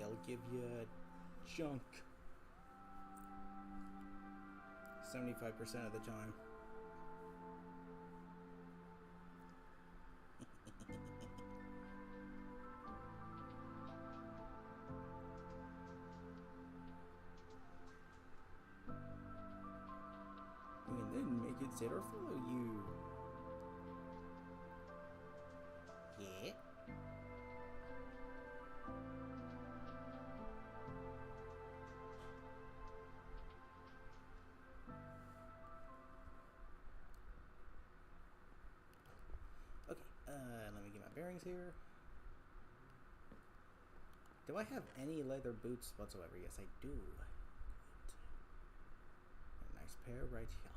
they'll give you junk 75% of the time. And then make it sit or follow you. Yeah. Okay, let me get my bearings here. Do I have any leather boots whatsoever? Yes, I do. Good. A nice pair right here.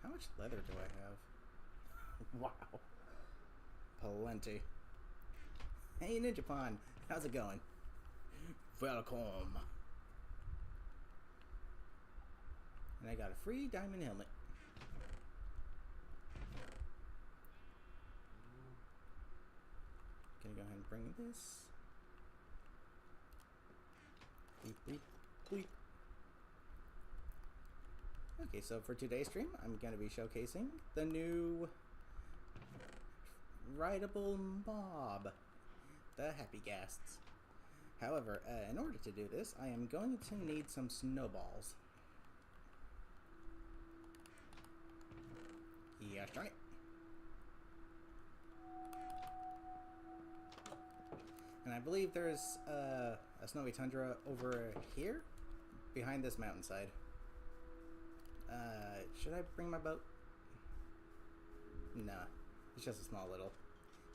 How much leather do I have? Wow. Plenty. Hey, Ninja Pond. How's it going? Welcome. And I got a free diamond helmet. Gonna go ahead and bring this. Bleep, bleep, bleep. Okay, so for today's stream, I'm going to be showcasing the new rideable mob, the Happy Ghasts. However, in order to do this, I am going to need some snowballs. Yes, darn it. And I believe there's a snowy tundra over here, behind this mountainside. Should I bring my boat? Nah, it's just a small little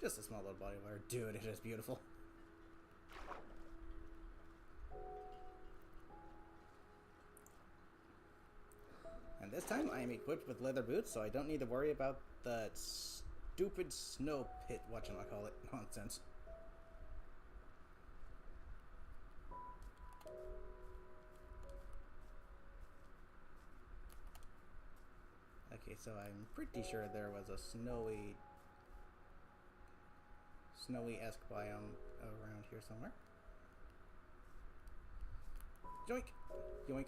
body of water. Dude, it is beautiful. And this time I am equipped with leather boots, so I don't need to worry about the stupid snow pit, whatchamacallit, nonsense. Okay, so I'm pretty sure there was a snowy-esque biome around here somewhere. Joink! Yoink!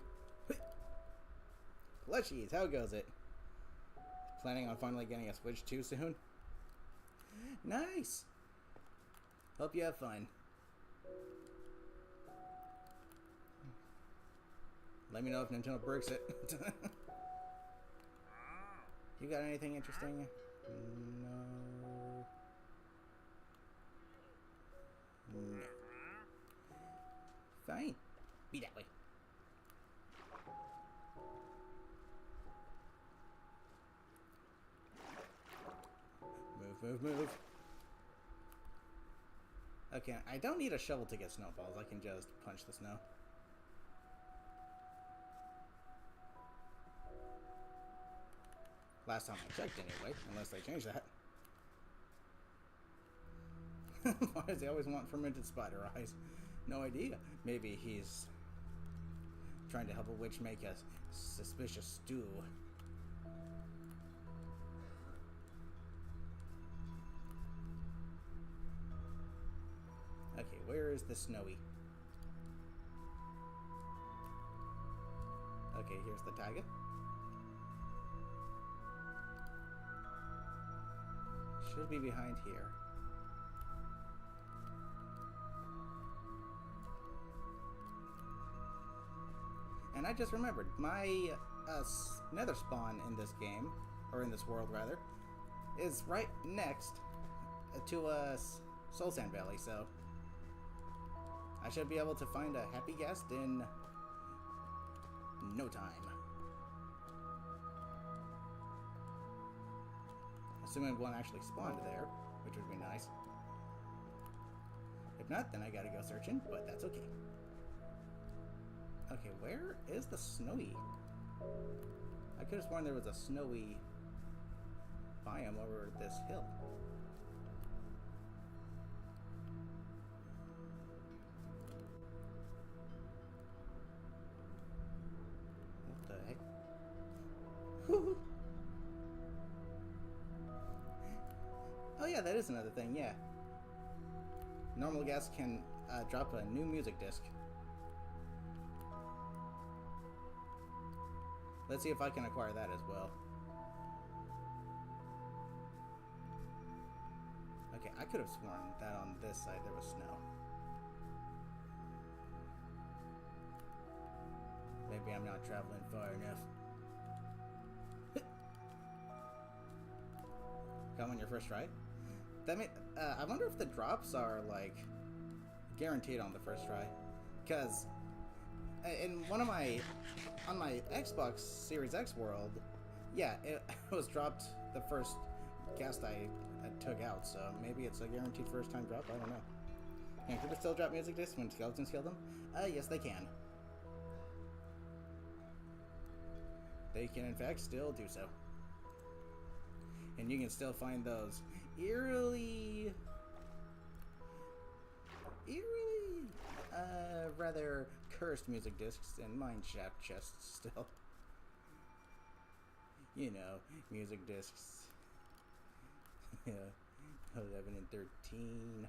Plushies, how goes it? Planning on finally getting a Switch 2 soon? Nice! Hope you have fun. Let me know if Nintendo breaks it. You got anything interesting? No. No. Fine. Be that way. Move, move, move. Okay, I don't need a shovel to get snowballs. I can just punch the snow. Last time I checked, anyway, unless they changed that. Why does he always want fermented spider eyes? No idea. Maybe he's trying to help a witch make a suspicious stew. Okay, where is the snowy? Okay, here's the tiger. Should be behind here. And I just remembered, my nether spawn in this game, or in this world rather, is right next to Soul Sand Valley, so I should be able to find a Happy Ghast in no time. Assuming one actually spawned there, which would be nice. If not, then I gotta go searching, but that's okay. Okay, where is the snowy? I could have sworn there was a snowy biome over this hill. What the heck? yeah, that is another thing, yeah. Normal Ghast can drop a new music disc. Let's see if I can acquire that as well. Okay, I could have sworn that on this side there was snow. Maybe I'm not traveling far enough. Come on your first try? That mean, I wonder if the drops are, like, guaranteed on the first try. Because in one of my... on my Xbox Series X world, yeah, it was dropped the first Ghast I took out, so maybe it's a guaranteed first time drop, I don't know. Can creepers still drop music discs when skeletons kill them? Yes they can. They can in fact still do so. And you can still find those eerily, rather cursed music discs and mineshaft chests still. You know, music discs. 11 and 13.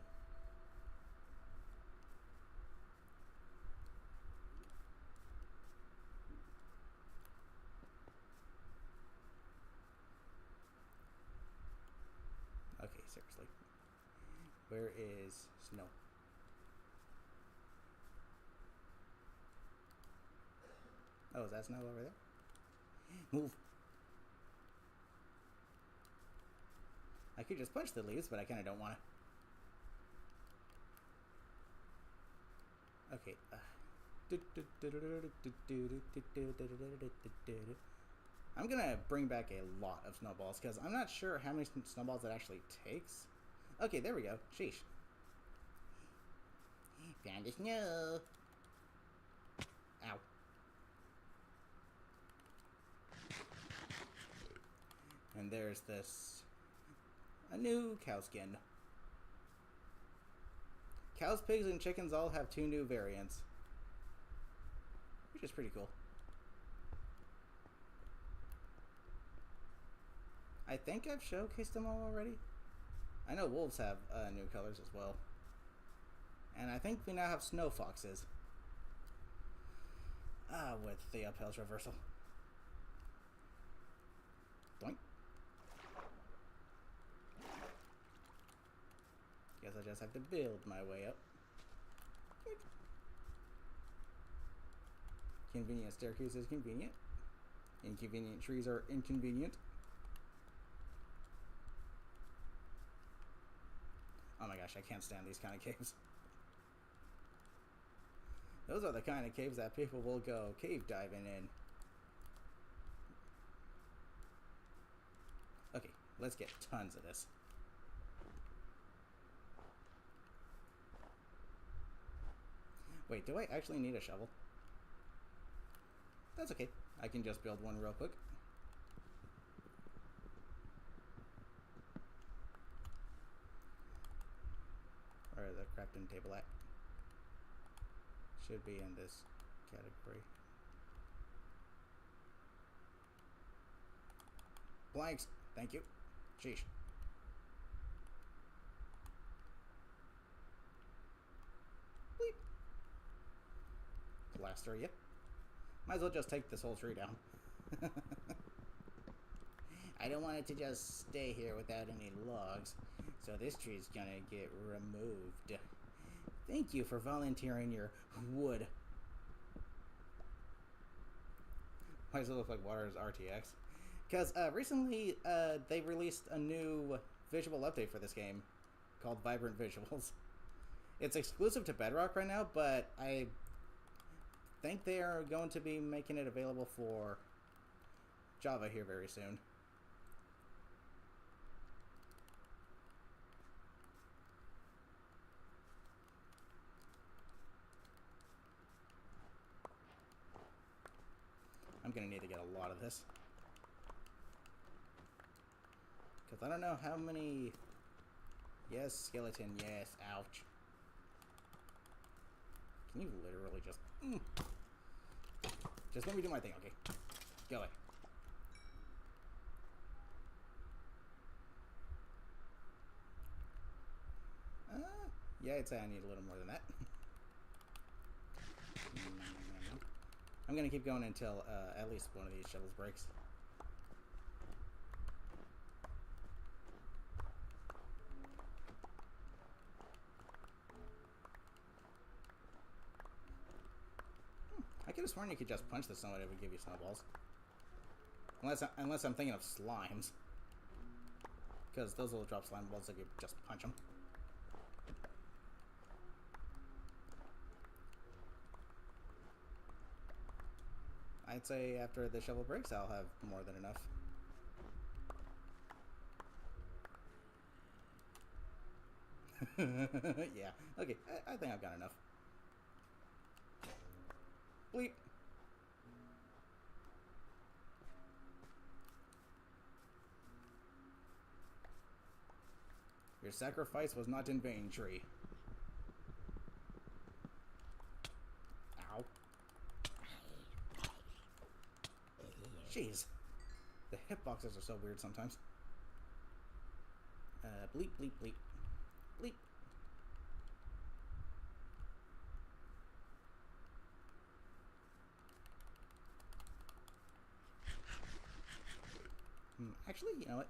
Okay, seriously. Where is snow? Oh, is that snow over there? Move! I could just punch the leaves, but I kind of don't want to. Okay. I'm gonna bring back a lot of snowballs, because I'm not sure how many snowballs it actually takes. Okay, there we go. Sheesh. Found the snow. Ow. And there's this... a new cow skin. Cows, pigs, and chickens all have 2 new variants. Which is pretty cool. I think I've showcased them all already. I know wolves have new colors as well. And I think we now have snow foxes. With the uphills reversal. Doink. Guess I just have to build my way up. Convenient staircase is convenient. Inconvenient trees are inconvenient. Oh my gosh, I can't stand these kind of caves. Those are the kind of caves that people will go cave diving in. Okay, let's get tons of this. Wait, do I actually need a shovel? That's okay. I can just build one real quick. Where is the crafting table at? Should be in this category. Blanks! Thank you. Sheesh. Bleep. Blaster, yep. Might as well just take this whole tree down. I don't want it to just stay here without any logs, so this tree's gonna get removed. Thank you for volunteering your wood. Why does it look like Water's RTX? Because recently they released a new visual update for this game called Vibrant Visuals. It's exclusive to Bedrock right now, but I think they are going to be making it available for Java here very soon. I'm gonna need to get a lot of this. Because I don't know how many... Yes, skeleton, yes, ouch. Can you literally just... Just let me do my thing, okay? Go away. Yeah, I'd say I need a little more than that. I'm gonna keep going until at least one of these shovels breaks. I could have sworn you could just punch the snow and it would give you snowballs. Unless I'm thinking of slimes. Because those will drop slime balls if you just punch them. I'd say after the shovel breaks, I'll have more than enough. Yeah, okay, I think I've got enough. Bleep. Your sacrifice was not in vain, tree. Ow. Jeez. The hitboxes are so weird sometimes. Bleep, bleep, bleep. Bleep. Actually, you know what?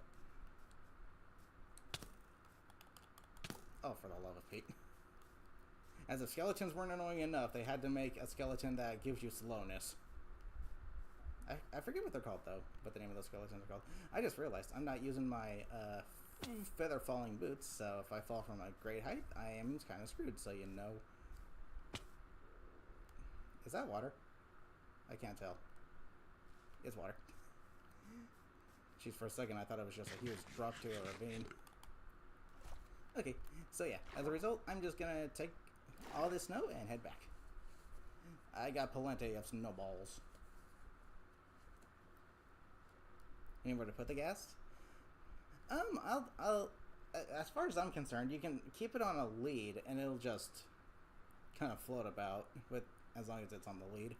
Oh, for the love of Pete. As if skeletons weren't annoying enough, they had to make a skeleton that gives you slowness. I forget what they're called, though, what the name of those skeletons are called. I just realized I'm not using my feather falling boots, so if I fall from a great height, I am kind of screwed, so you know. Is that water? I can't tell. It's water. Jeez, for a second I thought it was just a huge drop to a ravine. Okay, so yeah, as a result, I'm just gonna take all this snow and head back. I got plenty of snowballs. Anywhere to put the gas? I'll as far as I'm concerned, you can keep it on a lead and it'll just kind of float about with as long as it's on the lead.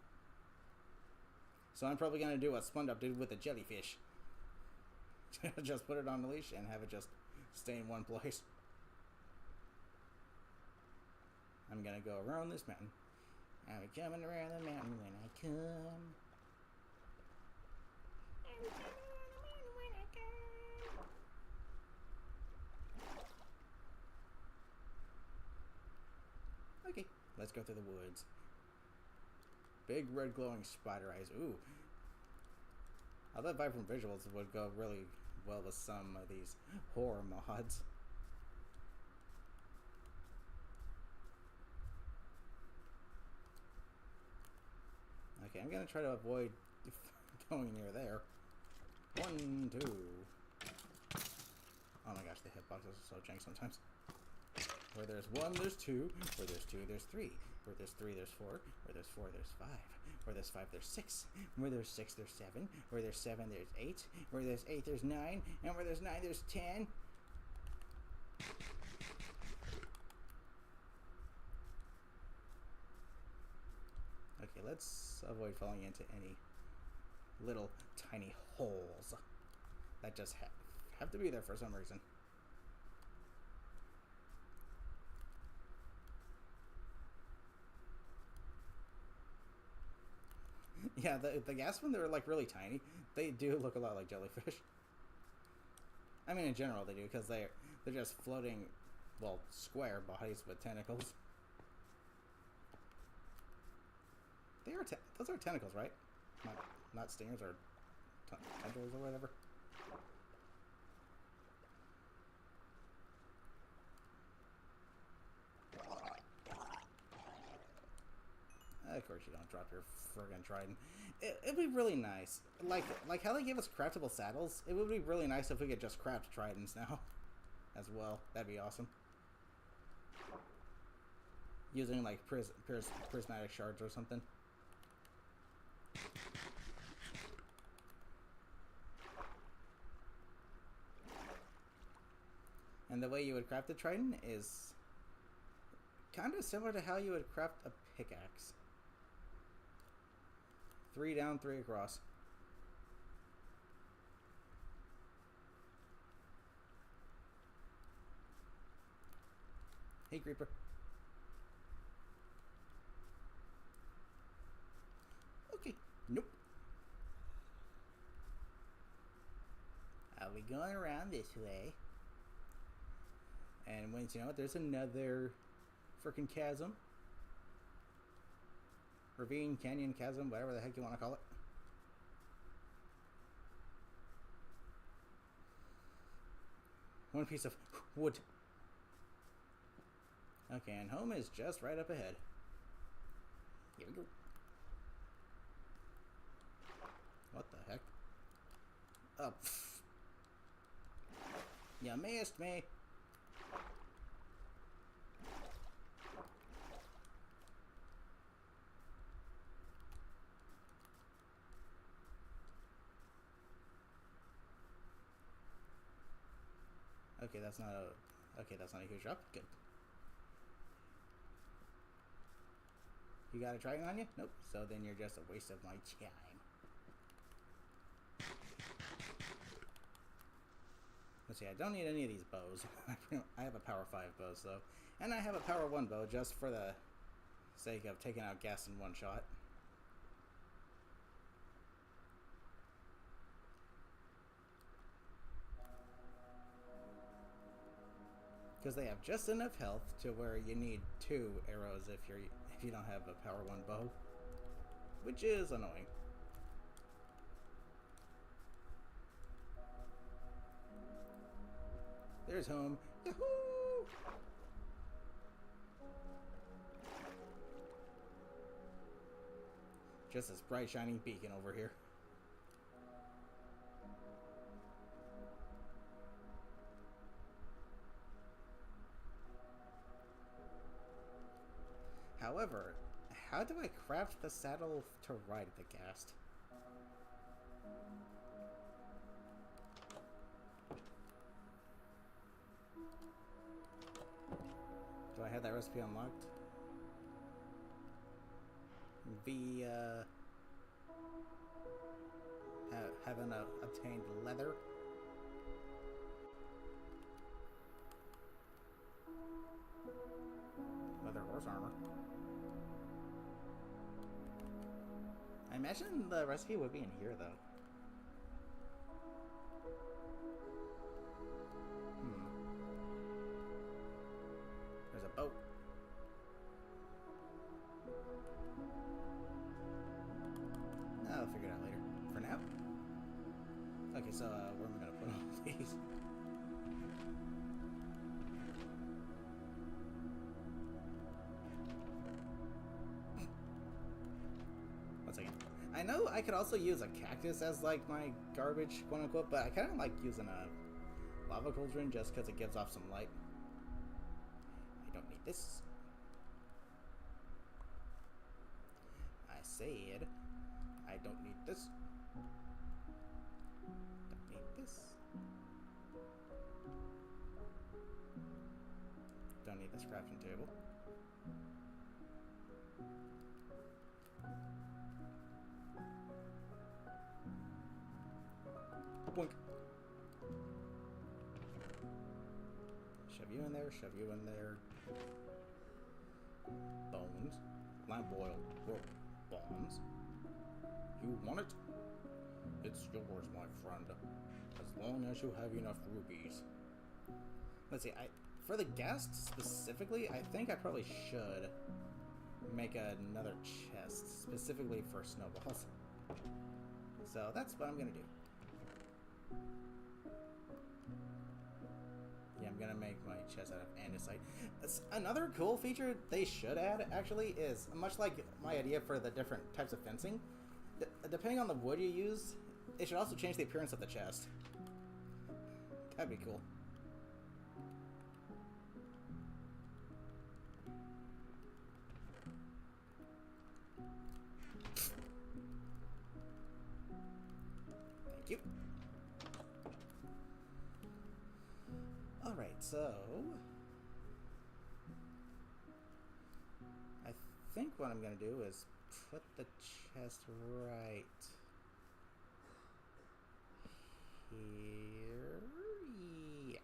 So I'm probably gonna do what SpongeBob did with the jellyfish. Just put it on the leash and have it just stay in one place. I'm gonna go around this mountain. I'm coming around the mountain when I come. I'm coming around the mountain when I come. Okay, let's go through the woods. Big red glowing spider eyes. Ooh. I bet Vibrant Visuals would go really well with some of these horror mods. Okay, I'm gonna try to avoid going near there. 1, 2. Oh my gosh, the hitboxes are so jank sometimes. Where there's 1, there's 2. Where there's 2, there's 3. Where there's 3, there's 4. Where there's 4, there's 5. Where there's 5, there's 6. Where there's 6, there's 7. Where there's 7, there's 8. Where there's 8, there's 9. And where there's 9, there's 10. Okay, let's avoid falling into any little tiny holes that just have to be there for some reason. Yeah, the gas when they're like really tiny, they do look a lot like jellyfish. I mean, in general they do, because they're just floating, well, square bodies with tentacles. They are those are tentacles, right? Not stingers or tendrils or whatever. Of course you don't drop your friggin' trident. It'd be really nice. Like how they give us craftable saddles, it would be really nice if we could just craft tridents now. As well. That'd be awesome. Using like prismatic shards or something. And the way you would craft a trident is kind of similar to how you would craft a pickaxe. 3 down, 3 across. Hey, Creeper. Okay. Nope. I'll be going around this way. And once you know it, there's another freaking chasm. Ravine, canyon, chasm, whatever the heck you want to call it. One piece of wood. Okay, and home is just right up ahead. Here we go. What the heck? Oh, you missed me. Okay, that's not a huge drop. Good. You got a dragon on you? Nope. So then you're just a waste of my time. Let's see, I don't need any of these bows. I have a power 5 bow, so. And I have a power 1 bow just for the sake of taking out Ghast in one shot. Because they have just enough health to where you need 2 arrows if you don't have a power 1 bow. Which is annoying. There's home. Yahoo! Just this bright shining beacon over here. However, how do I craft the saddle to ride the Ghast? Do I have that recipe unlocked? Via having obtained leather. Leather horse armor. I imagine the recipe would be in here, though. There's a boat. I'll figure it out later. For now. Okay, so where am I gonna put all these? One second. I know I could also use a cactus as like my garbage, quote unquote, but I kind of like using a lava cauldron just because it gives off some light. I don't need this. I said I don't need this. Don't need this. Don't need this crafting table. Boink. Shove you in there, shove you in there. Bones. Lamp oil. Bombs. You want it? It's yours, my friend. As long as you have enough rubies. Let's see, for the Ghast specifically, I think I probably should make another chest specifically for snowballs. So that's what I'm gonna do. Yeah, I'm gonna make my chest out of andesite. Another cool feature they should add, actually, is much like my idea for the different types of fencing. Depending on the wood you use, it should also change the appearance of the chest. That'd be cool. Thank you. Alright, so I think what I'm gonna do is put the chest right here. Yeah.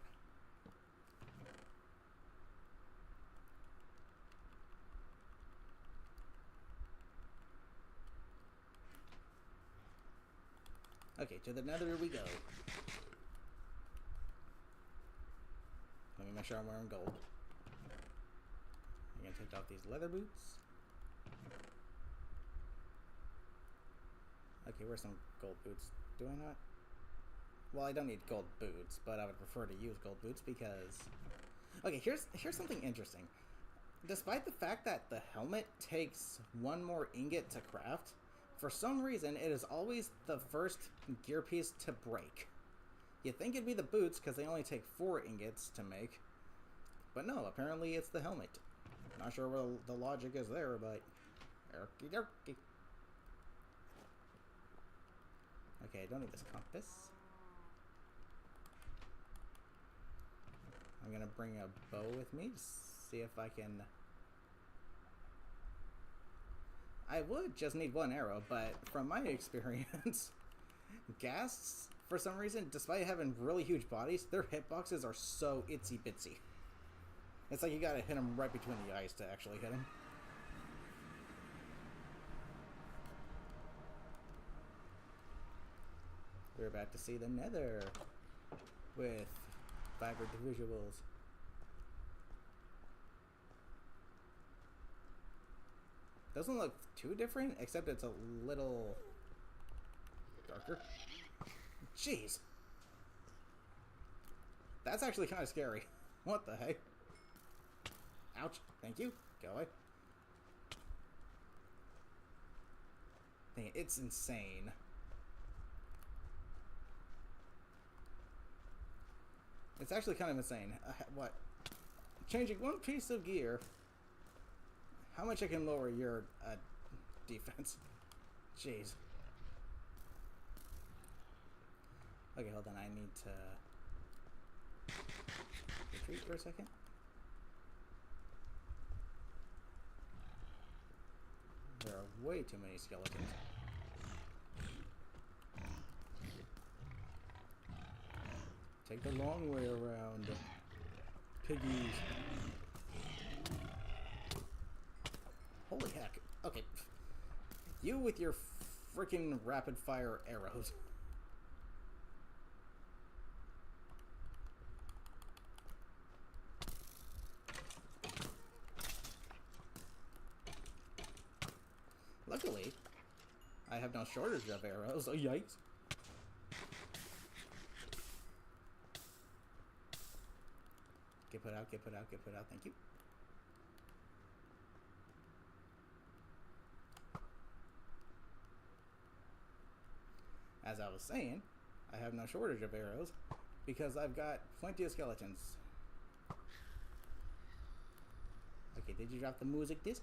Okay, to the nether we go. Let me make sure I'm wearing gold. I'm gonna take off these leather boots. Okay, where's some gold boots? Do I not? Well, I don't need gold boots, but I would prefer to use gold boots because... Okay, here's something interesting. Despite the fact that the helmet takes one more ingot to craft, for some reason it is always the first gear piece to break. You'd think it'd be the boots because they only take 4 ingots to make. But no, apparently it's the helmet. Not sure what the logic is there, but... Okie dokie. Okay, I don't need this compass. I'm gonna bring a bow with me to see if I can... I would just need 1 arrow, but from my experience, Ghasts, for some reason, despite having really huge bodies, their hitboxes are so itsy bitsy. It's like you gotta hit them right between the eyes to actually hit them. We're about to see the nether with vibrant visuals. Doesn't look too different, except it's a little darker. Jeez. That's actually kind of scary. What the heck? Ouch. Thank you. Go away. Dang it, it's insane. It's actually kind of insane. What? Changing 1 piece of gear. How much I can lower your defense? Jeez. Okay, hold on. I need to retreat for a second. There are way too many skeletons. Take the long way around. Piggies. Holy heck. Okay. You with your freaking rapid fire arrows. Luckily, I have no shortage of arrows. Oh, yikes. Get put out, get put out, get put out. Thank you. As I was saying, I have no shortage of arrows because I've got plenty of skeletons. Okay, did you drop the music disc?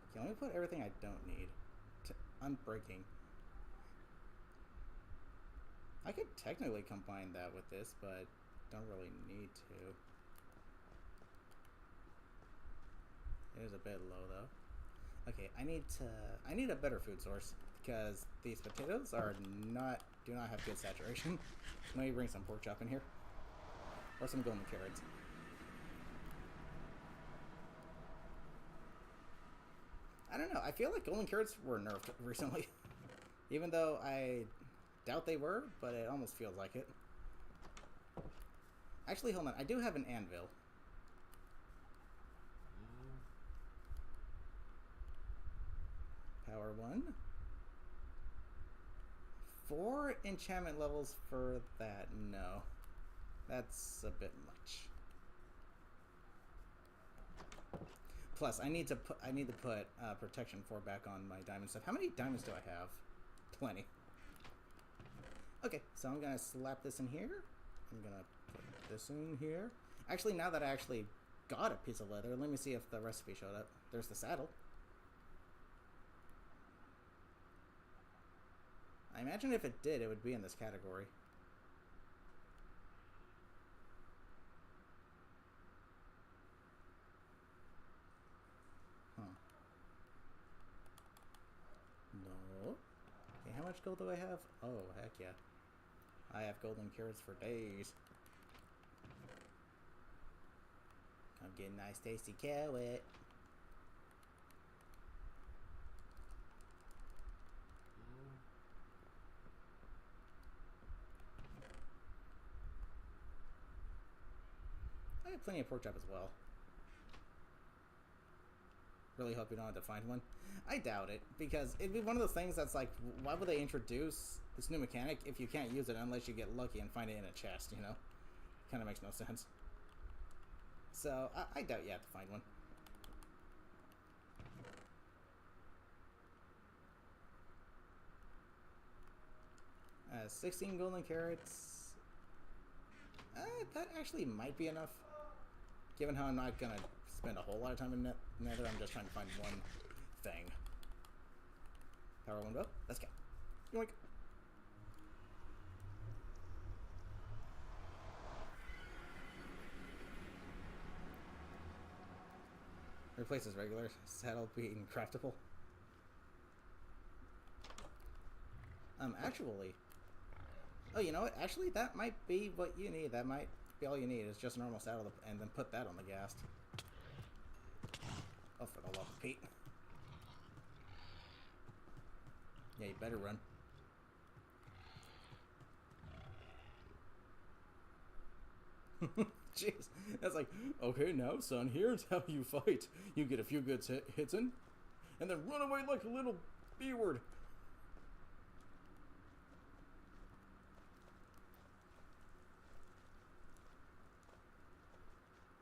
Okay, let me put everything I don't need to unbreaking. I could technically combine that with this, but don't really need to. It is a bit low though. Okay, I need a better food source because these potatoes do not have good saturation. Let me bring some pork chop in here. Or some golden carrots. I don't know, I feel like golden carrots were nerfed recently. Even though I doubt they were, but it almost feels like it. Actually, hold on, I do have an anvil. Power 1. 4 enchantment levels for that. No. That's a bit much. Plus, I need to put protection 4 back on my diamond stuff. How many diamonds do I have? Plenty. Okay, so I'm gonna slap this in here. I'm gonna put this in here. Actually, now that I actually got a piece of leather, let me see if the recipe showed up. There's the saddle. I imagine if it did, it would be in this category. Huh. No. Okay, how much gold do I have? Oh, heck yeah. I have golden carrots for days. I'm getting nice tasty carrot. I have plenty of pork chop as well. Really hope you don't have to find one. I doubt it, because it'd be one of those things that's like, why would they introduce this new mechanic if you can't use it unless you get lucky and find it in a chest, you know? Kind of makes no sense. So, I doubt you have to find one. 16 golden carrots. That actually might be enough. Given how I'm not gonna spend a whole lot of time in Nether, I'm just trying to find one thing. Power window. Let's go. Yoink. Replaces regular saddle being craftable. Actually. Oh, you know what? Actually, that might be what you need. That might be all you need, is just a normal saddle, and then put that on the Ghast. Oh, for the love of Pete. Yeah, you better run. Jeez. That's like, okay, now, son, here's how you fight. You get a few good hits in, and then run away like a little B-word.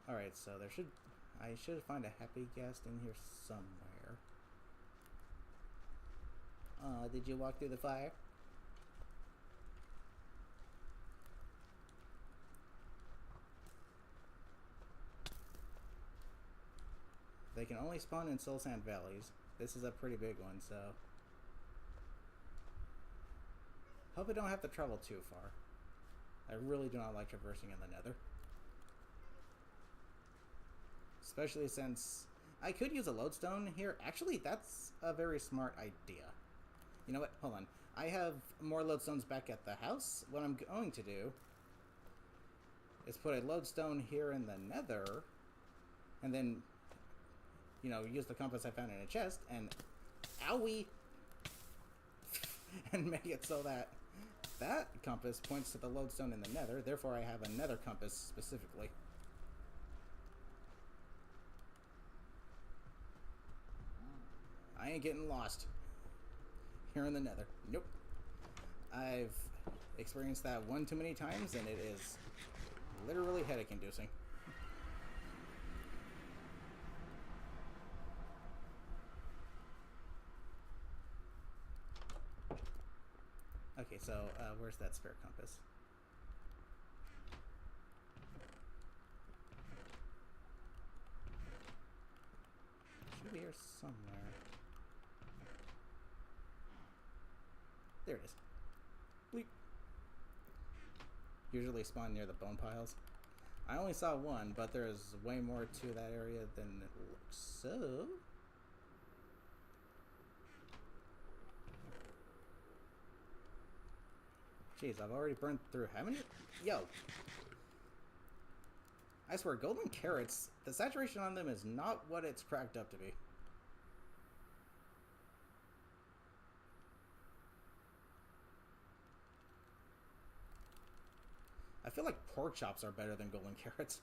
Alright, so I should find a happy Ghast in here somewhere. Did you walk through the fire? They can only spawn in soul sand valleys. This is a pretty big one, so... Hope I don't have to travel too far. I really do not like traversing in the Nether. Especially since I could use a lodestone here. Actually, that's a very smart idea. You know what? Hold on. I have more lodestones back at the house. What I'm going to do is put a lodestone here in the Nether, and then, you know, use the compass I found in a chest, and owie! And make it so that that compass points to the lodestone in the Nether. Therefore, I have a Nether compass specifically. I ain't getting lost here in the Nether. Nope. I've experienced that one too many times, and it is literally headache-inducing. Okay, so where's that spare compass? Should be here somewhere. There it is. Bleep. Usually spawn near the bone piles. I only saw one, but there's way more to that area than it looks. So... Jeez, I've already burned through how many? Yo! I swear, golden carrots, the saturation on them is not what it's cracked up to be. I feel like pork chops are better than golden carrots.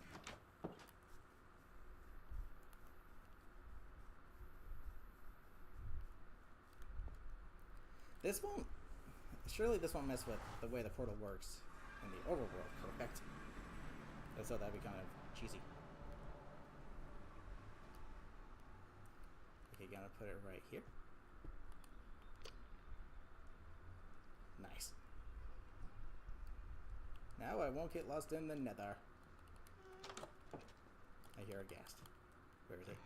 This won't... Surely this won't mess with the way the portal works in the overworld, correct? So that'd be kind of cheesy. Okay, gonna put it right here. Nice. Now I won't get lost in the Nether. I hear a Ghast. Where is it?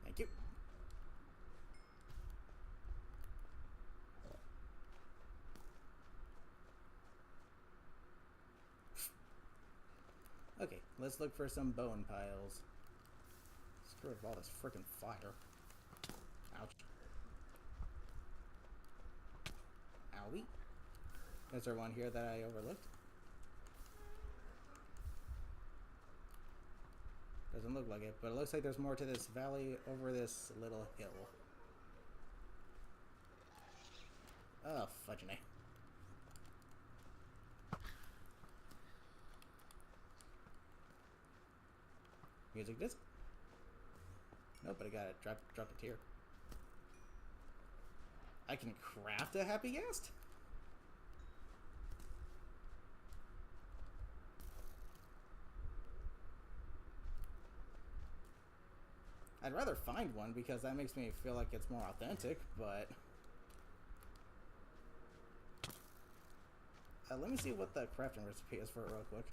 Thank you. Okay, let's look for some bone piles. Screw with all this freaking fire. Ouch. Owie. Is there one here that I overlooked? Doesn't look like it, but it looks like there's more to this valley over this little hill. Oh, fudgeonay. Music disc? Nope, but I got it. Drop it here. I can craft a happy Ghast? I'd rather find one because that makes me feel like it's more authentic, but... let me see what the crafting recipe is for it real quick.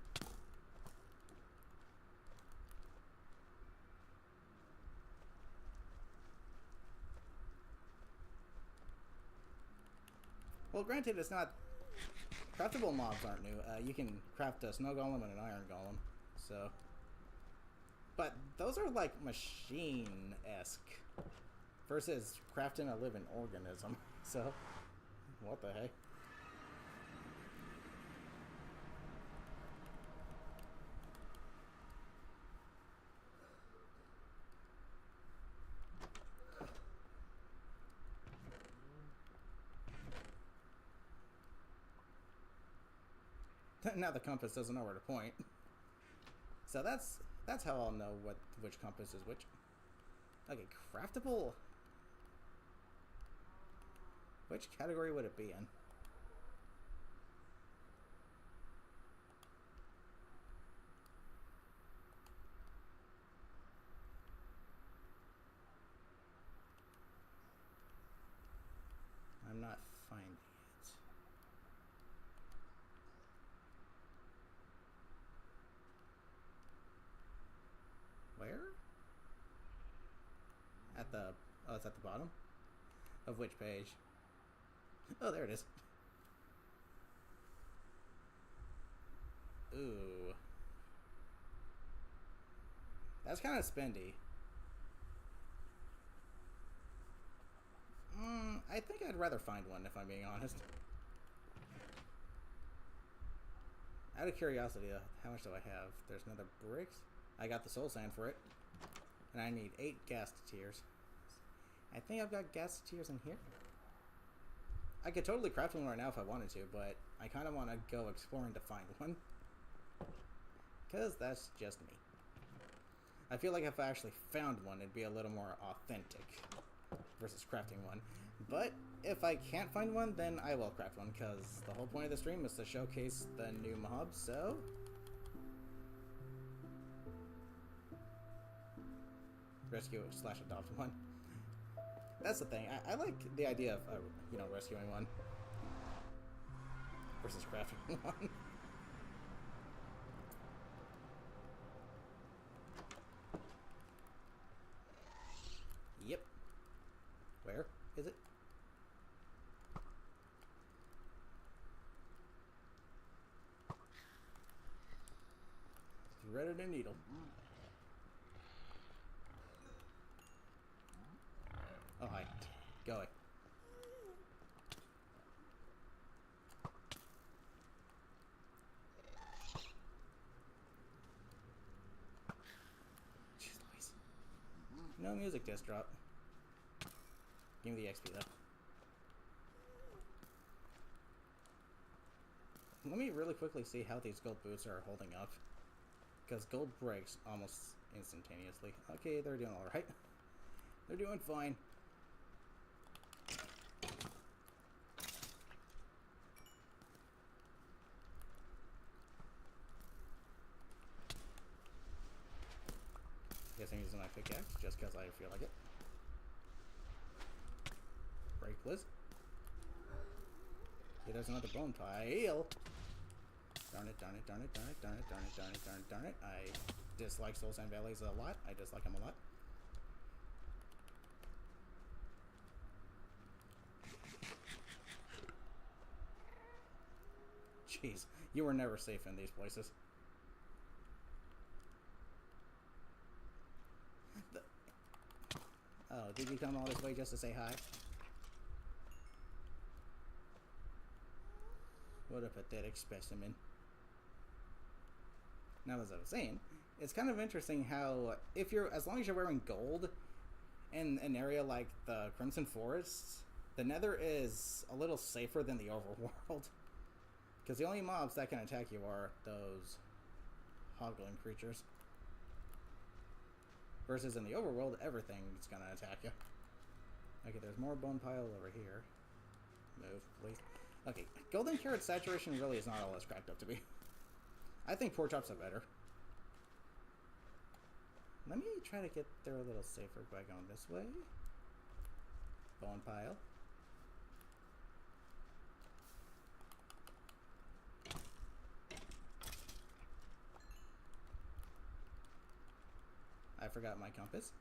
Well, granted, it's not... Craftable mobs aren't new. You can craft a snow golem and an iron golem, so... But those are like machine-esque versus crafting a living organism. So, what the heck? Now the compass doesn't know where to point. So that's how I'll know which compass is which. Okay, craftable. Which category would it be in? I'm not finding it. Where? At the... Oh, it's at the bottom? Of which page? Oh, there it is. Ooh. That's kind of spendy. I think I'd rather find one, if I'm being honest. Out of curiosity, how much do I have? There's another bricks. I got the soul sand for it. And I need 8 Ghast tears. I think I've got Ghast tears in here. I could totally craft one right now if I wanted to, but I kind of want to go exploring to find one. Because that's just me. I feel like if I actually found one, it'd be a little more authentic versus crafting one. But if I can't find one, then I will craft one, because the whole point of the stream is to showcase the new mobs, so... Rescue / adopt one. That's the thing. I like the idea of, you know, rescuing one versus crafting one. Yep. Where is it? Threaded a needle. Oh, hi. Go away. Jeez Louise. No music disc drop. Give me the XP though. Let me really quickly see how these gold boots are holding up. Because gold breaks almost instantaneously. Okay, they're doing alright. They're doing fine. Guess I'm using my pickaxe just because I feel like it. Break, Liz. See, there's another bone pile. Darn it, darn it, darn it, darn it, darn it, darn it, darn it, darn it, darn it. I dislike Soul Sand Valleys a lot. I dislike them a lot. Jeez, you were never safe in these places. Oh, did you come all this way just to say hi? What a pathetic specimen. Now, as I was saying, it's kind of interesting how as long as you're wearing gold in an area like the Crimson Forests, the Nether is a little safer than the overworld. Because the only mobs that can attack you are those hoggling creatures. Versus in the overworld, everything's gonna attack you. Okay, there's more bone pile over here. Move, please. Okay, golden carrot saturation really is not all it's cracked up to be. I think pork chops are better. Let me try to get there a little safer by going this way. Bone pile. I forgot my compass.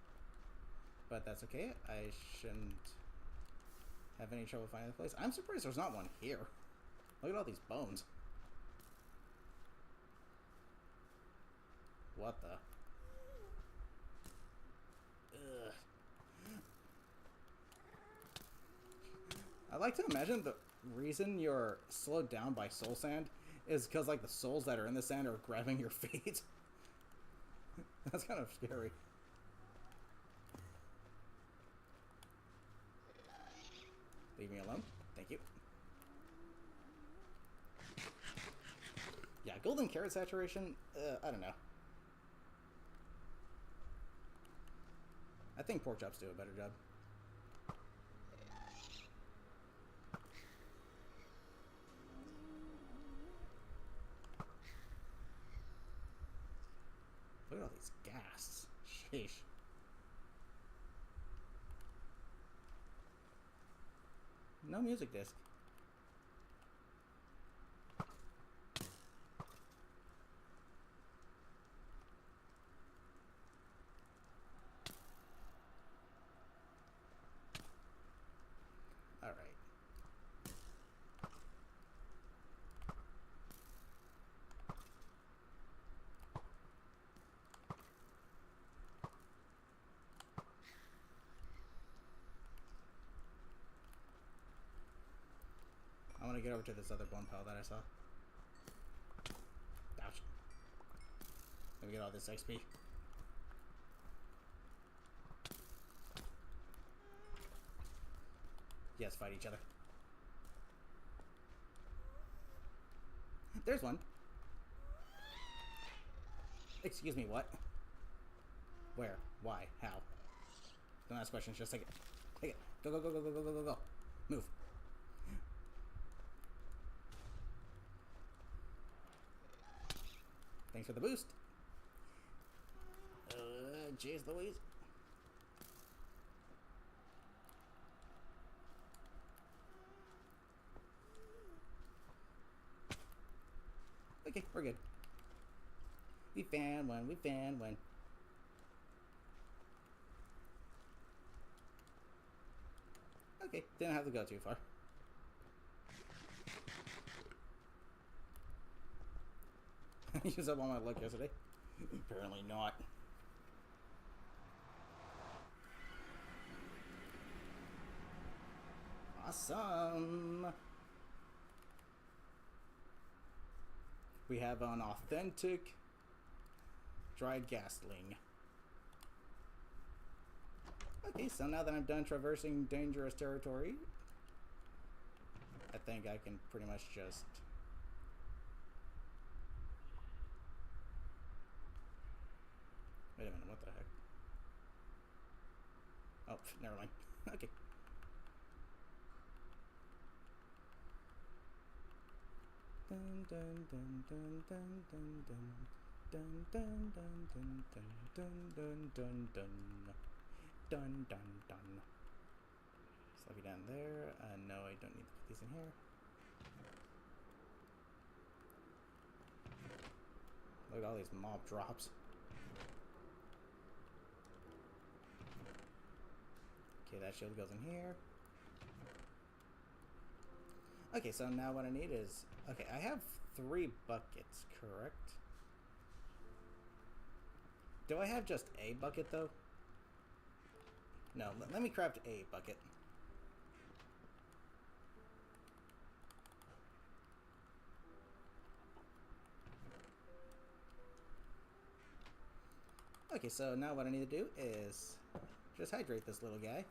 But that's okay. I shouldn't have any trouble finding the place. I'm surprised there's not one here. Look at all these bones. What the? Ugh. I like to imagine the reason you're slowed down by soul sand is because, like, the souls that are in the sand are grabbing your feet. That's kind of scary. Leave me alone. Thank you. Yeah, golden carrot saturation, I don't know. I think pork chops do a better job. Look at all these ghasts. Sheesh. No music disc. All right. I want to get over to this other bone pile that I saw. Ouch. Let me get all this XP. Yes, fight each other. There's one. Excuse me, what? Where? Why? How? Don't ask questions, just take it. Take it. Go, go, go, go, go, go, go, go, go. Move. Thanks for the boost. Jeez Louise. Okay, we're good. We found one, we found one. Okay, didn't have to go too far. Used up all my luck yesterday. Apparently not. Awesome. We have an authentic dried ghastling. Okay, so now that I'm done traversing dangerous territory, I think I can pretty much just... Wait a minute, what the heck? Oh, never mind. Okay. Dun dun dun dun dun dun dun dun dun dun dun dun dun dun dun dun dun. Slap you down there. No, I don't need to put these in here. Look at all these mob drops. Okay, that shield goes in here. Okay, so now what I need is... Okay, I have 3 buckets, correct? Do I have just a bucket, though? No, let me craft a bucket. Okay, so now what I need to do is just hydrate this little guy.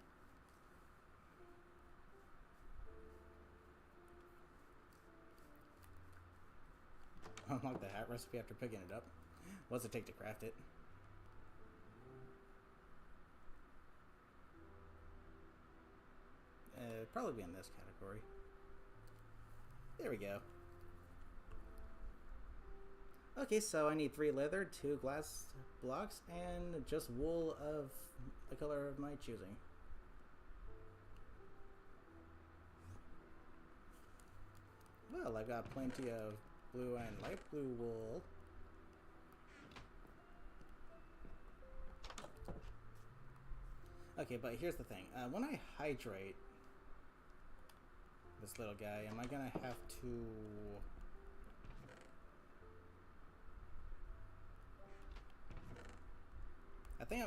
Unlock the hat recipe after picking it up. What's it take to craft it? Probably be in this category. There we go. Okay, so I need 3 leather, 2 glass blocks, and just wool of the color of my choosing. Well, I've got plenty of blue and light blue wool. Okay, but here's the thing. When I hydrate this little guy, am I gonna have to... I think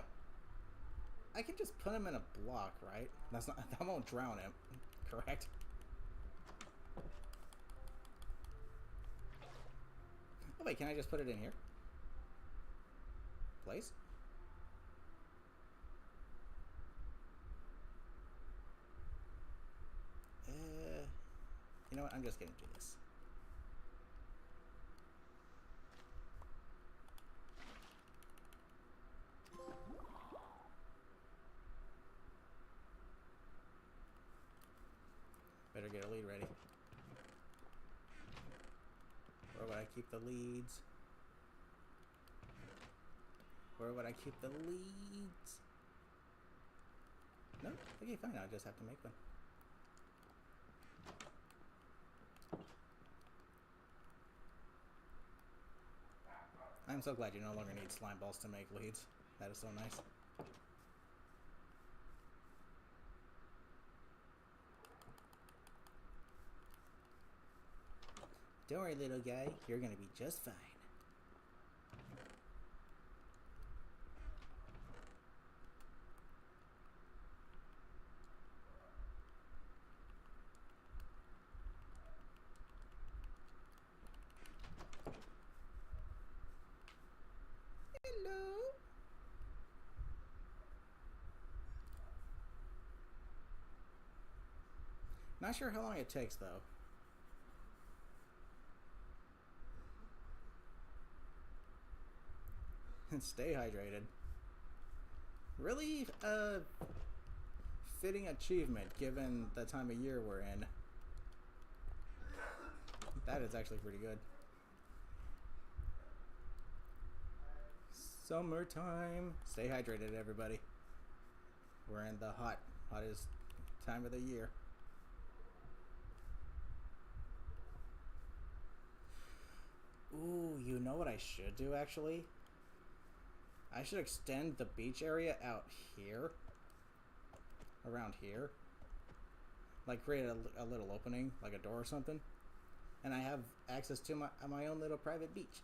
I can just put him in a block, right? That's not... That won't drown him, correct? Oh wait, can I just put it in here? Place? You know what? I'm just gonna do this. Better get a lead ready. Where would I keep the leads? Where would I keep the leads? No? Okay, fine. I'll just have to make one. I'm so glad you no longer need slime balls to make leads. That is so nice. Don't worry, little guy. You're gonna be just fine. Hello. Not sure how long it takes, though. And stay hydrated. Really, fitting achievement given the time of year we're in. That is actually pretty good. Summertime. Stay hydrated, everybody. We're in the hottest time of the year. Ooh, you know what I should do, actually? I should extend the beach area out here. Around here. Like, create a little opening, like a door or something. And I have access to my own little private beach.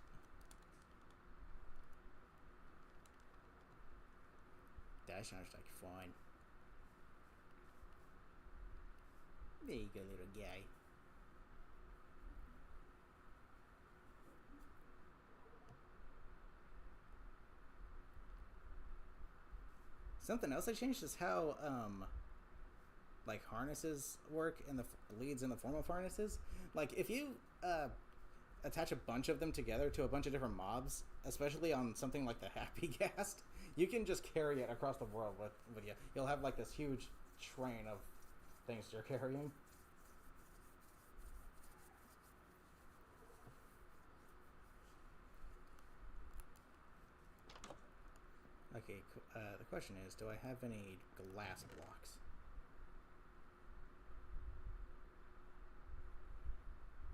That sounds like fun. There you go, little guy. Something else I changed is how, like, harnesses work in the leads in the form of harnesses. Like, if you, attach a bunch of them together to a bunch of different mobs, especially on something like the Happy Ghast, you can just carry it across the world with you. You'll have, like, this huge train of things you're carrying. Okay, the question is, do I have any glass blocks?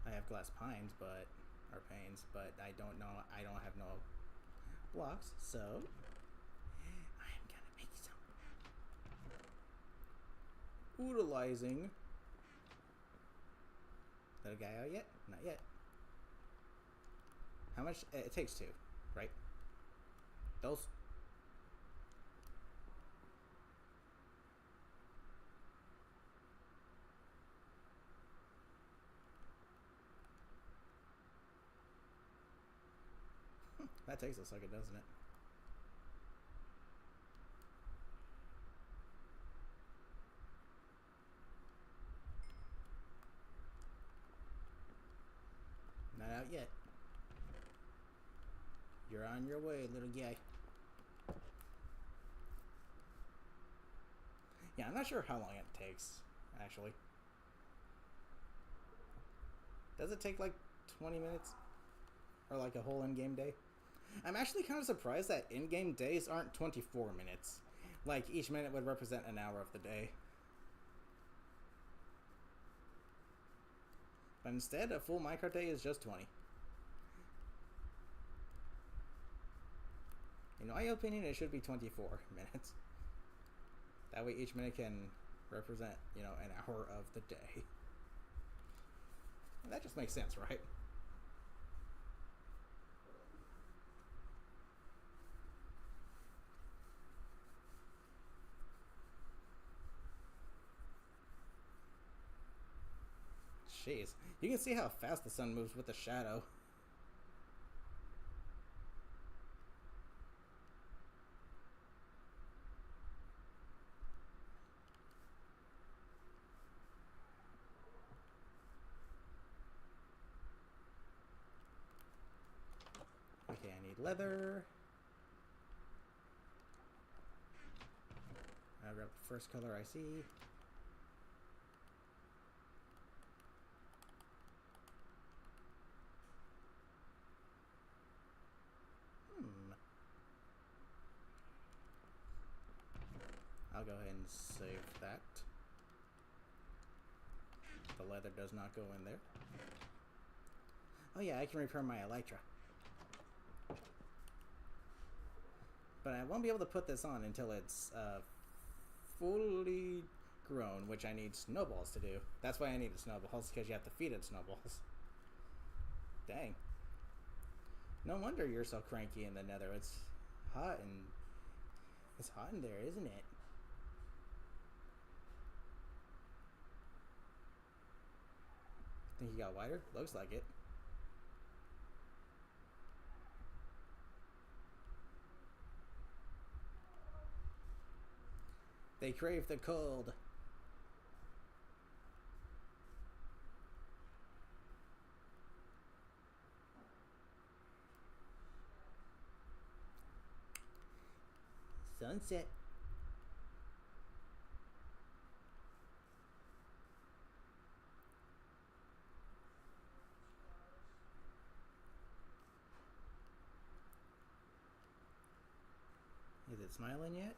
I have glass panes, but I don't have no blocks, so I'm gonna make some. Utilizing. That a guy out yet? Not yet. How much? It takes 2, right? Those. That takes a second, doesn't it? Not yet. You're on your way, little guy. Yeah, I'm not sure how long it takes, actually. Does it take like 20 minutes? Or like a whole in-game day? I'm actually kind of surprised that in-game days aren't 24 minutes. Like, each minute would represent an hour of the day. But instead, a full Minecraft day is just 20. In my opinion, it should be 24 minutes. That way each minute can represent, an hour of the day. And that just makes sense, right? Jeez. You can see how fast the sun moves with the shadow. Okay, I need leather. I'll grab the first color I see. I'll go ahead and save that. The leather does not go in there. Oh yeah, I can repair my elytra. But I won't be able to put this on until it's fully grown, which I need snowballs to do. That's why I need the snowballs, because you have to feed it snowballs. Dang. No wonder you're so cranky in the nether. It's hot in there, isn't it? Think he got wider? Looks like it. They crave the cold. Sunset. Is it smiling yet?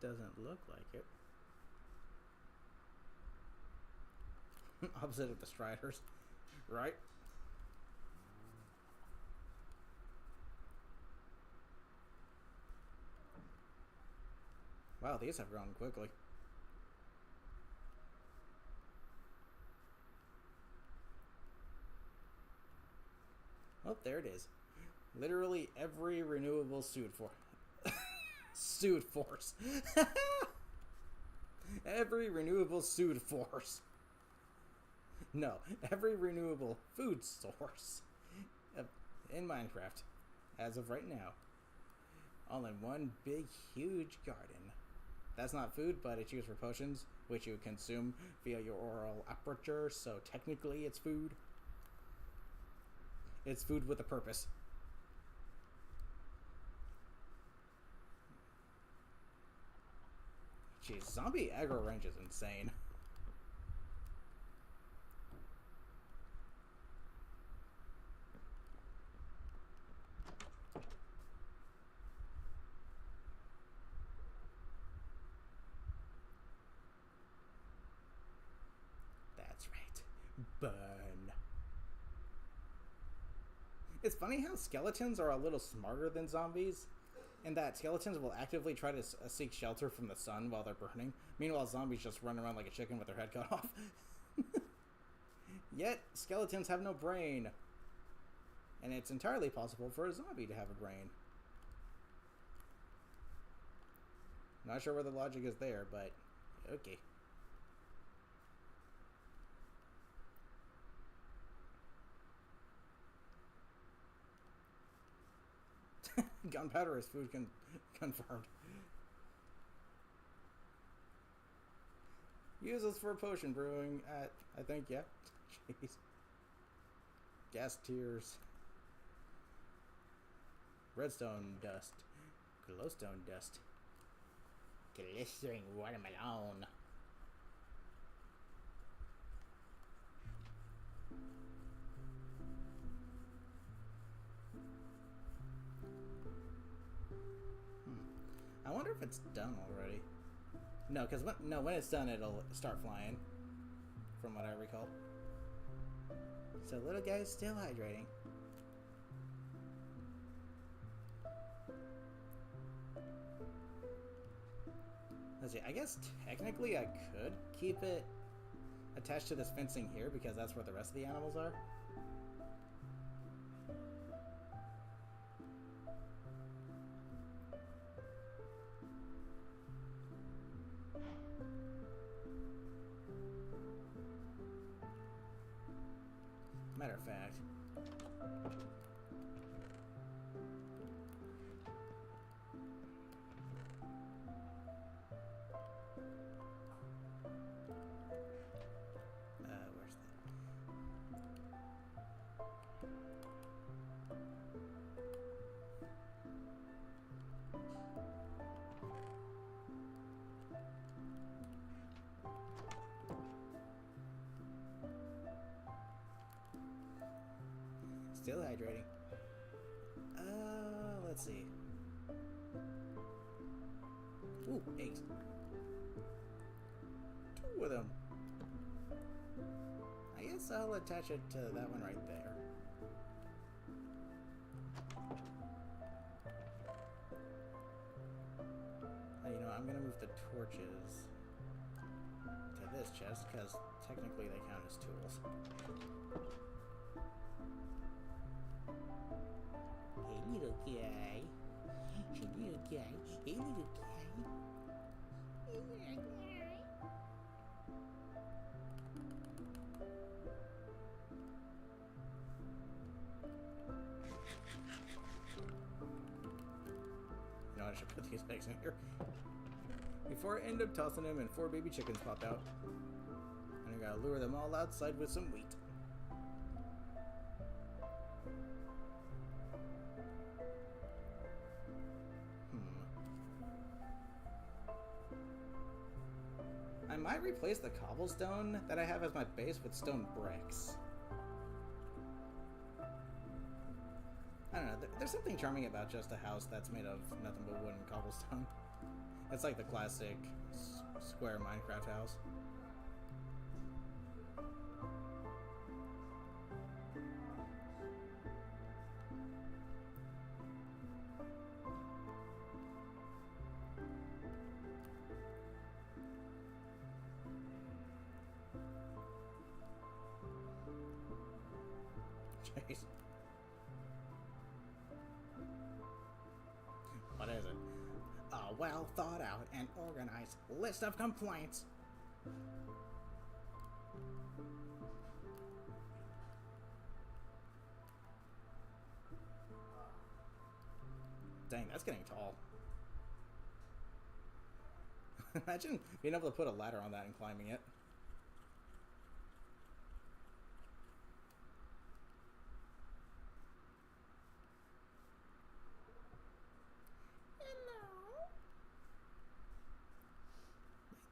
Doesn't look like it. Opposite of the Striders, right? Wow, these have grown quickly. Oh, there it is. Literally every renewable suit force. Every renewable suit force. No, every renewable food source in Minecraft, as of right now, all in one big, huge garden. That's not food, but it's used for potions, which you consume via your oral aperture, so technically it's food. It's food with a purpose. Jeez, zombie aggro range is insane. That's right. Burn. It's funny how skeletons are a little smarter than zombies, and that skeletons will actively try to seek shelter from the sun while they're burning. Meanwhile, zombies just run around like a chicken with their head cut off. Yet, skeletons have no brain. And it's entirely possible for a zombie to have a brain. Not sure where the logic is there, but okay. Gunpowder is food confirmed. Use this for potion brewing at, I think, yeah. Jeez. Gas tears. Redstone dust. Glowstone dust. Glistering watermelon. I wonder if it's done already. No, because when it's done, it'll start flying. From what I recall. So little guy's still hydrating. Let's see. I guess technically I could keep it attached to this fencing here because that's where the rest of the animals are. Matter of fact. Where's that? Still hydrating. Let's see. Ooh, eggs. 2 of them. I guess I'll attach it to that one right there. You know, I'm gonna move the torches to this chest because technically they count as tools. Hey little guy. Hey little guy. Hey little guy. Hey little guy. You know, I should put these eggs in here. Before I end up tossing them and 4 baby chickens pop out. And I gotta lure them all outside with some wheat. I might replace the cobblestone that I have as my base with stone bricks. I don't know, there's something charming about just a house that's made of nothing but wood and cobblestone. It's like the classic square Minecraft house. Jeez. What is it? A well thought out and organized list of complaints. Dang, that's getting tall. Imagine being able to put a ladder on that and climbing it.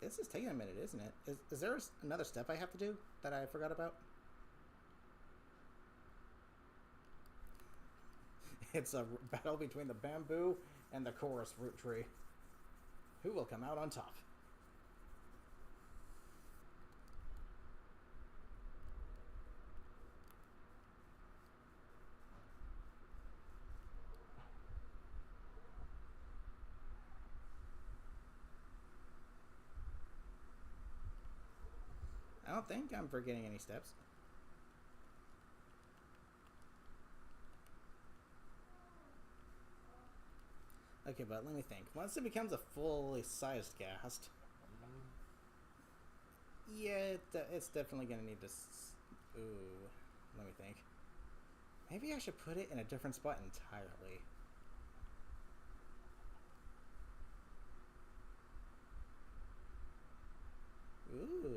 This is taking a minute, isn't it? Is there another step I have to do that I forgot about? It's a battle between the bamboo and the chorus fruit tree. Who will come out on top? I don't think I'm forgetting any steps. Okay, but let me think. Once it becomes a fully sized ghast, yeah, it's definitely gonna need to. Ooh, let me think. Maybe I should put it in a different spot entirely. Ooh,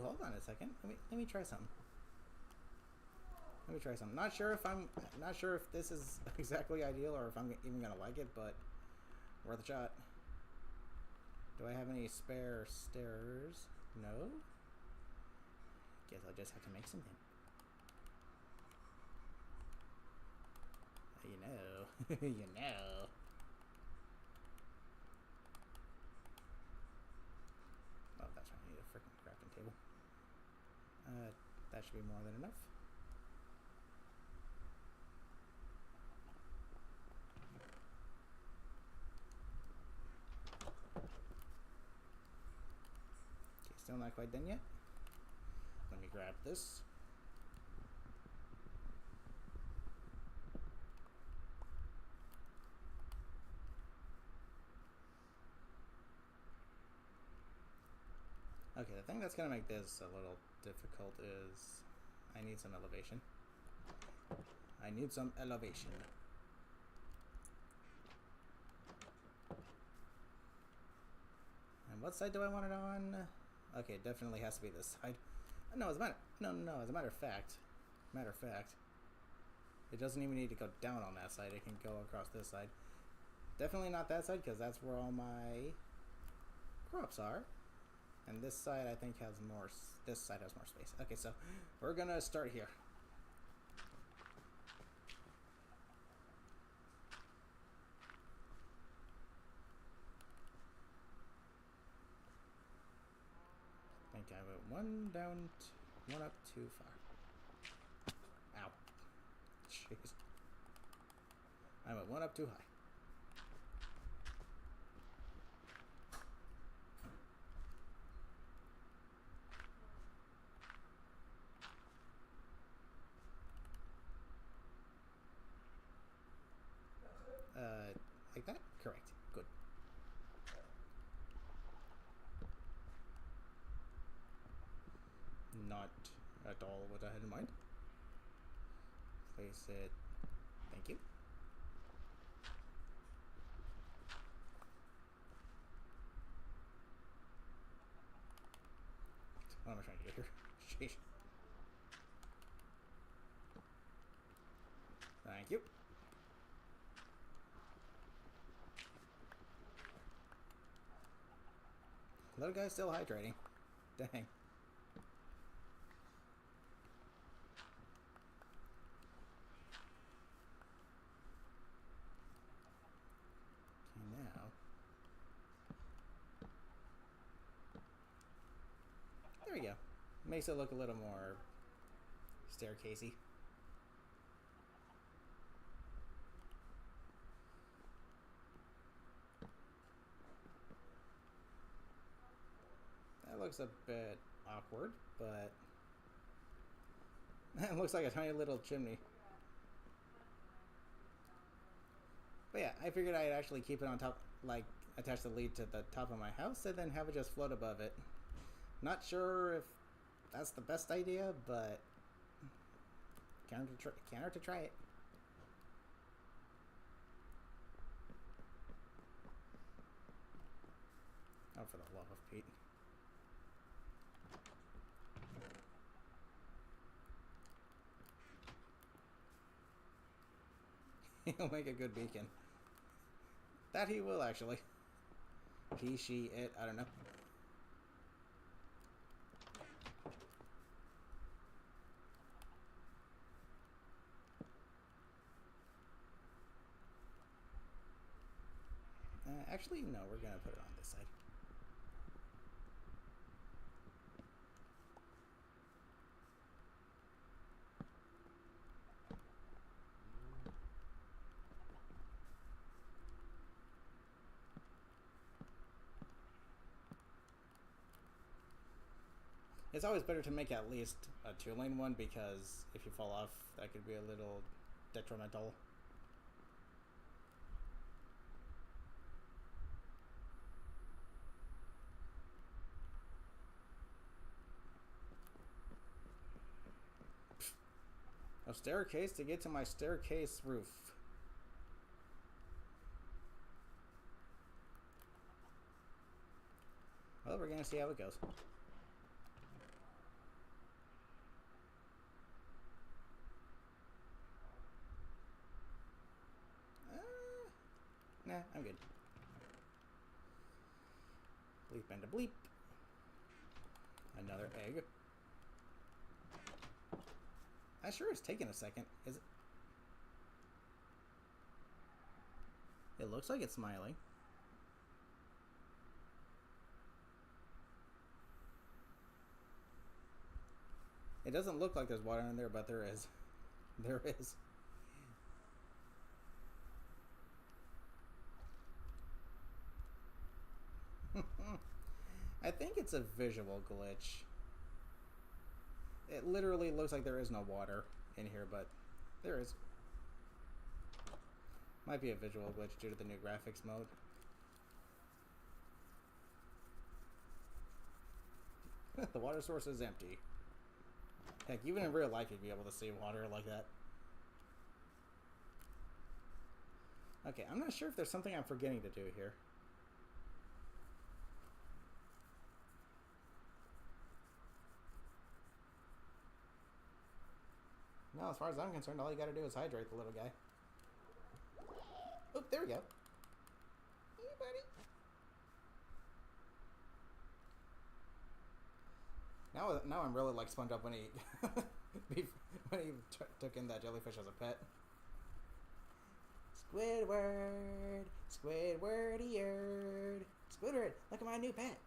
hold on a second. second. Let me try something. Let me try something. Not sure if this is exactly ideal or if I'm even gonna like it, but worth a shot. Do I have any spare stairs? No. Guess I'll just have to make some then. You know. You know. Oh, that's right. I need a freaking crafting table. That should be more than enough. Okay, still not quite done yet. Let me grab this. Okay, the thing that's going to make this a little difficult is I need some elevation. I need some elevation. And what side do I want it on? Okay, it definitely has to be this side. No, as a matter of fact, it doesn't even need to go down on that side. It can go across this side. Definitely not that side because that's where all my crops are. And this side, I think, has more. This side has more space. Okay, so we're gonna start here. I think I went one up too far. Ow! Jeez, I went one up too high. Like that? Correct. Good. Not at all what I had in mind. Place it. Thank you. What am I trying to do here? Sheesh. Thank you. Little guy's still hydrating. Dang. Okay, now. There we go. Makes it look a little more staircasey. That looks a bit awkward, but it looks like a tiny little chimney. But yeah, I figured I'd actually keep it on top, like attach the lead to the top of my house and then have it just float above it. Not sure if that's the best idea, but can't hurt to try it. Oh, for the love of Pete. He'll make a good beacon. That he will, actually. He, she, it, I don't know. Actually, no, we're gonna put it on this side. It's always better to make at least a 2-lane one because if you fall off, that could be a little detrimental. A staircase to get to my staircase roof. Well, we're gonna see how it goes. I'm good. Bleep and a bleep. Another egg. I sure it's taking a second. Is it? It looks like it's smiling. It doesn't look like there's water in there, but there is. There is. I think it's a visual glitch. It literally looks like there is no water in here, but there is. Might be a visual glitch due to the new graphics mode. The water source is empty. Heck, even in real life you'd be able to see water like that. Okay, I'm not sure if there's something I'm forgetting to do here. No, as far as I'm concerned, all you gotta do is hydrate the little guy. Oh, there we go. Hey, buddy. Now I'm really like SpongeBob when he took in that jellyfish as a pet. Squidward, Squidwardy-erd. Squidward, look at my new pet.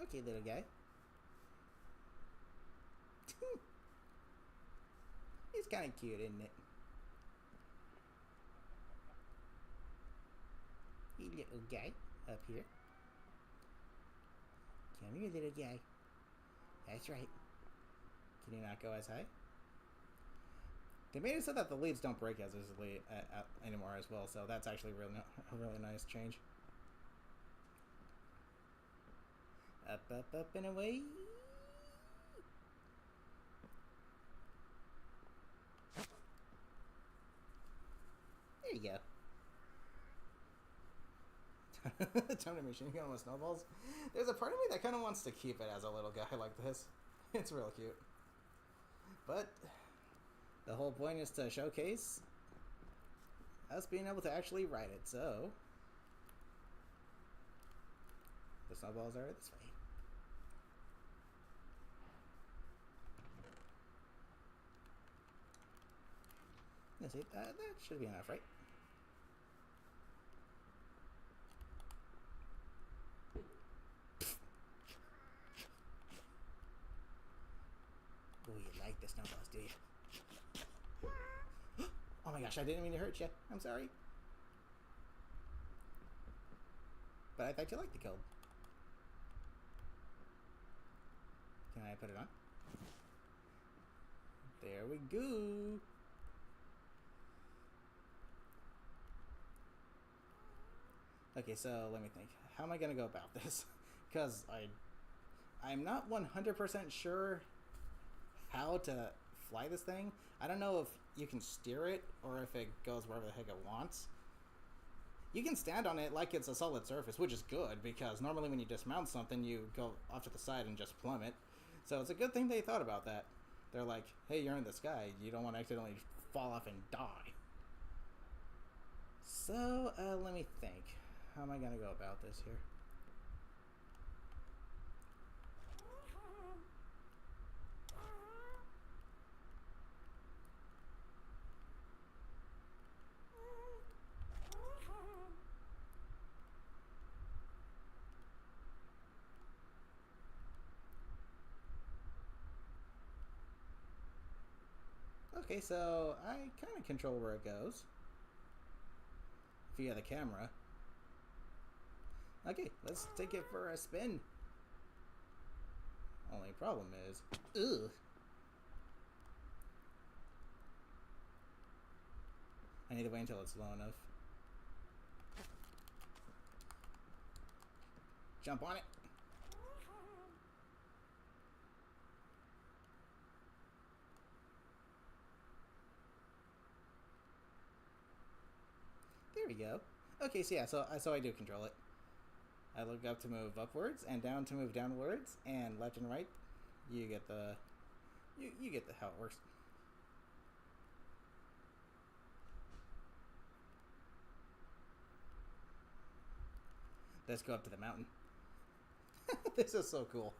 Okay, little guy. He's kind of cute, isn't it? Hey, little guy, up here. Come here, little guy. That's right. Can you not go as high? They made it so that the leads don't break as easily anymore as well, so that's actually a really nice change. Up, up, up, and away. There you go. Time to machine gun with snowballs. There's a part of me that kind of wants to keep it as a little guy like this. It's real cute. But the whole point is to showcase us being able to actually ride it, so the snowballs are this way. Let's see, that should be enough, right? Oh, you like the snowballs, do you? Oh my gosh, I didn't mean to hurt you. I'm sorry. But I thought you liked the code. Can I put it on? There we go. Okay, so let me think. How am I going to go about this? Because I'm not 100% sure how to fly this thing. I don't know if you can steer it or if it goes wherever the heck it wants. You can stand on it like it's a solid surface, which is good because normally when you dismount something, you go off to the side and just plummet. So it's a good thing they thought about that. They're like, hey, you're in the sky. You don't want to accidentally fall off and die. So, let me think. How am I going to go about this here? Okay, so I kind of control where it goes via the camera. Okay, let's take it for a spin. Only problem is, ugh. I need to wait until it's low enough. Jump on it. There we go. Okay, so yeah, so I do control it. I look up to move upwards and down to move downwards, and left and right. You get the you get the how it works. Let's go up to the mountain. This is so cool.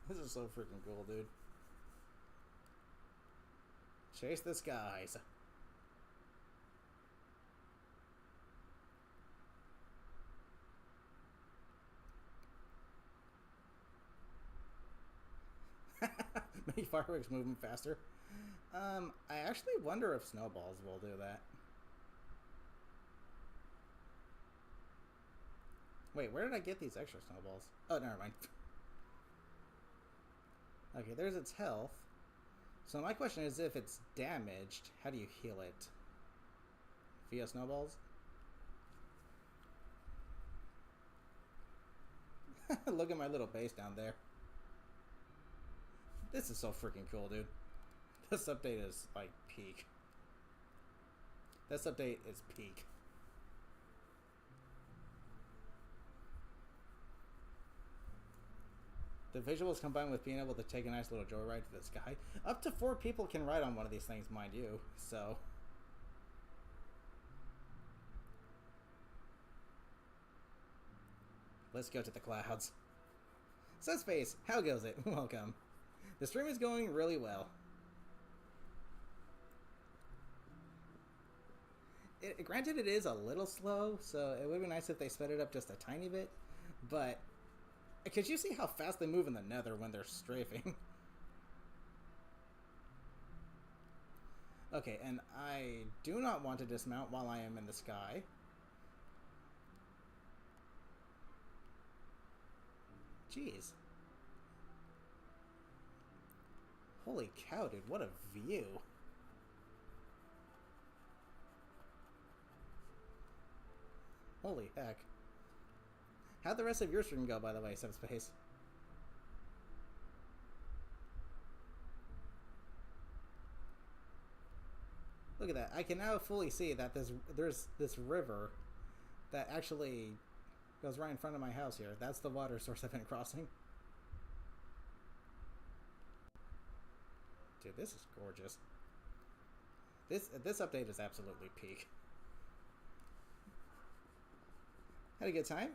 This is so freaking cool, dude. Chase the skies. Make fireworks moving faster. I actually wonder if snowballs will do that. Wait, where did I get these extra snowballs? Oh, never mind. Okay, there's its health. So my question is, if it's damaged, how do you heal it? Via snowballs? Look at my little base down there. This is so freaking cool, dude. This update is, like, peak. This update is peak. The visuals combined with being able to take a nice little joyride to the sky. Up to 4 people can ride on one of these things, mind you. So... let's go to the clouds. Sunspace, how goes it? Welcome. The stream is going really well. Granted, it is a little slow, so it would be nice if they sped it up just a tiny bit, but could you see how fast they move in the nether when they're strafing? Okay, and I do not want to dismount while I am in the sky. Jeez. Holy cow, dude, what a view. Holy heck. How'd the rest of your stream go, by the way, Subspace? Look at that. I can now fully see that there's this river that actually goes right in front of my house here. That's the water source I've been crossing. Dude, this is gorgeous. This update is absolutely peak. Had a good time.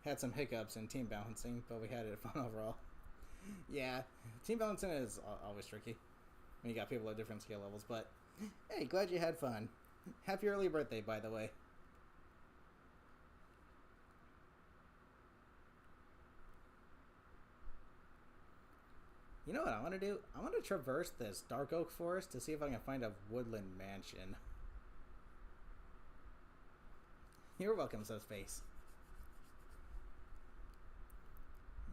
Had some hiccups in team balancing, but we had it fun overall. Yeah, team balancing is always tricky when you got people at different skill levels, but hey, glad you had fun. Happy early birthday, by the way. You know what I want to do? I want to traverse this dark oak forest to see if I can find a woodland mansion. You're welcome, Subspace.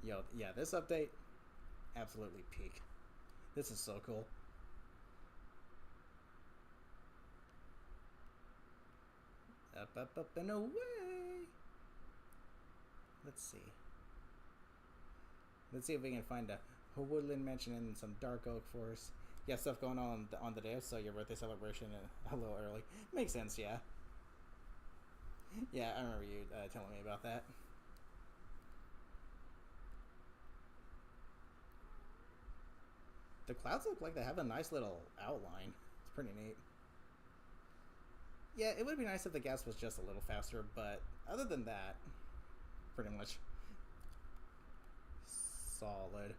Yo, yeah, this update, absolutely peak. This is so cool. Up, up, up, and away! Let's see. Let's see if we can find a woodland mansion in some dark oak forest. Yeah, stuff going on the day, so your birthday celebration a little early. Makes sense, yeah. Yeah, I remember you telling me about that. The clouds look like they have a nice little outline. It's pretty neat. Yeah, it would be nice if the gas was just a little faster, but other than that, pretty much solid.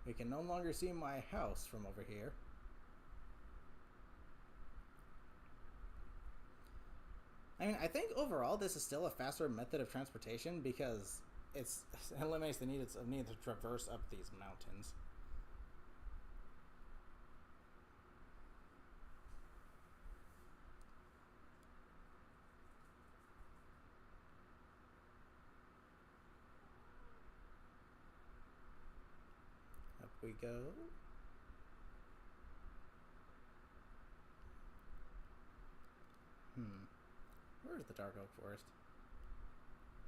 We can no longer see my house from over here. I mean, I think overall this is still a faster method of transportation because it eliminates the need to traverse up these mountains. Up we go. Where's the dark oak forest?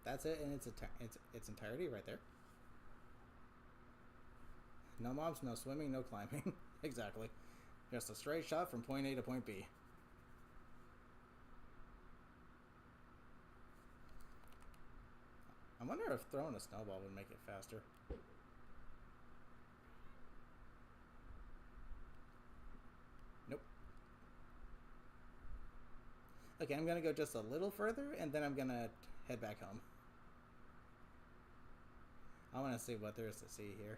That's it in its entirety right there. No mobs, no swimming, no climbing. Exactly. Just a straight shot from point A to point B. I wonder if throwing a snowball would make it faster. Nope. Okay, I'm gonna go just a little further, and then I'm gonna head back home. I want to see what there is to see here.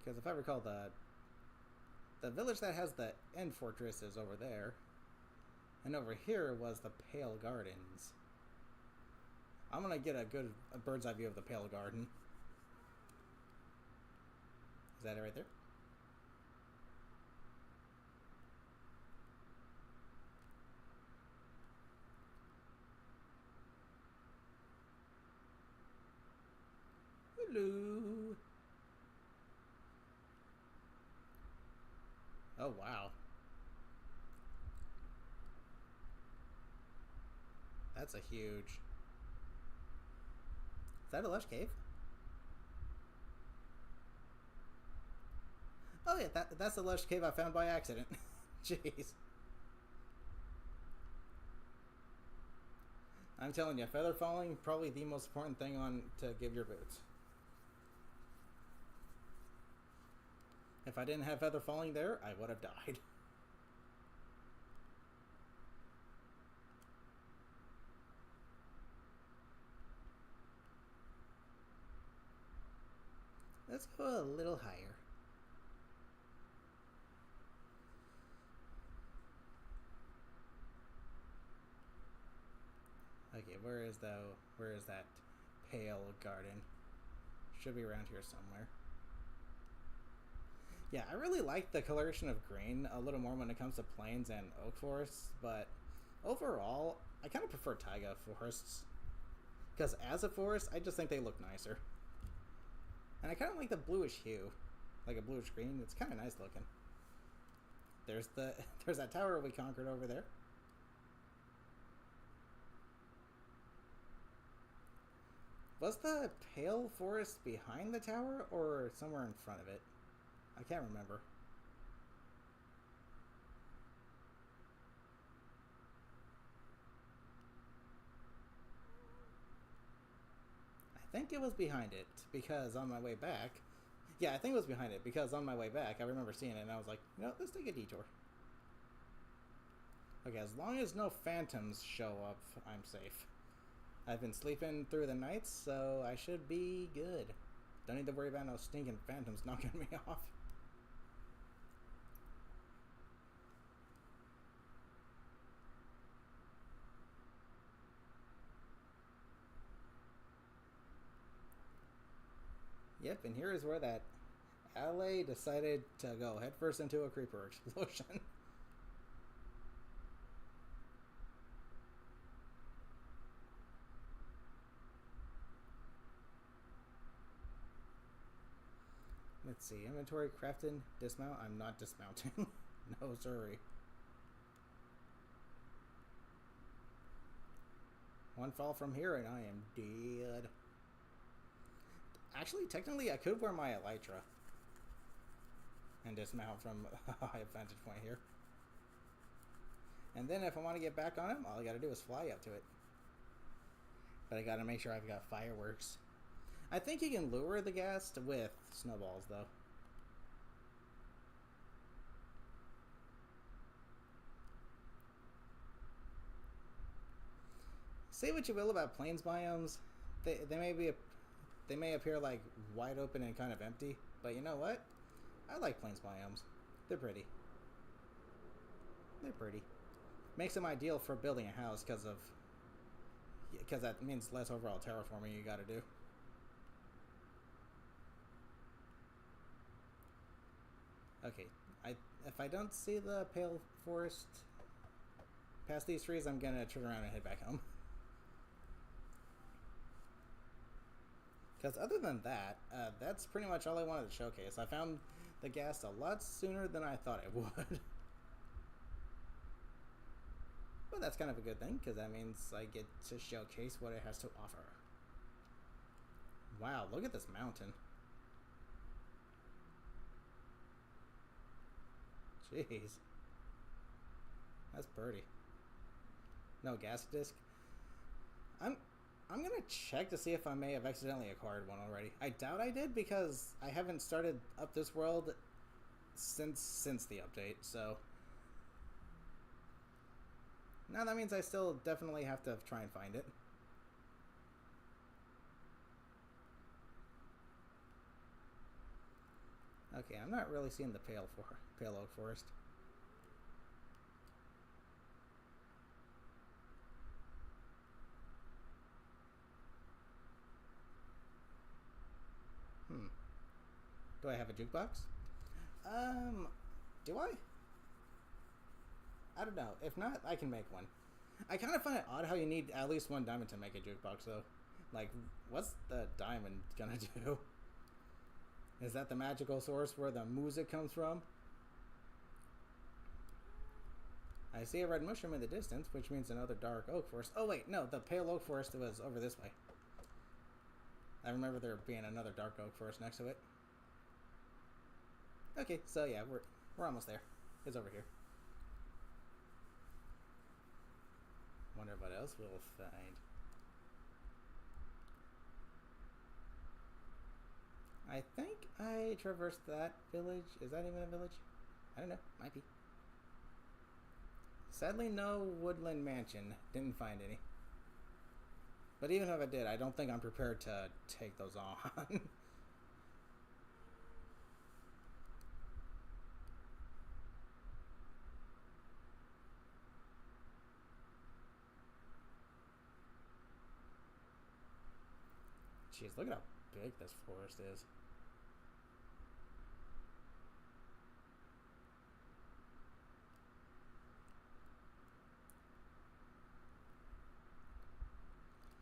Because if I recall, the village that has the end fortress is over there. And over here was the Pale Gardens. I'm going to get a bird's eye view of the Pale Garden. Is that it right there? Hello. Oh, wow. That's a huge... Is that a lush cave? Oh yeah, that's the lush cave I found by accident. Jeez. I'm telling you, feather falling, probably the most important thing on to give your boots. If I didn't have feather falling there, I would have died. Let's go a little higher. Okay, where is that Pale Garden? Should be around here somewhere. Yeah, I really like the coloration of green a little more when it comes to plains and oak forests, but overall, I kind of prefer taiga forests. Because as a forest, I just think they look nicer. And I kind of like the bluish hue. Like a bluish green, it's kind of nice looking. There's that tower we conquered over there. Was the pale forest behind the tower or somewhere in front of it? I can't remember. I think it was behind it because on my way back... Yeah, I think it was behind it because on my way back I remember seeing it and I was like, you know, let's take a detour. Okay, as long as no phantoms show up, I'm safe. I've been sleeping through the nights, so I should be good. Don't need to worry about no stinking phantoms knocking me off. Yep, and here is where that LA decided to go headfirst into a creeper explosion. Let's see, inventory, crafting, dismount. I'm not dismounting. No, sorry. One fall from here and I am dead. Actually, technically, I could wear my elytra and dismount from a high vantage point here. And then if I want to get back on him, all I gotta do is fly up to it. But I gotta make sure I've got fireworks. I think you can lure the ghast with snowballs, though. Say what you will about plains biomes, they may appear like wide open and kind of empty, but you know what? I like plains biomes. They're pretty. They're pretty. Makes them ideal for building a house because that means less overall terraforming you got to do. Okay, if I don't see the pale forest past these trees, I'm gonna turn around and head back home. Because other than that, that's pretty much all I wanted to showcase. I found the ghast a lot sooner than I thought I would. But that's kind of a good thing, because that means I get to showcase what it has to offer. Wow, look at this mountain. Jeez. That's pretty. No gas disc. I'm gonna check to see if I may have accidentally acquired one already. I doubt I did because I haven't started up this world since the update, so Now that means I still definitely have to try and find it. Okay, I'm not really seeing the pale oak forest. Do I have a jukebox? Do I? I don't know. If not, I can make one. I kind of find it odd how you need at least one diamond to make a jukebox, though. Like, what's the diamond gonna do? Is that the magical source where the music comes from? I see a red mushroom in the distance, which means another dark oak forest. Oh wait, no, the pale oak forest was over this way. I remember there being another dark oak forest next to it. Okay, so yeah, we're almost there. It's over here. Wonder what else we'll find. I think I traversed that village. Is that even a village? I don't know. Might be. Sadly, no woodland mansion. Didn't find any. But even if I did, I don't think I'm prepared to take those on. Jeez, look at how big this forest is.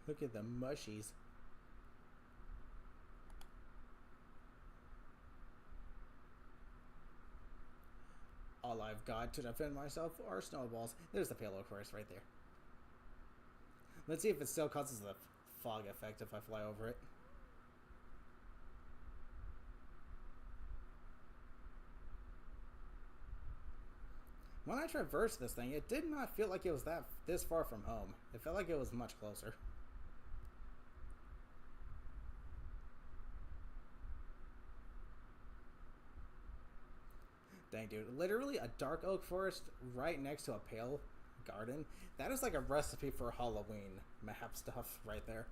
Look at the mushies. All I've got to defend myself are snowballs. There's the pale oak forest right there. Let's see if it still causes the fog effect if I fly over it. When I traversed this thing, it did not feel like it was this far from home. It felt like it was much closer. Dang, dude. Literally a dark oak forest right next to a pale garden. That is like a recipe for Halloween map stuff right there.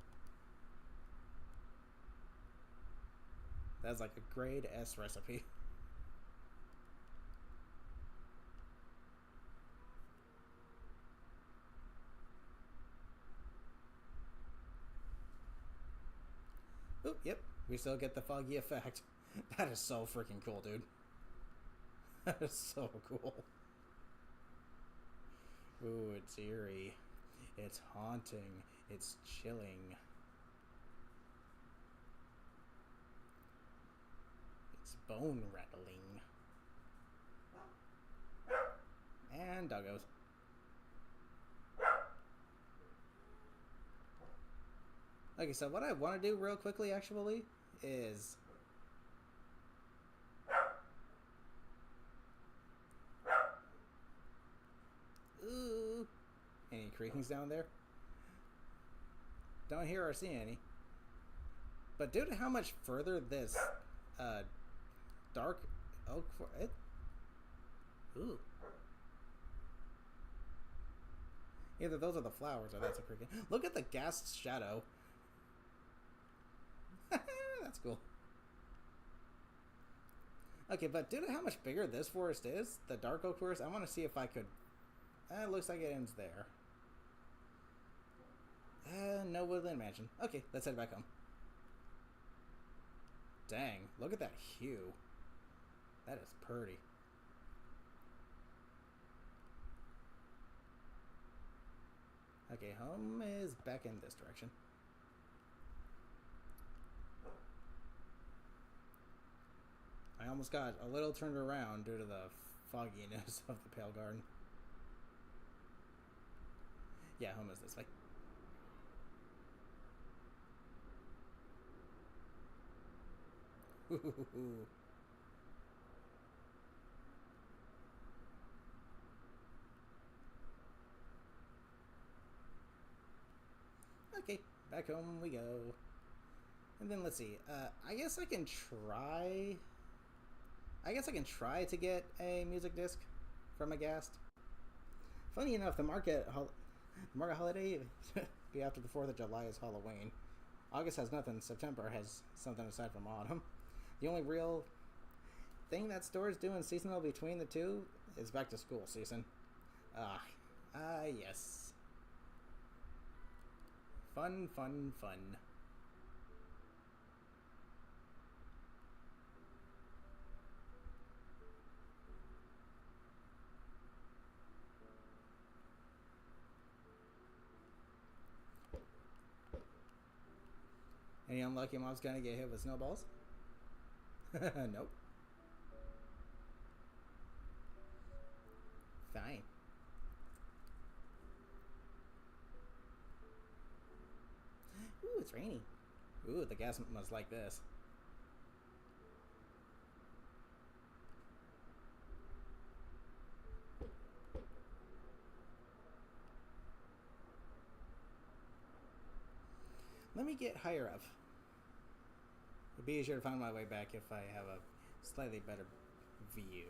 That's like a grade S recipe. Oop, yep. We still get the foggy effect. That is so freaking cool, dude. That is so cool. Ooh, it's eerie. It's haunting. It's chilling. It's bone rattling. And doggos. Okay, so what I want to do real quickly, actually, is... Ooh. Any creakings down there? Don't hear or see any. But due to how much further this dark oak for it... Ooh. Either those are the flowers or that's a creaking. Look at the Ghast shadow. That's cool. Okay, but due to how much bigger this forest is, the dark oak forest, I want to see if I could... it looks like it ends there. No woodland mansion. Okay, let's head back home. Dang, look at that hue. That is pretty. Okay, home is back in this direction. I almost got a little turned around due to the fogginess of the pale garden. Yeah, home is this way. Ooh. Okay, back home we go. And then let's see. I guess I can try to get a music disc from a Ghast. Funny enough, the market holiday be after the 4th of July is Halloween. August has nothing. September has something aside from autumn. The only real thing that stores do in seasonal between the two is back to school season. Yes. Fun, fun, fun. Any unlucky mobs gonna get hit with snowballs? Nope. Fine. Ooh, it's rainy. Ooh, the gas must like this. Let me get higher up. It'd be easier to find my way back if I have a slightly better view.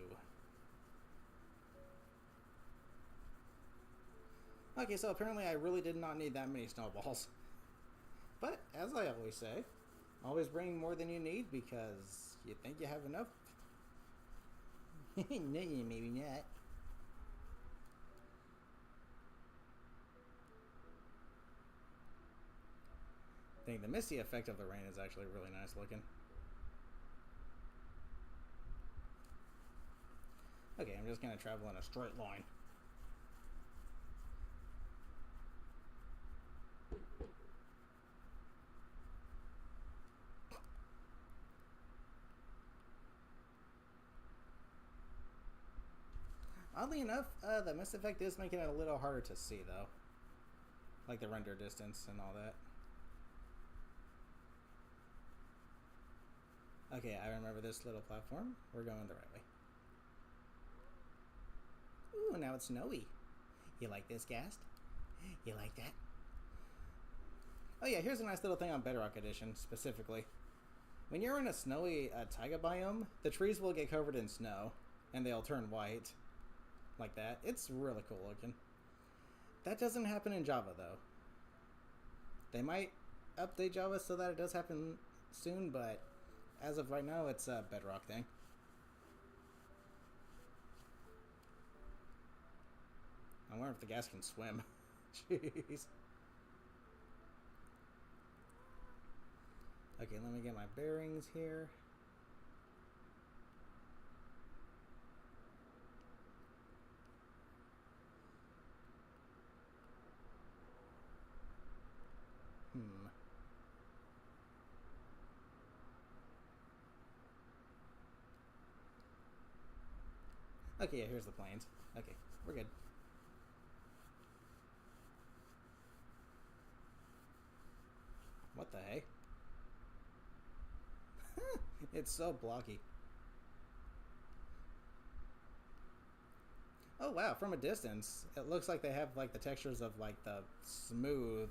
Okay, so apparently I really did not need that many snowballs. But, as I always say, always bring more than you need because you think you have enough. No, maybe not. I think the misty effect of the rain is actually really nice looking. Okay, I'm just gonna travel in a straight line. Oddly enough, the mist effect is making it a little harder to see, though. Like the render distance and all that. Okay, I remember this little platform. We're going the right way. Ooh, now it's snowy. You like this, Ghast? You like that? Oh yeah, here's a nice little thing on Bedrock Edition, specifically. When you're in a snowy taiga biome, the trees will get covered in snow, and they'll turn white. Like that. It's really cool looking. That doesn't happen in Java, though. They might update Java so that it does happen soon, but as of right now, it's a Bedrock thing. I wonder if the gas can swim. Jeez. Okay, let me get my bearings here. Okay, yeah, here's the planes. Okay, we're good. What the hey? It's so blocky. Oh wow, from a distance, it looks like they have like the textures of like the smooth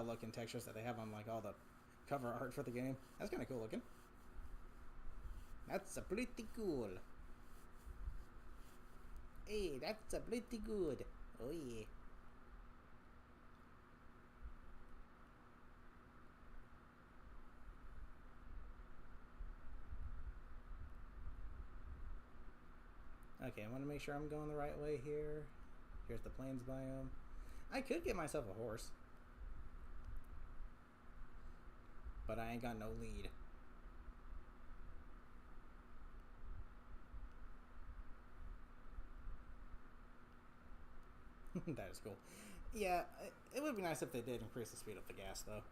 looking textures that they have on like all the cover art for the game. That's kind of cool looking. That's a pretty cool. Hey, that's a pretty good. Oh yeah. Okay, I want to make sure I'm going the right way here. Here's the plains biome. I could get myself a horse. But I ain't got no lead. That is cool. Yeah, it would be nice if they did increase the speed of the gas, though.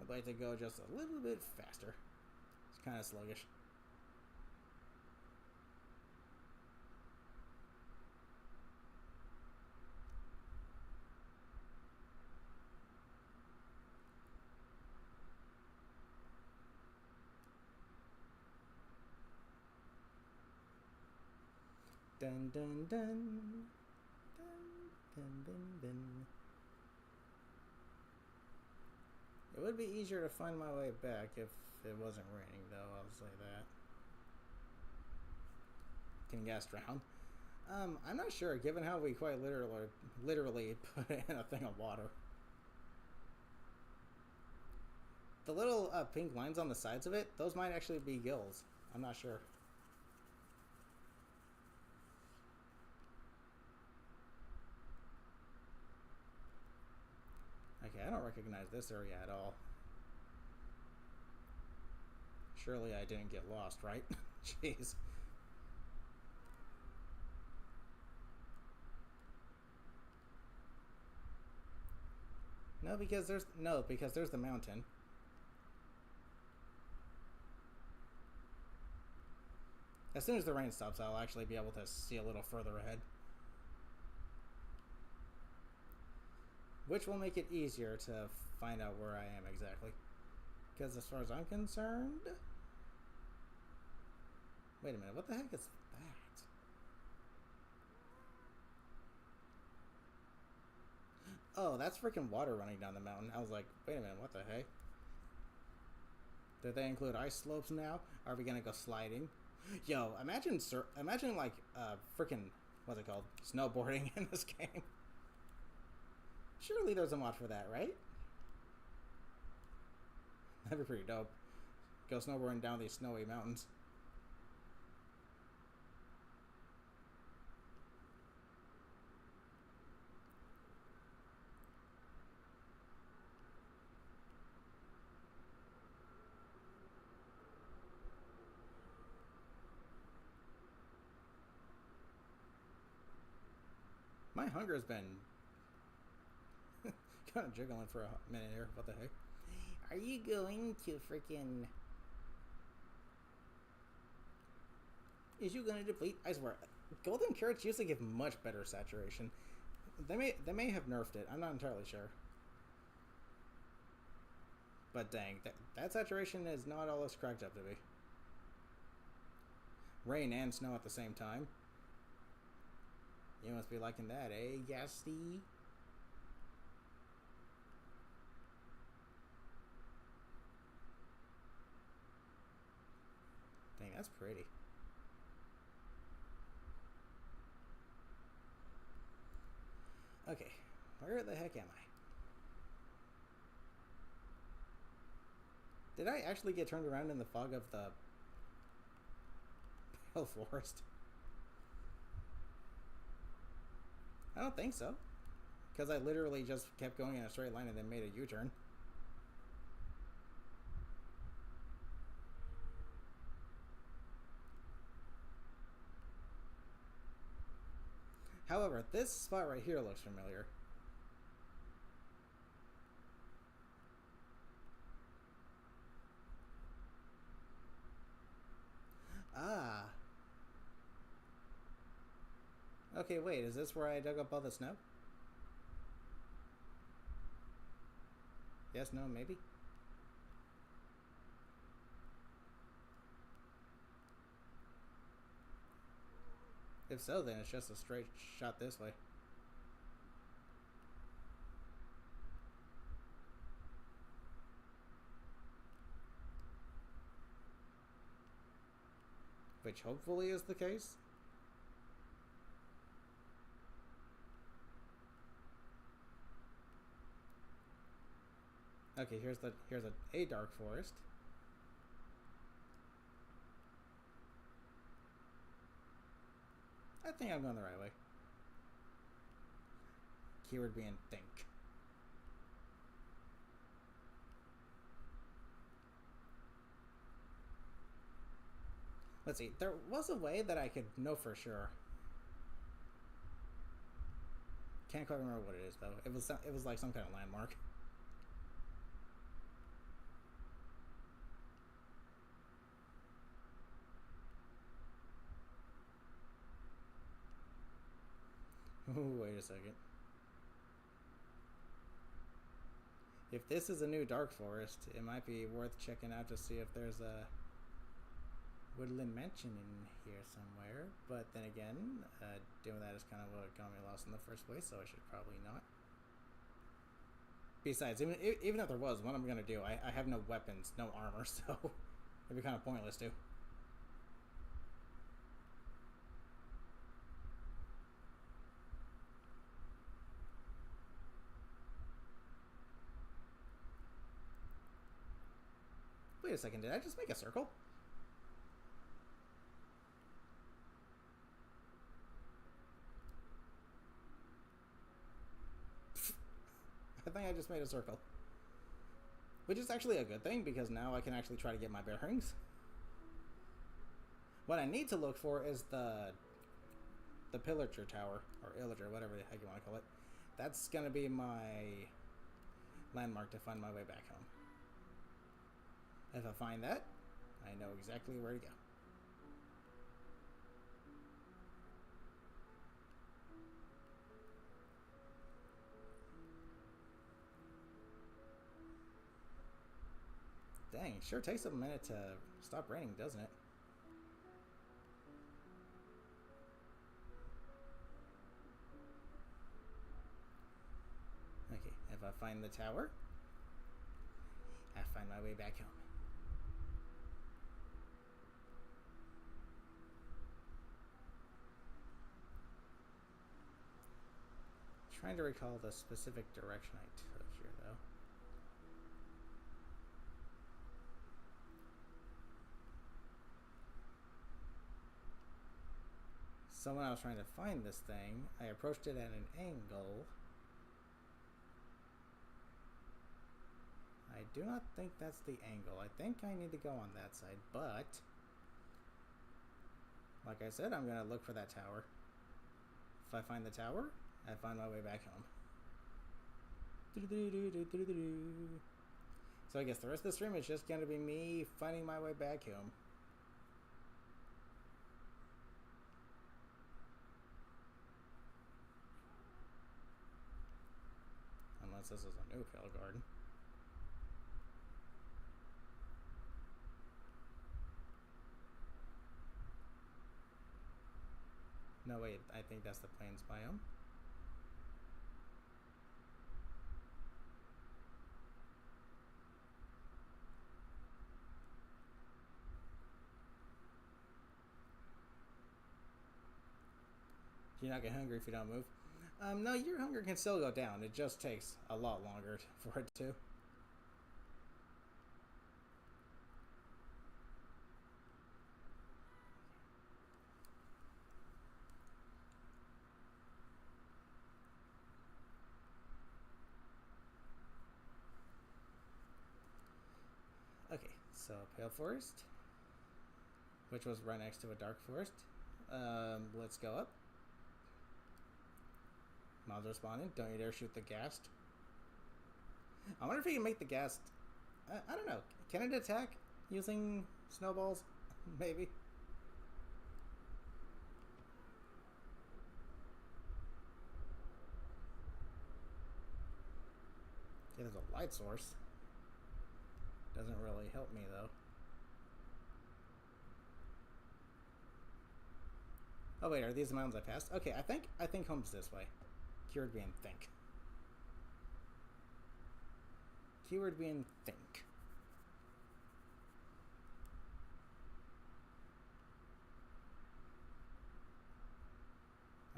I'd like to go just a little bit faster. It's kind of sluggish. Dun dun dun. Dun dun dun dun. It would be easier to find my way back if it wasn't raining, though, I'll say that. can Ghast drown? I'm not sure, given how we quite literally put it in a thing of water. The little pink lines on the sides of it, those might actually be gills. I'm not sure. Okay, I don't recognize this area at all. Surely I didn't get lost, right? Jeez. No, because there's the mountain. As soon as the rain stops, I'll actually be able to see a little further ahead. Which will make it easier to find out where I am exactly. Because as far as I'm concerned... Wait a minute, what the heck is that? Oh, that's freaking water running down the mountain. I was like, wait a minute, what the heck? Did they include ice slopes now? Are we gonna go sliding? Yo, imagine like freaking what's it called? Snowboarding in this game. Surely there's a mod for that, right? That'd be pretty dope. Go snowboarding down these snowy mountains. My hunger's been kind of jiggling for a minute here. What the heck? Are you going to freaking... Is you going to deplete? I swear, golden carrots used to give much better saturation. They may have nerfed it. I'm not entirely sure. But dang, that saturation is not all it's cracked up to be. Rain and snow at the same time. You must be liking that, eh, Ghasty? Dang, that's pretty. Okay, where the heck am I? Did I actually get turned around in the fog of the pale forest? I don't think so. Because I literally just kept going in a straight line and then made a U-turn. However, this spot right here looks familiar. Ah. Okay, wait, is this where I dug up all the snow? Yes, no, maybe? If so, then it's just a straight shot this way. Which hopefully is the case. Okay, here's a dark forest. I think I'm going the right way. Keyword being think. Let's see. There was a way that I could know for sure. Can't quite remember what it is though. It was like some kind of landmark. Ooh, wait a second. If this is a new dark forest, it might be worth checking out to see if there's a woodland mansion in here somewhere. But then again, doing that is kind of what got me lost in the first place, so I should probably not. Besides, even if there was, what I'm gonna do, I have no weapons, no armor, so it'd be kind of pointless too. Wait a second, did I just make a circle? I think I just made a circle. Which is actually a good thing, because now I can actually try to get my bearings. What I need to look for is the pillager tower, or illager, whatever the heck you want to call it. That's going to be my landmark to find my way back home. If I find that, I know exactly where to go. Dang, it sure takes a minute to stop raining, doesn't it? Okay, if I find the tower, I find my way back home. Trying to recall the specific direction I took here, though. So when I was trying to find this thing, I approached it at an angle. I do not think that's the angle. I think I need to go on that side, but like I said, I'm going to look for that tower. If I find the tower, I find my way back home. So I guess the rest of the stream is just going to be me finding my way back home. Unless this is a new Pale Garden. No, wait, I think that's the Plains biome. Do you not get hungry if you don't move? No, your hunger can still go down. It just takes a lot longer for it to. Okay, so Pale Forest, which was right next to a Dark Forest. Let's go up. Mobs are spawning. Don't you dare shoot the Ghast. I wonder if you can make the Ghast... I don't know. Can it attack using snowballs? Maybe. Yeah, there's a light source. Doesn't really help me, though. Oh, wait. Are these the mountains I passed? Okay, I think home's this way. Keyword being think. Keyword being think.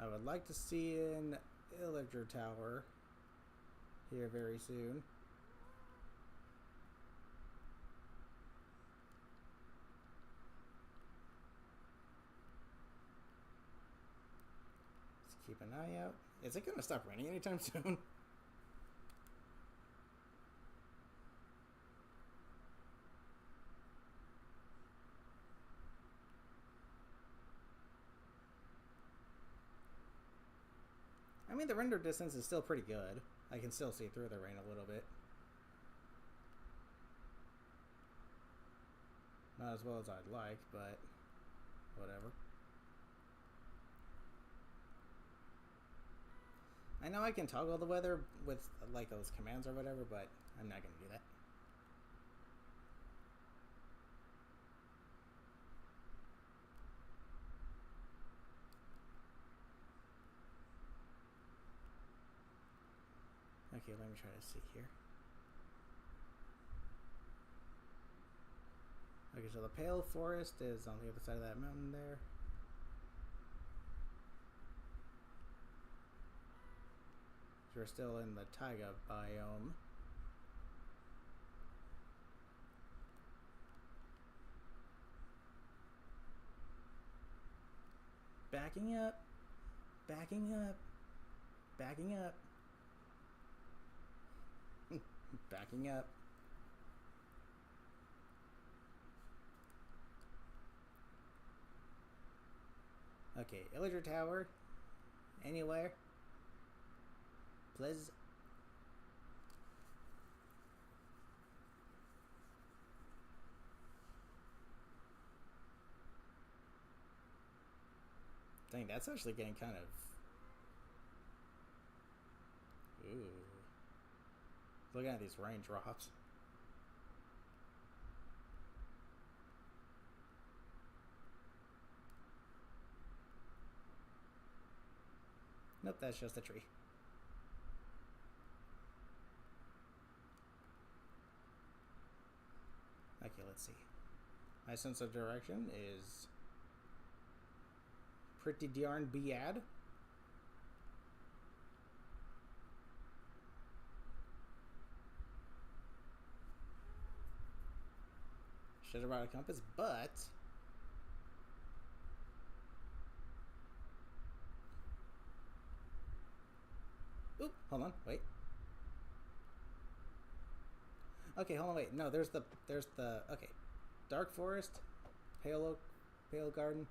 I would like to see an illager tower here very soon. Let's keep an eye out. Is it going to stop raining anytime soon? I mean, the render distance is still pretty good. I can still see through the rain a little bit. Not as well as I'd like, but whatever. I know I can toggle the weather with like those commands or whatever, but I'm not going to do that. Okay, let me try to see here. Okay, so the Pale Forest is on the other side of that mountain there. We're still in the taiga biome. Backing up. Backing up. Backing up. Backing up. Okay, Illager Tower. Anywhere. Please. Dang, that's actually getting kind of... Ooh. Looking at these raindrops. Nope, that's just a tree. Okay, let's see. My sense of direction is pretty darn bad. Should have brought a compass, but oop, hold on, wait. Okay, hold on, wait. No, there's the okay. Dark Forest, Pale Oak, Pale Garden.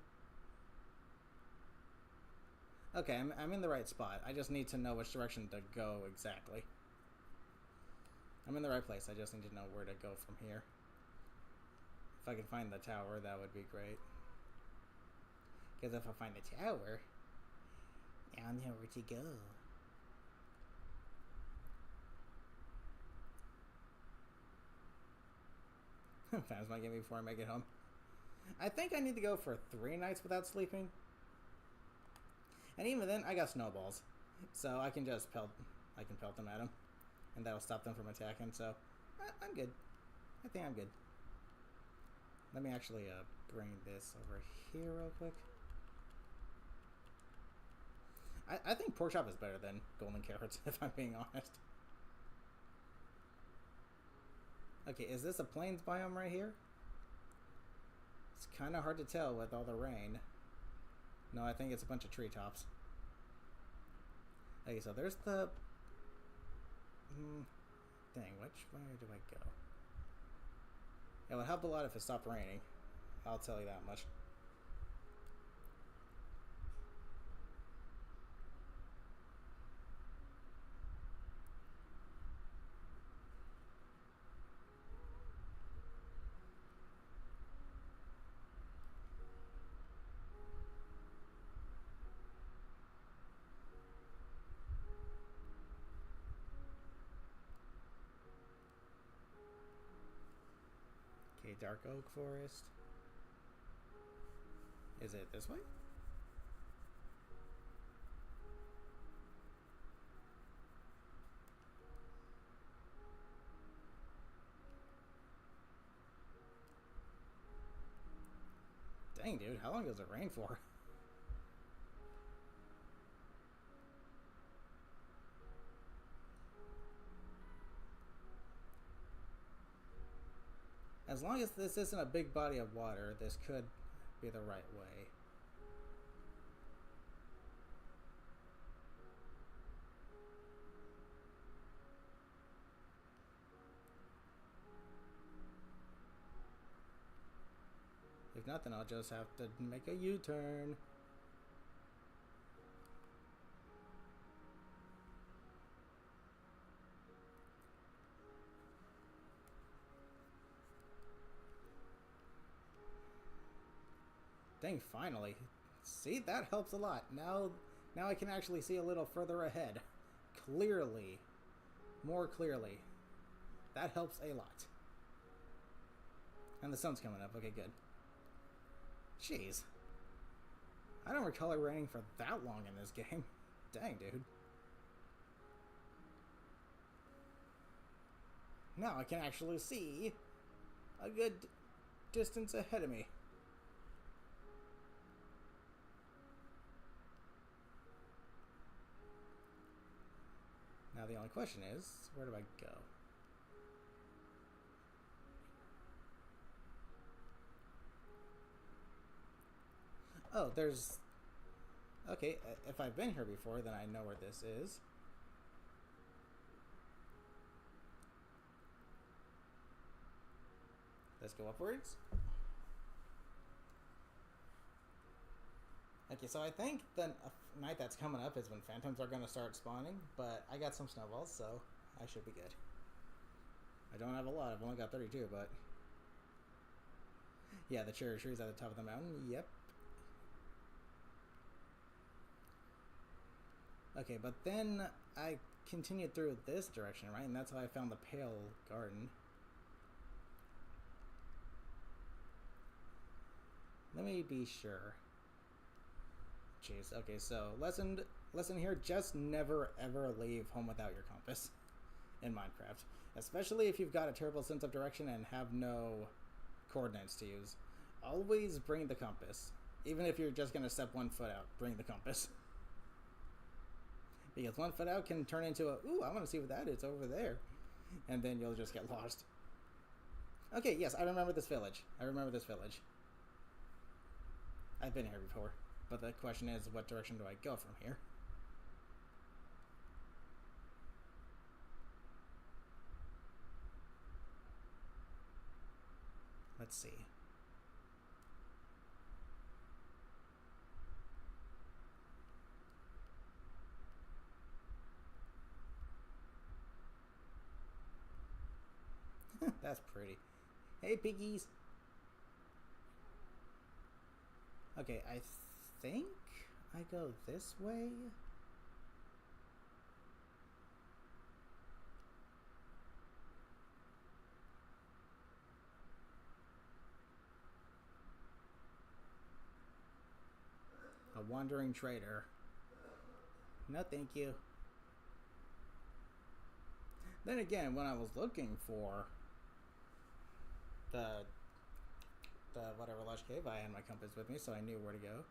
Okay, I'm in the right spot. I just need to know which direction to go exactly. I'm in the right place. I just need to know where to go from here. If I can find the tower, that would be great. Because if I find the tower, I'll know where to go. Fans might get me before I make it home. I think I need to go for 3 nights without sleeping. And even then, I got snowballs. So I can just pelt them at them. And that'll stop them from attacking, so I'm good. I think I'm good. Let me actually bring this over here real quick. I think pork chop is better than golden carrots, if I'm being honest. Okay, is this a plains biome right here? It's kind of hard to tell with all the rain. No, I think it's a bunch of treetops. Okay, so there's the... Dang, which way do I go? It would help a lot if it stopped raining. I'll tell you that much. Okay, Dark Oak Forest. Is it this way? Dang, dude, how long does it rain for? As long as this isn't a big body of water, this could be the right way. If not, then I'll just have to make a U-turn. Dang, finally. See, that helps a lot. Now I can actually see a little further ahead. Clearly. More clearly. That helps a lot. And the sun's coming up. Okay, good. Jeez. I don't recall it raining for that long in this game. Dang, dude. Now I can actually see a good distance ahead of me. Now the only question is, where do I go? Oh, there's Okay, if I've been here before, then I know where this is. Let's go upwards. Okay, so I think the night that's coming up is when phantoms are going to start spawning, but I got some snowballs, so I should be good. I don't have a lot, I've only got 32, but... Yeah, the cherry tree's at the top of the mountain, yep. Okay, but then I continued through this direction, right? And that's how I found the Pale Garden. Let me be sure. Jeez, okay, so lesson here, just never ever leave home without your compass in Minecraft. Especially if you've got a terrible sense of direction and have no coordinates to use. Always bring the compass. Even if you're just going to step 1 foot out, bring the compass. Because 1 foot out can turn into a, ooh, I want to see what that is over there. And then you'll just get lost. Okay, yes, I remember this village. I've been here before. But the question is, what direction do I go from here? Let's see. That's pretty. Hey, piggies. Okay, I think I go this way. A wandering trader. No, thank you. Then again, when I was looking for the whatever lush cave, I had my compass with me, so I knew where to go.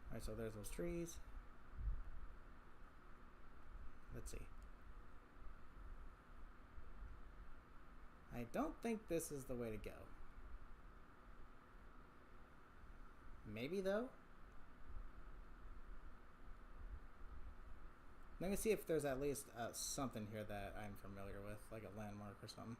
Alright, so there's those trees. Let's see. I don't think this is the way to go. Maybe, though? Let me see if there's at least something here that I'm familiar with, like a landmark or something.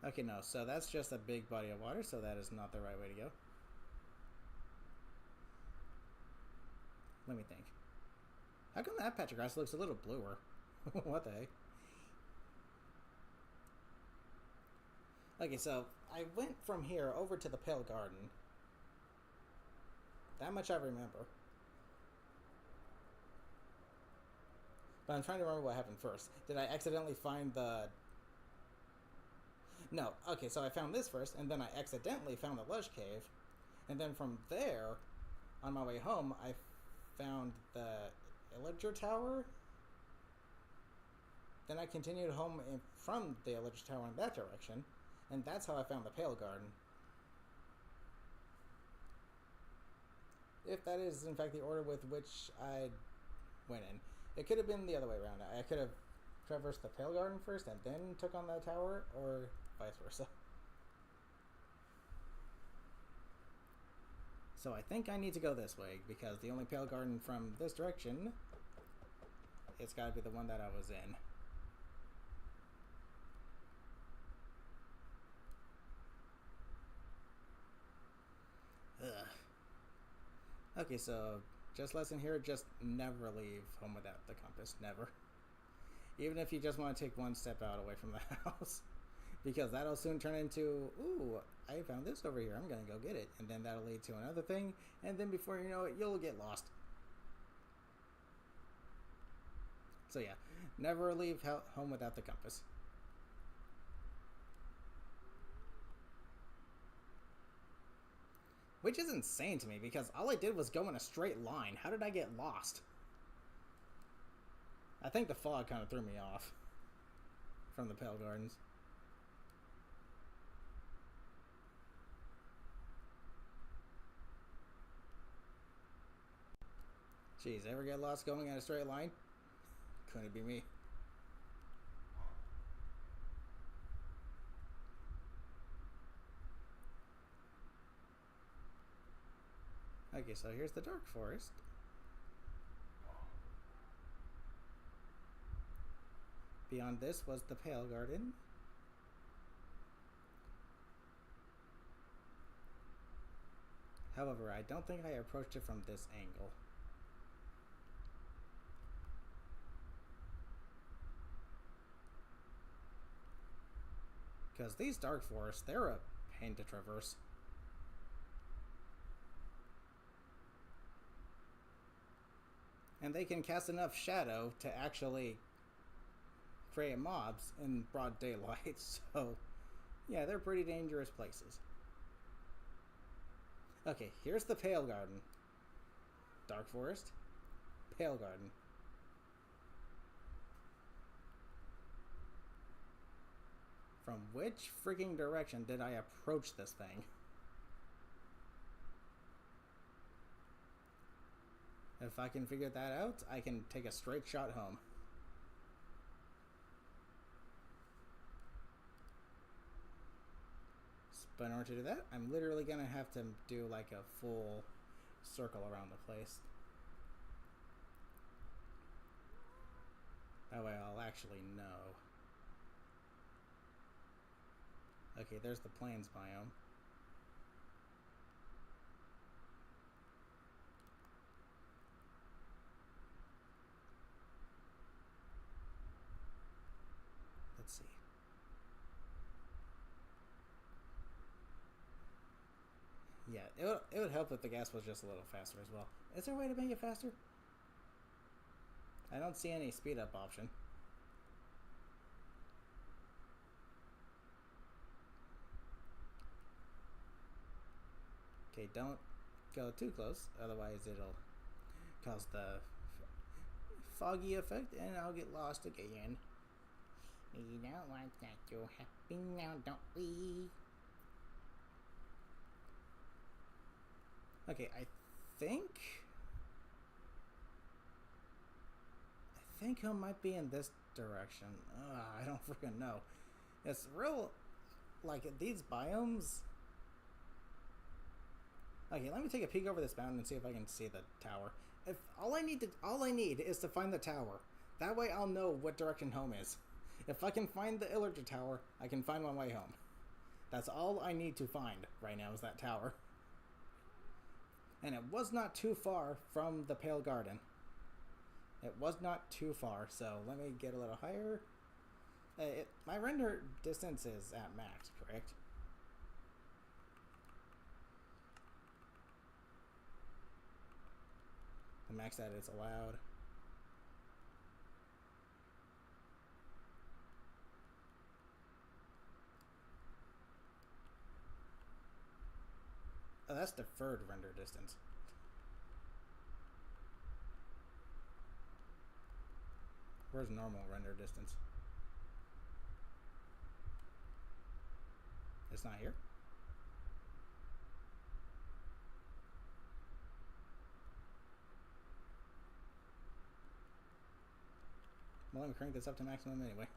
Okay, no, so that's just a big body of water, so that is not the right way to go. Let me think. How come that patch of grass looks a little bluer? What the heck? Okay, so I went from here over to the Pale Garden. That much I remember. But I'm trying to remember what happened first. Did I accidentally find the... No, okay, so I found this first, and then I accidentally found the Lush Cave. And then from there, on my way home, I found the Illager Tower. Then I continued home from the Illager Tower in that direction, and that's how I found the Pale Garden. If that is, in fact, the order with which I went in. It could have been the other way around. I could have traversed the Pale Garden first and then took on the tower, or vice versa. So I think I need to go this way, because the only Pale Garden from this direction, it's got to be the one that I was in. Ugh. Okay, so just lesson here, just never leave home without the compass, never. Even if you just want to take 1 step out away from the house. Because that'll soon turn into, ooh, I found this over here, I'm going to go get it. And then that'll lead to another thing, and then before you know it, you'll get lost. So yeah, never leave home without the compass. Which is insane to me, because all I did was go in a straight line. How did I get lost? I think the fog kind of threw me off from the Pale Gardens. Jeez, ever get lost going in a straight line? Couldn't be me. Okay, so here's the dark forest. Beyond this was the Pale Garden. However, I don't think I approached it from this angle. Because these dark forests, they're a pain to traverse. And they can cast enough shadow to actually create mobs in broad daylight, so yeah, they're pretty dangerous places. Okay, here's the Pale Garden. Dark Forest, Pale Garden. From which freaking direction did I approach this thing? If I can figure that out, I can take a straight shot home. But in order to do that, I'm literally going to have to do like a full circle around the place. That way I'll actually know. Okay, there's the plains biome. Let's see. Yeah, it would help if the gas was just a little faster as well. Is there a way to make it faster? I don't see any speed up option. Okay, don't go too close, otherwise it'll cause the foggy effect and I'll get lost again. We don't want that to happen now, don't we? Okay, I think I might be in this direction. I don't freaking know. It's real, like, these biomes. Okay, let me take a peek over this mountain and see if I can see the tower. If all I need is to find the tower. That way I'll know what direction home is. If I can find the Illager Tower, I can find my way home. That's all I need to find right now is that tower. And it was not too far from the Pale Garden. It was not too far, so let me get a little higher. My render distance is at max, correct? The max that it's allowed. Oh, that's deferred render distance. Where's normal render distance? It's not here? Well, let me crank this up to maximum anyway.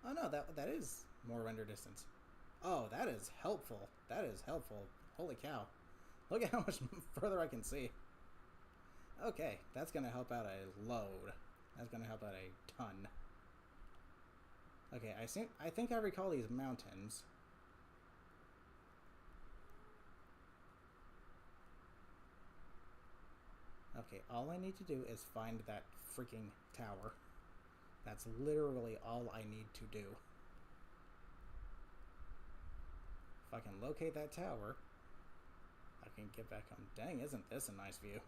Oh no, that is more render distance. Oh, that is helpful. That is helpful. Holy cow. Look at how much further I can see. Okay, that's going to help out a load. That's going to help out a ton. Okay, I think I recall these mountains. Okay, all I need to do is find that freaking tower. That's literally all I need to do. If I can locate that tower, I can get back home. Dang, isn't this a nice view?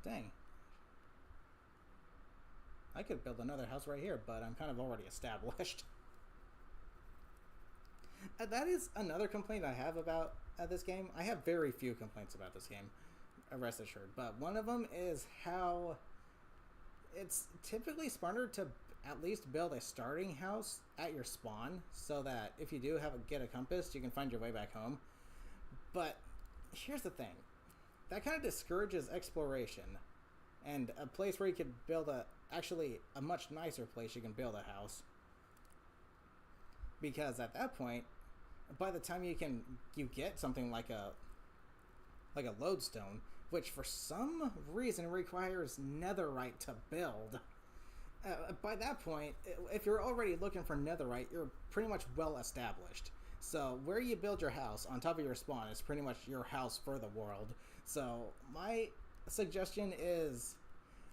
Dang. I could build another house right here, but I'm kind of already established. That is another complaint I have about this game. I have very few complaints about this game, rest assured. But one of them is how it's typically smarter to at least build a starting house at your spawn so that if you do get a compass, you can find your way back home. But here's the thing. That kind of discourages exploration. And a place where you could build actually a much nicer place you can build a house. Because at that point, by the time you get something like a lodestone, which for some reason requires netherite to build. By that point, if you're already looking for netherite, you're pretty much well established. So where you build your house on top of your spawn is pretty much your house for the world. So my suggestion is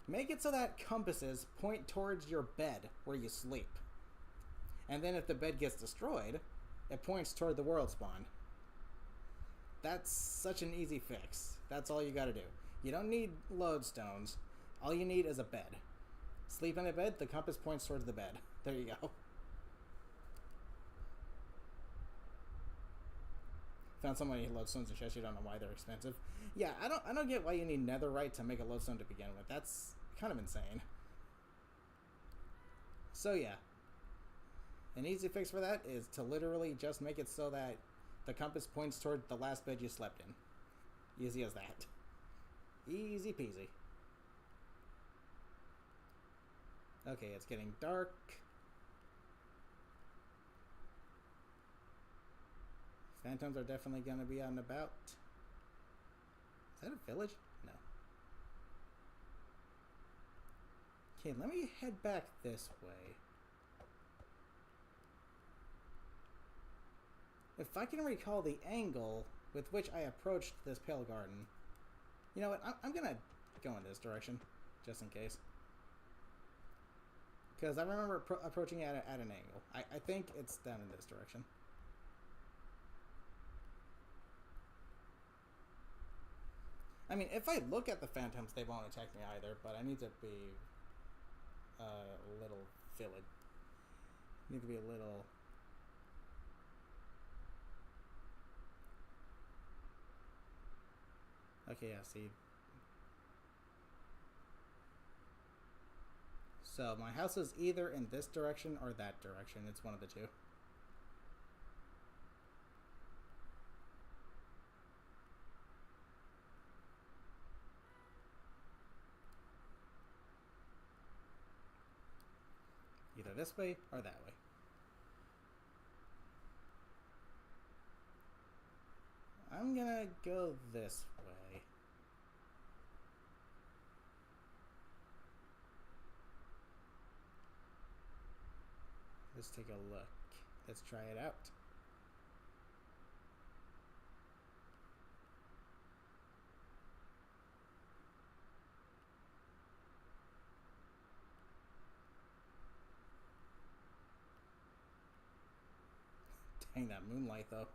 make it so that compasses point towards your bed where you sleep. And then if the bed gets destroyed, it points toward the world spawn. That's such an easy fix. That's all you gotta do. You don't need lodestones. All you need is a bed. Sleep in a bed, the compass points towards the bed. There you go. Found so many lodestones in chests, you don't know why they're expensive. Yeah, I don't get why you need netherite to make a lodestone to begin with. That's kind of insane. So yeah. An easy fix for that is to literally just make it so that the compass points toward the last bed you slept in. Easy as that. Easy peasy. Okay, it's getting dark. Phantoms are definitely going to be out and about. Is that a village? No. Okay, let me head back this way. If I can recall the angle with which I approached this pale garden. You know what? I'm going to go in this direction, just in case. Because I remember approaching it at an angle. I think it's down in this direction. I mean, if I look at the phantoms, they won't attack me either, but I need to be a little villain. Need to be a little... Okay, yeah, see. So, my house is either in this direction or that direction. It's one of the two. Either this way or that way. I'm gonna go this way. Let's take a look. Let's try it out. Dang, that moonlight though.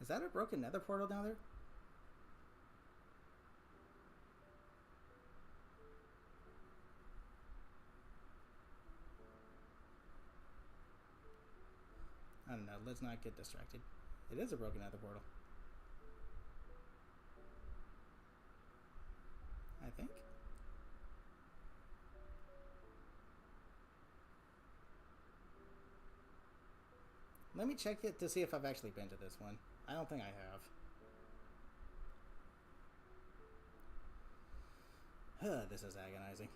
Is that a broken nether portal down there? I don't know. Let's not get distracted. It is a broken nether portal. I think. Let me check it to see if I've actually been to this one. I don't think I have. This is agonizing.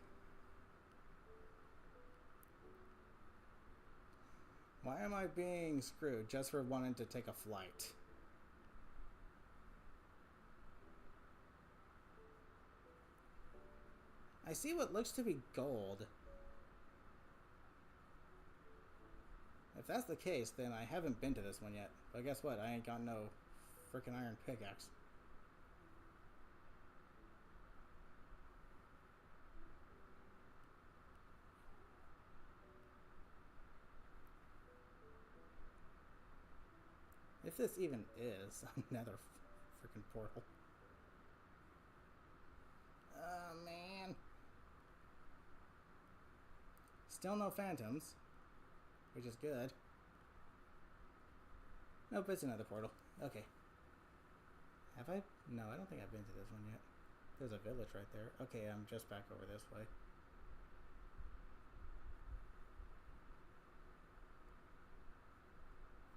Why am I being screwed just for wanting to take a flight? I see what looks to be gold. If that's the case, then I haven't been to this one yet. But guess what? I ain't got no frickin' iron pickaxe. If this even is another frickin' portal. Oh, man. Still no phantoms. Which is good. Nope, it's another portal. Okay. Have I? No, I don't think I've been to this one yet. There's a village right there. Okay, I'm just back over this way.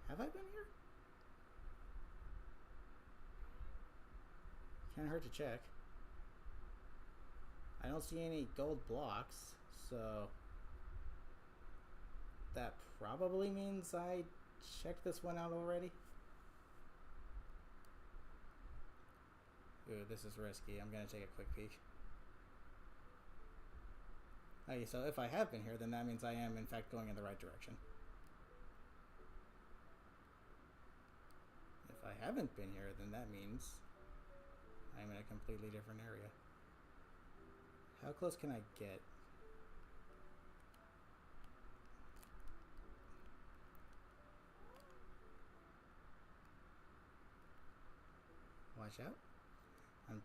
Have I been here? Can't hurt to check. I don't see any gold blocks, so that probably means I checked this one out already. Ooh, this is risky. I'm gonna take a quick peek. Okay, so if I have been here, then that means I am in fact going in the right direction. If I haven't been here, then that means I'm in a completely different area. How close can I get? Watch out. I'm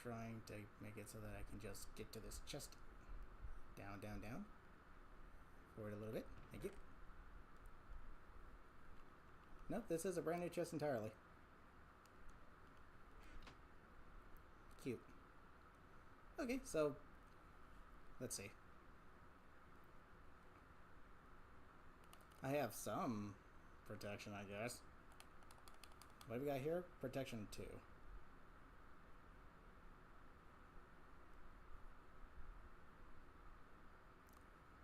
trying to make it so that I can just get to this chest. Down, down, down. Forward a little bit. Thank you. Nope, this is a brand new chest entirely. Cute. Okay, so let's see. I have some protection, I guess. What have we got here? Protection 2.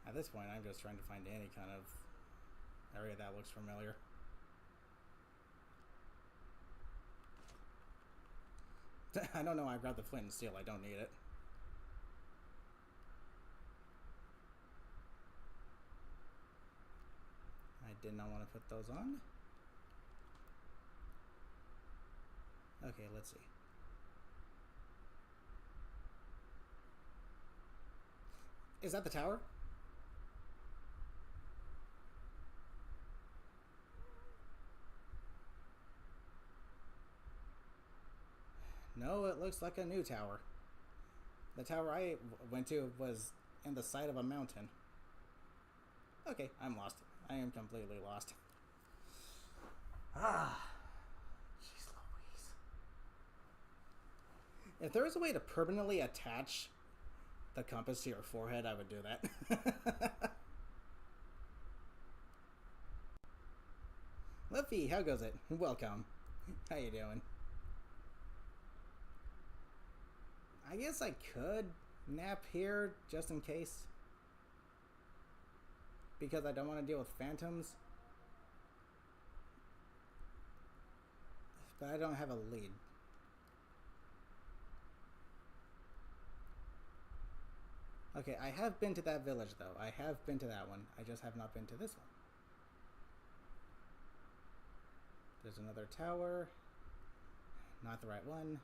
At this point, I'm just trying to find any kind of area that looks familiar. I don't know, I grabbed the flint and steel, I don't need it. I did not want to put those on. Okay, let's see. Is that the tower? No, it looks like a new tower. The tower I went to was in the side of a mountain. Okay, I'm lost. I am completely lost. Ah. Jeez Louise. If there was a way to permanently attach the compass to your forehead, I would do that. Luffy, how goes it? Welcome. How you doing? I guess I could nap here just in case. Because I don't want to deal with phantoms. But I don't have a lead. Okay, I have been to that village though. I have been to that one. I just have not been to this one. There's another tower. Not the right one.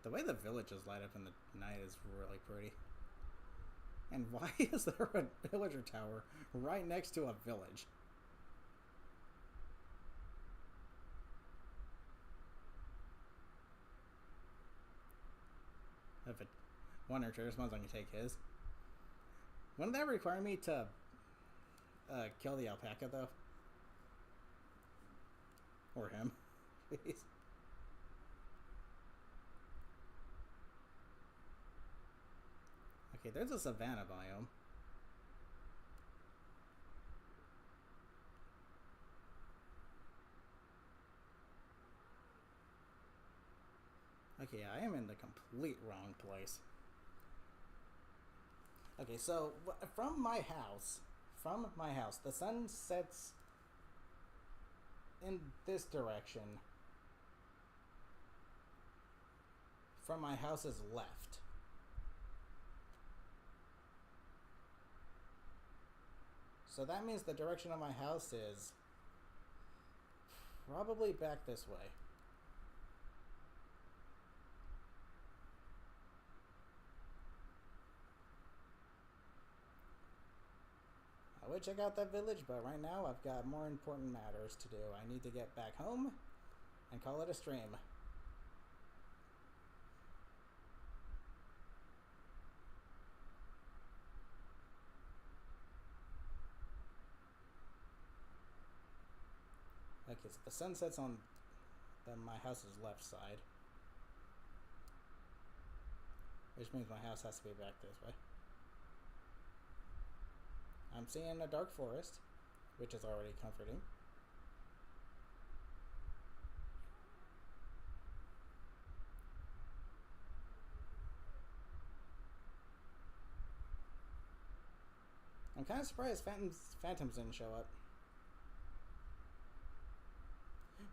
The way the villages light up in the night is really pretty. And why is there a villager tower right next to a village? If it one or two responds, I can take his. Wouldn't that require me to kill the alpaca though? Or him, please. Okay, there's a savanna biome. Okay, I am in the complete wrong place. Okay, so from my house, the sun sets in this direction. From my house's left. So that means the direction of my house is probably back this way. I would check out that village, but right now I've got more important matters to do. I need to get back home and call it a stream. Okay, so the sun sets on my house's left side, which means my house has to be back this way. I'm seeing a dark forest, which is already comforting. I'm kind of surprised phantoms didn't show up.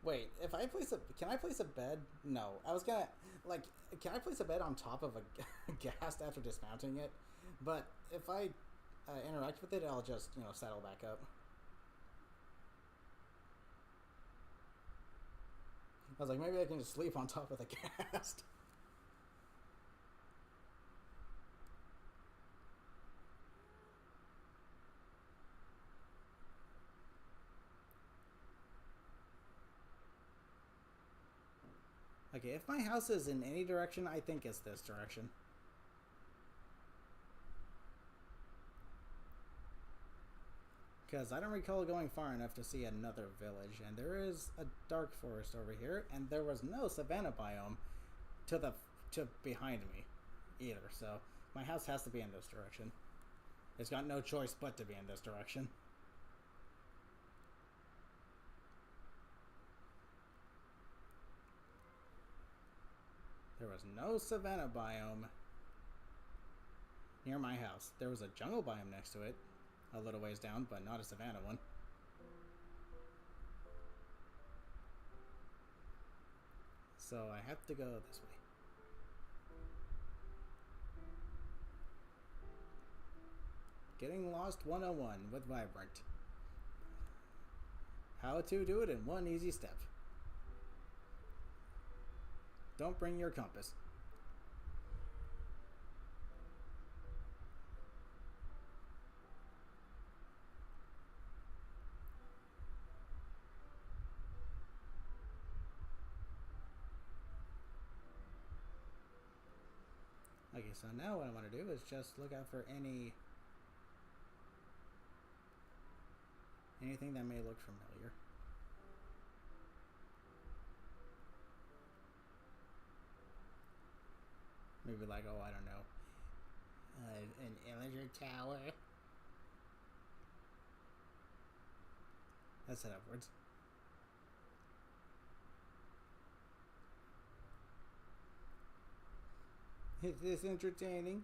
Wait, if I place can I place a bed? No, I was gonna, like, can I place a bed on top of a ghast after dismounting it? But if I interact with it, I'll just, settle back up. I was like, maybe I can just sleep on top of the ghast. Okay, if my house is in any direction, I think it's this direction. Because I don't recall going far enough to see another village, and there is a dark forest over here, and there was no savanna biome to behind me either. So my house has to be in this direction. It's got no choice but to be in this direction. There was no savanna biome near my house. There was a jungle biome next to it, a little ways down, but not a savanna one. So I have to go this way. Getting Lost 101 with Vibrant. How to do it in one easy step. Don't bring your compass. Okay, so now what I want to do is just look out for anything that may look familiar. Maybe like, oh, I don't know, an illager tower. That's it upwards. Is this entertaining?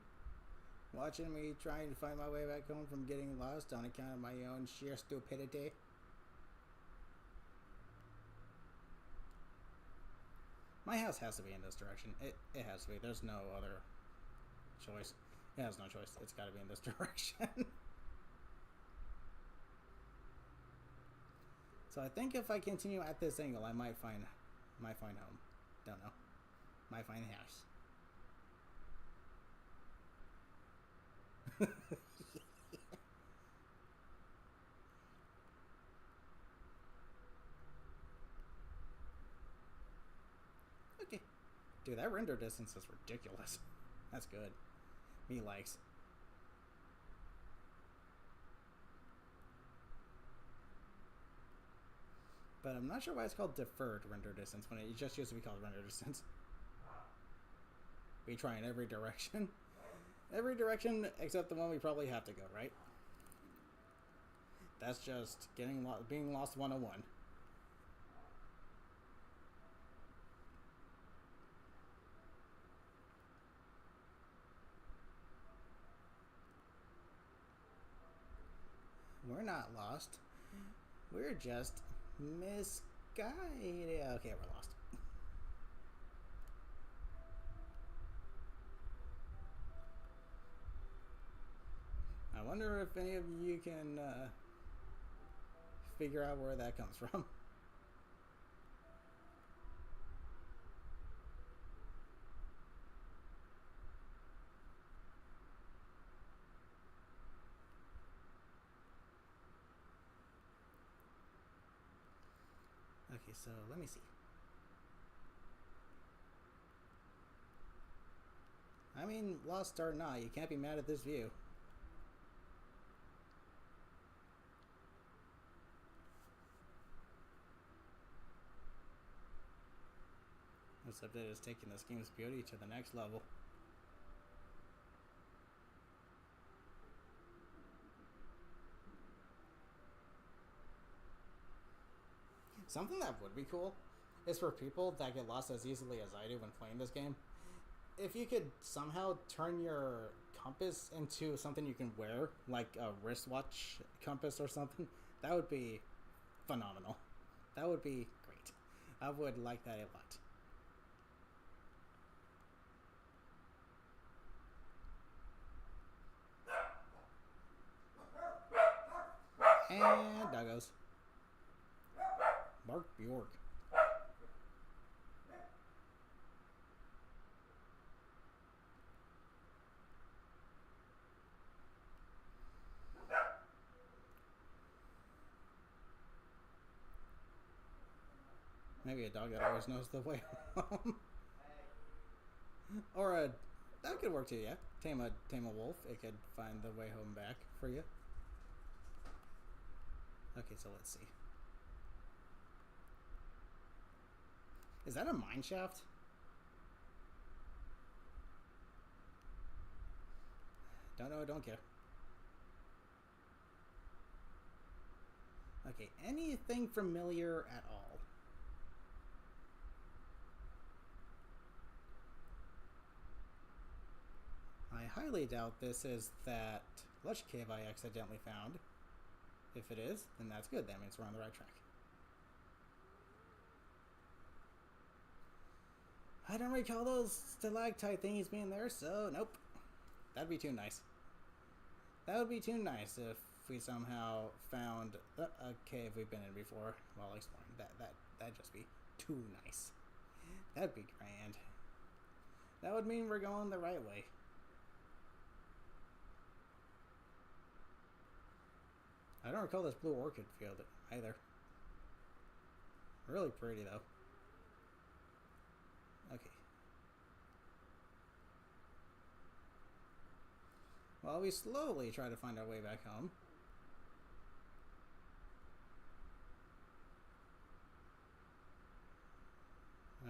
Watching me trying to find my way back home from getting lost on account of my own sheer stupidity? My house has to be in this direction. It has to be. There's no other choice. It has no choice. It's got to be in this direction. So I think if I continue at this angle, I might find home. Don't know. Might find the house. Okay. Dude, that render distance is ridiculous. That's good. Me likes. But I'm not sure why it's called deferred render distance when it just used to be called render distance. We try in every direction. Every direction except the one we probably have to go, right? That's just being lost 101. We're not lost. We're just misguided. Okay, we're lost. I wonder if any of you can figure out where that comes from. Okay, so let me see. I mean, lost or not, you can't be mad at this view. Except it is taking this game's beauty to the next level. Something that would be cool is for people that get lost as easily as I do when playing this game. If you could somehow turn your compass into something you can wear, like a wristwatch compass or something, that would be phenomenal. That would be great. I would like that a lot. And doggos. Mark Bjork. Maybe a dog that always knows the way home. Or a... That could work too, yeah. Tame a wolf. It could find the way home back for you. Okay, so let's see. Is that a mine shaft? Don't know, don't care. Okay, anything familiar at all? I highly doubt this is that lush cave I accidentally found. If it is, then that's good. That means we're on the right track. I don't recall those stalactite thingies being there, so nope. That'd be too nice. That would be too nice if we somehow found a cave we've been in before while exploring. That'd just be too nice. That'd be grand. That would mean we're going the right way. I don't recall this blue orchid field either. Really pretty though. Okay. Well, we slowly try to find our way back home.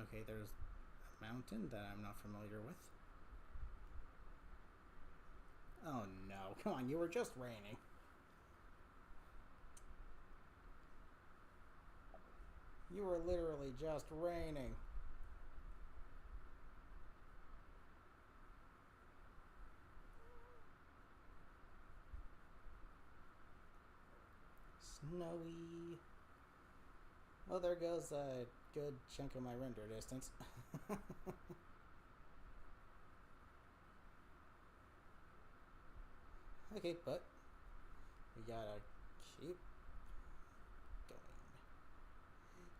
Okay, there's a mountain that I'm not familiar with. Oh no, come on, you were just raining. You were literally just raining. Snowy. Well, there goes a good chunk of my render distance. Okay, but we gotta keep going.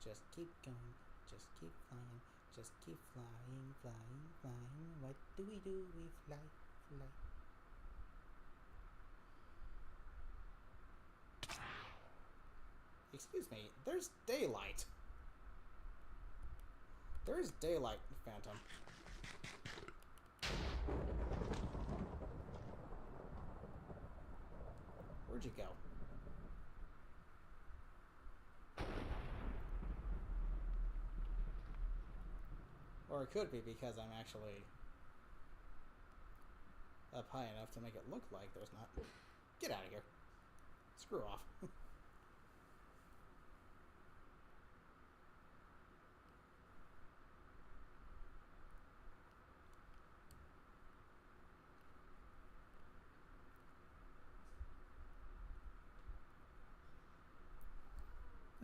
Just keep going. Just keep flying. Just keep flying, flying, flying. What do? We fly, fly. Excuse me, there's daylight. There's daylight, Phantom. Where'd you go? Or it could be because I'm actually up high enough to make it look like there's not. Get out of here. Screw off.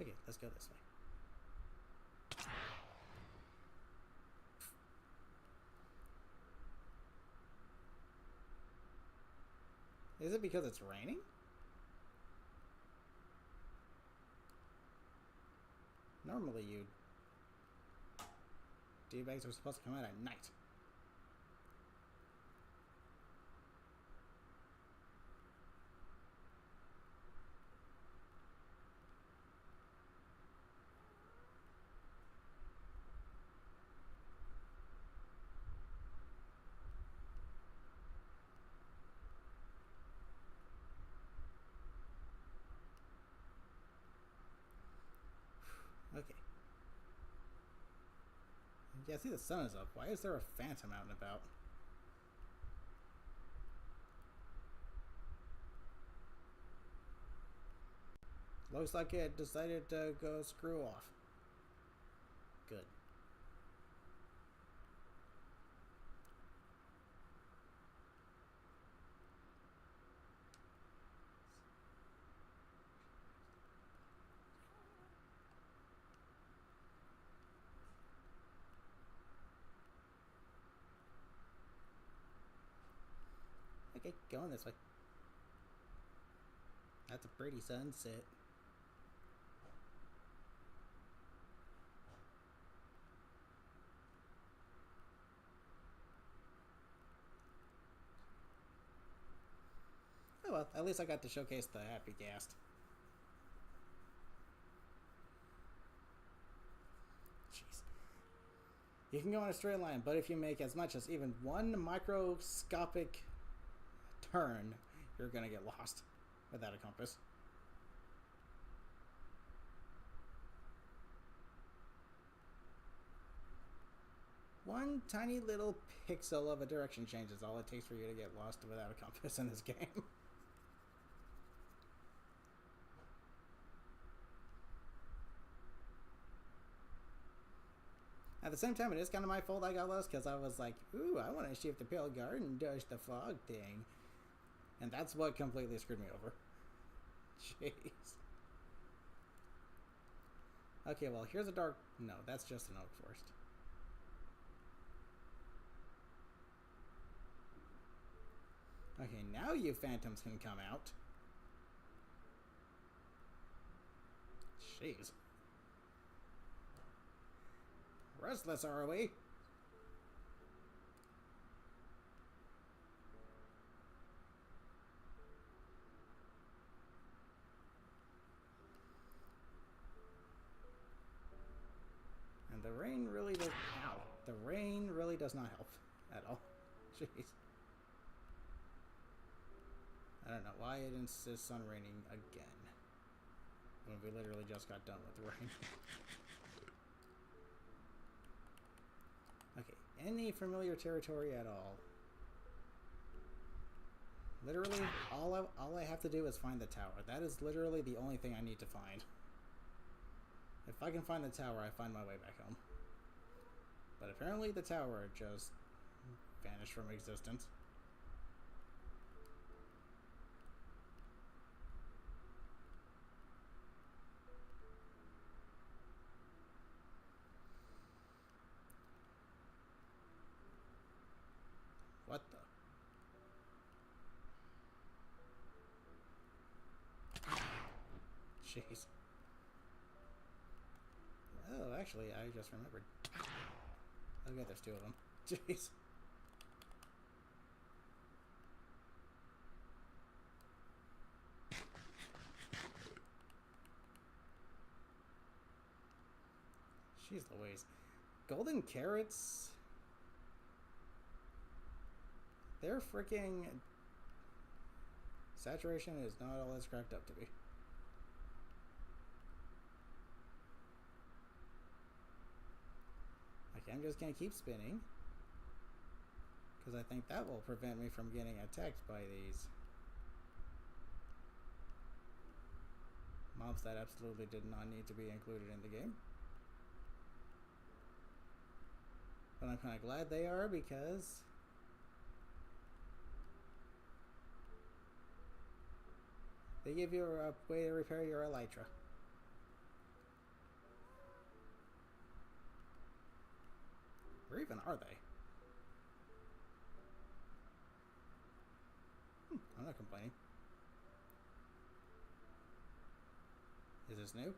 Okay, let's go this way. Is it because it's raining? Normally you D-bags are supposed to come out at night. Okay. Yeah, see, the sun is up. Why is there a phantom out and about? Looks like it decided to go screw off. Good. Okay, going this way. That's a pretty sunset. Oh well, at least I got to showcase the happy Ghast. Jeez. You can go in a straight line, but if you make as much as even one microscopic turn, you're gonna get lost without a compass. One tiny little pixel of a direction change is all it takes for you to get lost without a compass in this game. At the same time, it is kind of my fault I got lost because I was like, ooh, I want to shift the pale guard and dodge the fog thing. And that's what completely screwed me over. Jeez. Okay, well, here's a dark... No, that's just an oak forest. Okay, now you phantoms can come out. Jeez. Restless, are we? And the rain really does... Ow. The rain really does not help at all. Jeez. I don't know why it insists on raining again. When we literally just got done with the rain. Okay, any familiar territory at all. Literally, all I have to do is find the tower. That is literally the only thing I need to find. If I can find the tower, I find my way back home. But apparently the tower just vanished from existence. What the? Jeez. Oh, actually, I just remembered. Okay, there's two of them. Jeez. Jeez Louise. Golden carrots... Their freaking saturation is not all it's cracked up to be. Okay, I'm just gonna keep spinning because I think that will prevent me from getting attacked by these mobs that absolutely did not need to be included in the game. But I'm kind of glad they are because they give you a way to repair your elytra. Where even are they? I'm not complaining. Is this new?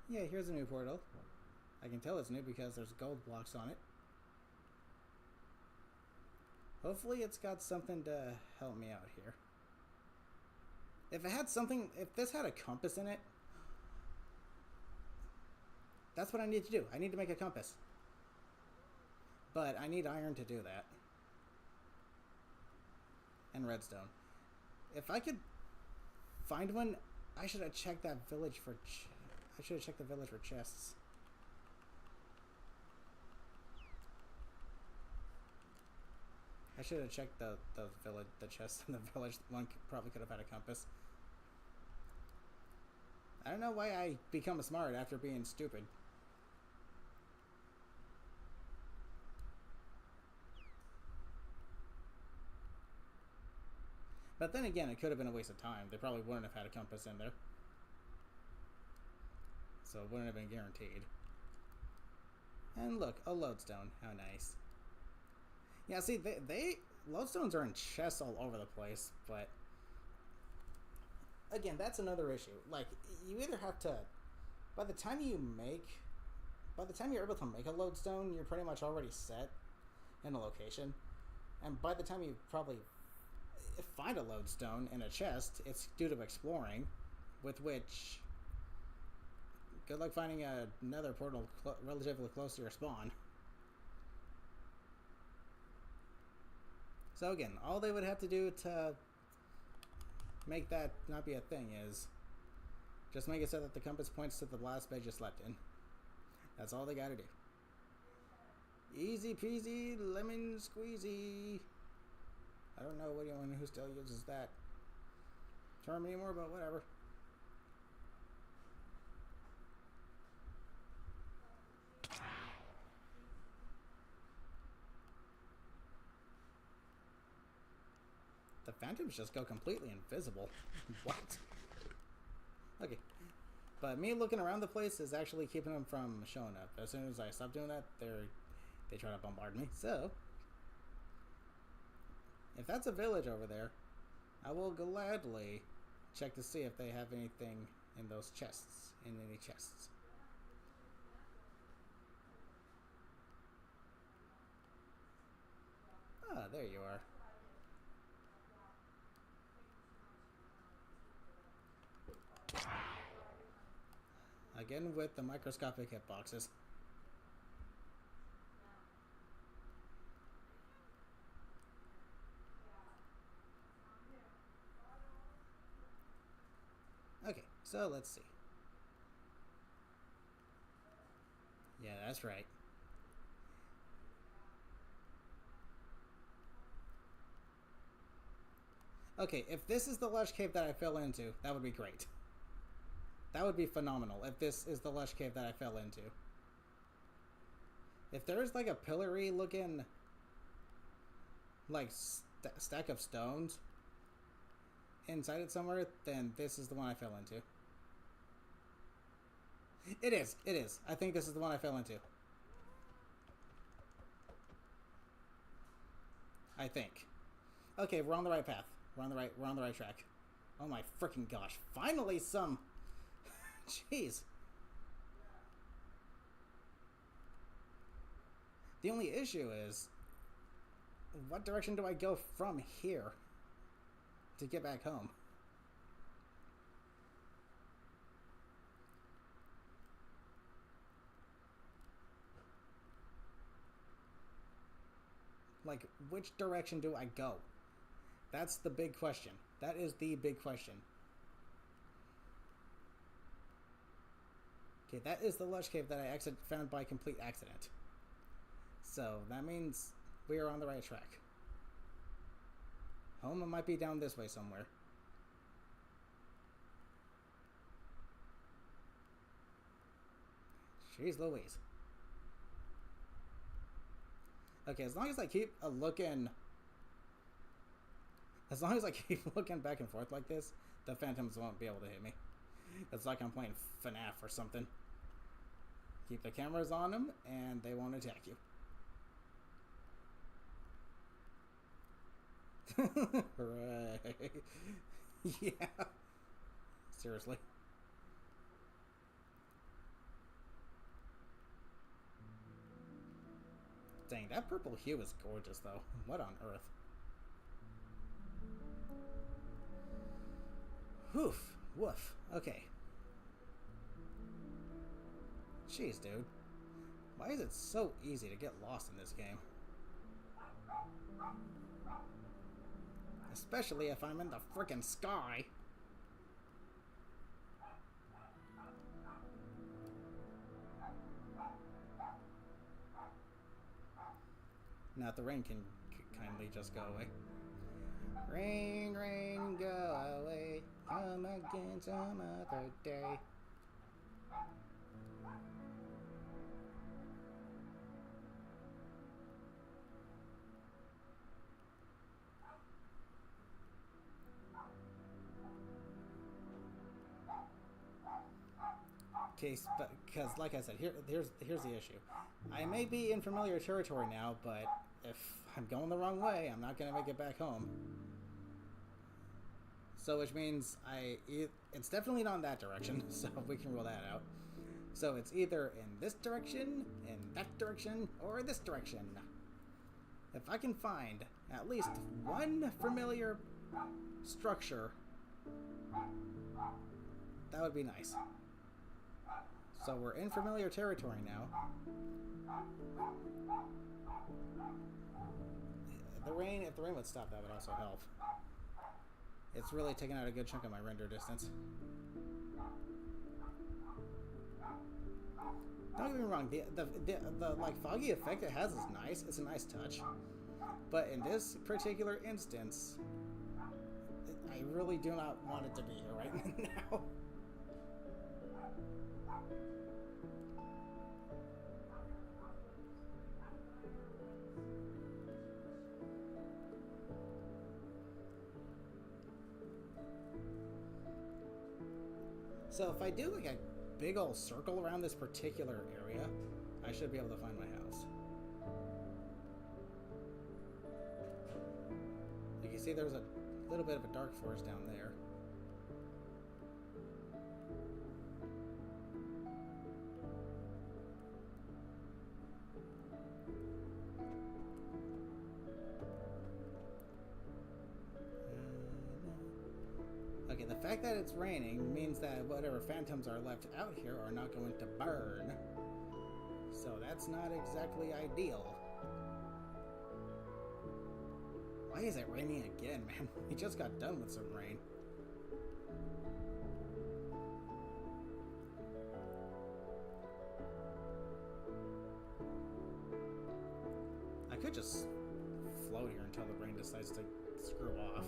Yeah, here's a new portal. I can tell it's new because there's gold blocks on it. Hopefully it's got something to help me out here. If it had something, if this had a compass in it, that's what I need to do. I need to make a compass. But I need iron to do that. And redstone. If I could find one. I should have checked that village for... I should have checked the village for chests. I should have checked the village, the chest in the village. One probably could have had a compass. I don't know why I become smart after being stupid. But then again, it could have been a waste of time. They probably wouldn't have had a compass in there. So it wouldn't have been guaranteed. And look, a lodestone. How nice. Yeah, see, they lodestones are in chests all over the place, but again, that's another issue. Like, you either have to, by the time you're able to make a lodestone, you're pretty much already set in a location. And by the time you probably find a lodestone in a chest, it's due to exploring, with which, good luck finding another portal relatively close to your spawn. So again, all they would have to do to make that not be a thing is just make it so that the compass points to the last bed you slept in. That's all they gotta do. Easy peasy, lemon squeezy. I don't know anyone who still uses that term anymore, but whatever. The phantoms just go completely invisible. What? Okay. But me looking around the place is actually keeping them from showing up. As soon as I stop doing that, they try to bombard me. So, if that's a village over there, I will gladly check to see if they have anything in those chests. In any chests. Ah, there you are. Again with the microscopic hitboxes. Okay, so let's see. Yeah, that's right. Okay, if this is the lush cave that I fell into, that would be great. That would be phenomenal if this is the lush cave that I fell into. If there is like a pillory looking like stack of stones inside it somewhere, then this is the one I fell into. It is. I think this is the one I fell into. I think. Okay, we're on the right path. We're on the right track. Oh my freaking gosh. Finally some. Jeez. The only issue is, what direction do I go from here to get back home? Like, which direction do I go? That's the big question. That is the big question. Okay, that is the lush cave that I found by complete accident. So, that means we are on the right track. Home might be down this way somewhere. Jeez Louise. Okay, as long as I keep looking back and forth like this, the phantoms won't be able to hit me. It's like I'm playing FNAF or something. Keep the cameras on them, and they won't attack you. Right. Yeah. Seriously. Dang, that purple hue is gorgeous, though. What on earth? Woof. Woof. Okay. Jeez, dude. Why is it so easy to get lost in this game? Especially if I'm in the frickin' sky. Now the rain can kindly just go away. Rain, rain, go away. Come again some other day. Case, because like I said, here's the issue. I may be in familiar territory now, but if I'm going the wrong way, I'm not gonna make it back home. So which means it's definitely not in that direction. So we can rule that out. So it's either in this direction, in that direction, or this direction. If I can find at least one familiar structure, that would be nice. So we're in familiar territory now. If the rain would stop, that would also help. It's really taking out a good chunk of my render distance. Don't get me wrong, the like foggy effect it has is nice. It's a nice touch. But in this particular instance, I really do not want it to be here right now. So if I do like a big old circle around this particular area, I should be able to find my house. You can see there's a little bit of a dark forest down there. Okay, the fact that it's raining means that whatever phantoms are left out here are not going to burn. So that's not exactly ideal. Why is it raining again, man? We just got done with some rain. I could just float here until the rain decides to screw off.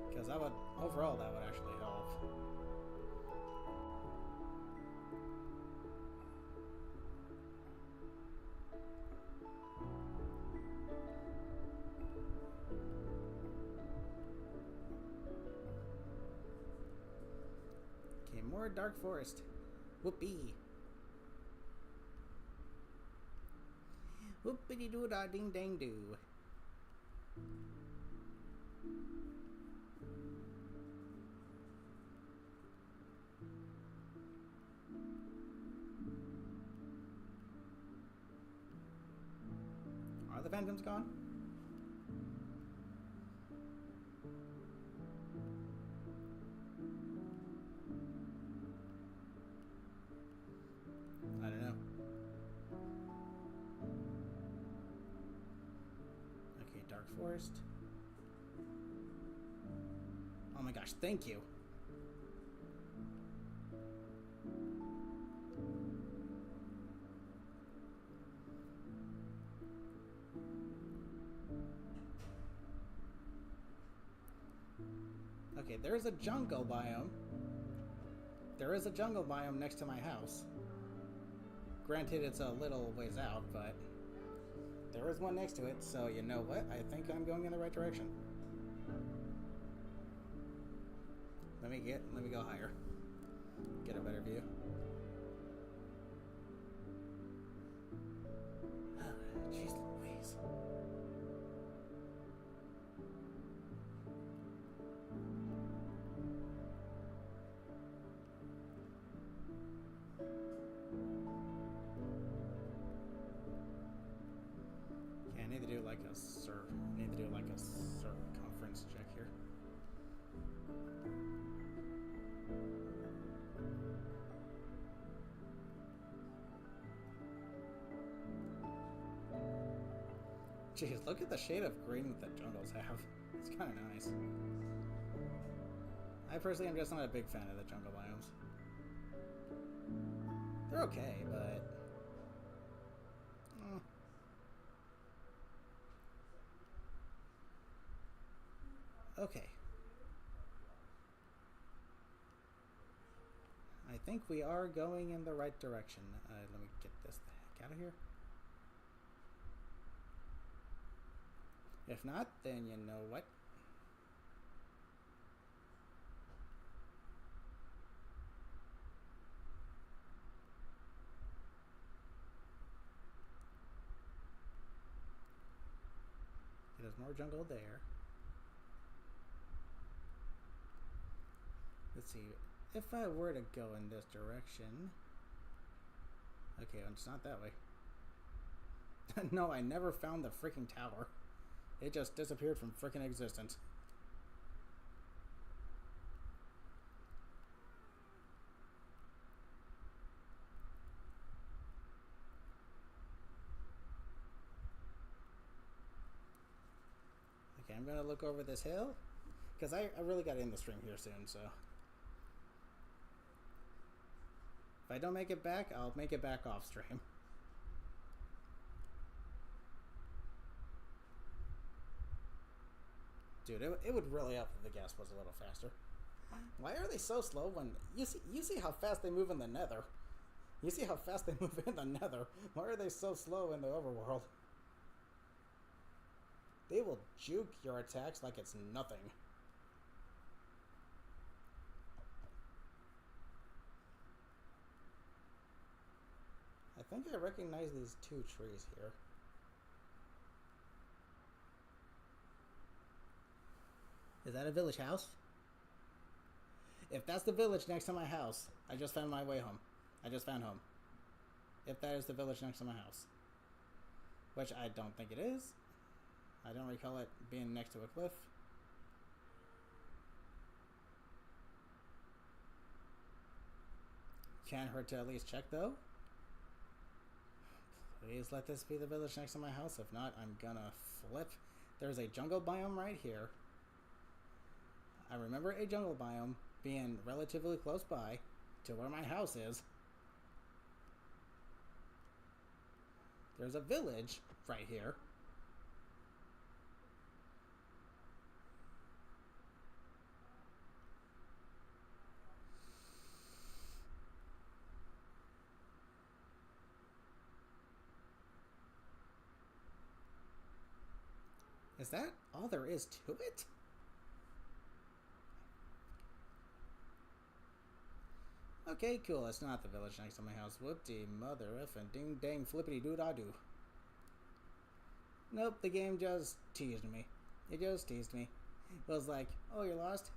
Because that would, overall, that would actually help. Okay, more dark forest. Whoopee. Whoopity doo da ding dang doo. Are the phantoms gone? I don't know. Okay, dark forest. Oh my gosh, thank you. Okay, there's a jungle biome. There is a jungle biome next to my house. Granted, it's a little ways out, but there is one next to it, so you know what? I think I'm going in the right direction. Let me go higher. Get a better view. Jeez Louise. I need to do like a circumference check here. Jeez, look at the shade of green that the jungles have. It's kind of nice. I personally am just not a big fan of the jungle biomes. They're okay, but Okay. I think we are going in the right direction. Let me get this the heck out of here. If not, then you know what? There's more jungle there. Let's see. If I were to go in this direction... Okay, it's not that way. No, I never found the freaking tower. It just disappeared from freaking existence. Okay, I'm gonna look over this hill. Because I really gotta end the stream here soon, so... If I don't make it back, I'll make it back off stream. Dude, it would really help if the gas was a little faster. Why are they so slow when... You see how fast they move in the nether. You see how fast they move in the nether. Why are they so slow in the overworld? They will juke your attacks like it's nothing. I think I recognize these two trees here. Is that a village house? If that's the village next to my house, I just found my way home. I just found home. If that is the village next to my house. Which I don't think it is. I don't recall it being next to a cliff. Can't hurt to at least check though. Please let this be the village next to my house. If not, I'm gonna flip. There's a jungle biome right here. I remember a jungle biome being relatively close by to where my house is. There's a village right here. Is that all there is to it? Okay, cool. It's not the village next to my house. Whoop-de mother effing ding dang flippity doo da doo. Nope, the game just teased me. It just teased me. It was like, oh, you're lost?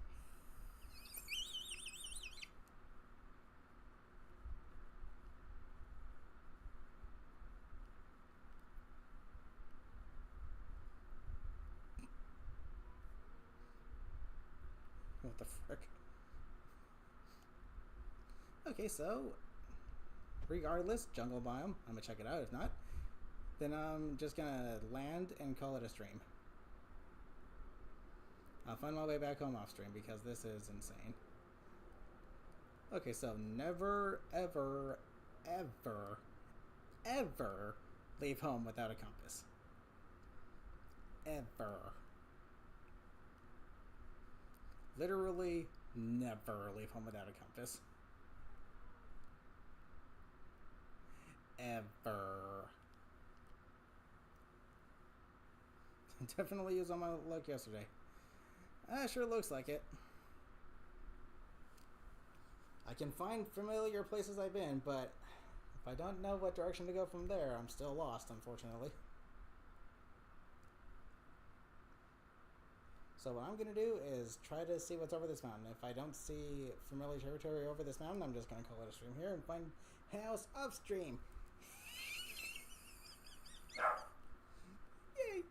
What the frick? Okay, so regardless, jungle biome. I'm gonna check it out. If not, then I'm just gonna land and call it a stream. I'll find my way back home off stream because this is insane. Okay, so never, ever, ever, ever leave home without a compass. Ever. Literally never leave home without a compass. Ever. Definitely used on my luck yesterday. Sure looks like it. I can find familiar places I've been, but if I don't know what direction to go from there, I'm still lost, unfortunately. So what I'm going to do is try to see what's over this mountain. If I don't see familiar territory over this mountain, I'm just going to call it a stream here and find house upstream. Yay!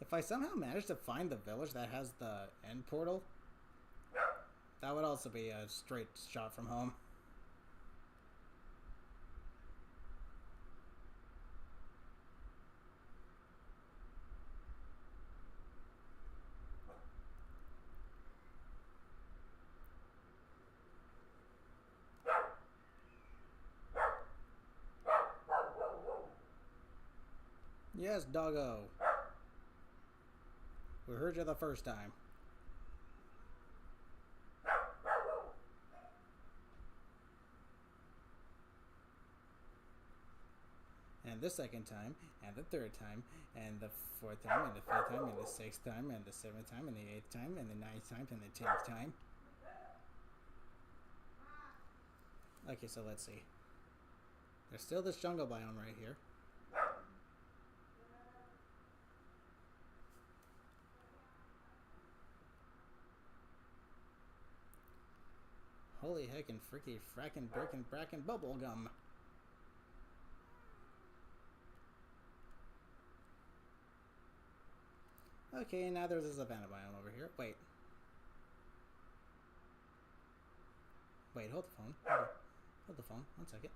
If I somehow manage to find the village that has the end portal, that would also be a straight shot from home. Yes, doggo. We heard you the first time. And the second time, and the third time, and the fourth time, and the fifth time, and the sixth time, and the seventh time, and the eighth time, and the ninth time, and the 10th time. Okay, so let's see. There's still this jungle biome right here. Holy heckin' freaky frackin' breakin' brackin' bubblegum. Okay, now there's a savannah biome over here. Wait. Wait, hold the phone. Hold the phone. 1 second.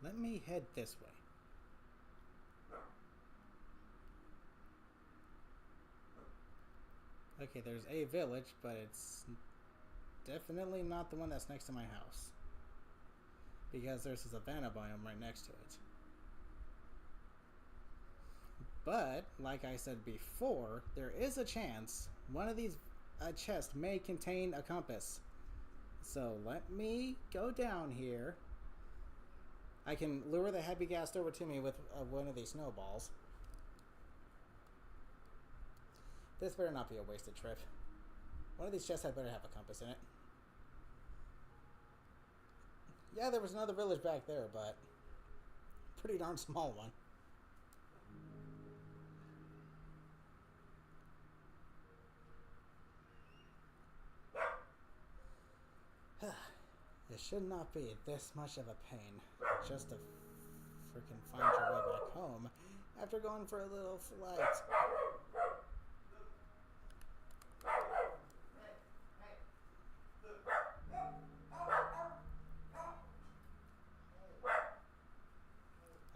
Let me head this way. Okay, there's a village, but it's definitely not the one that's next to my house. Because there's a savannah biome right next to it. But, like I said before, there is a chance one of these chests may contain a compass. So let me go down here. I can lure the heavy Ghast over to me with one of these snowballs. This better not be a wasted trip. One of these chests had better have a compass in it. Yeah, there was another village back there, but pretty darn small one. It should not be this much of a pain just to freaking find your way back home after going for a little flight.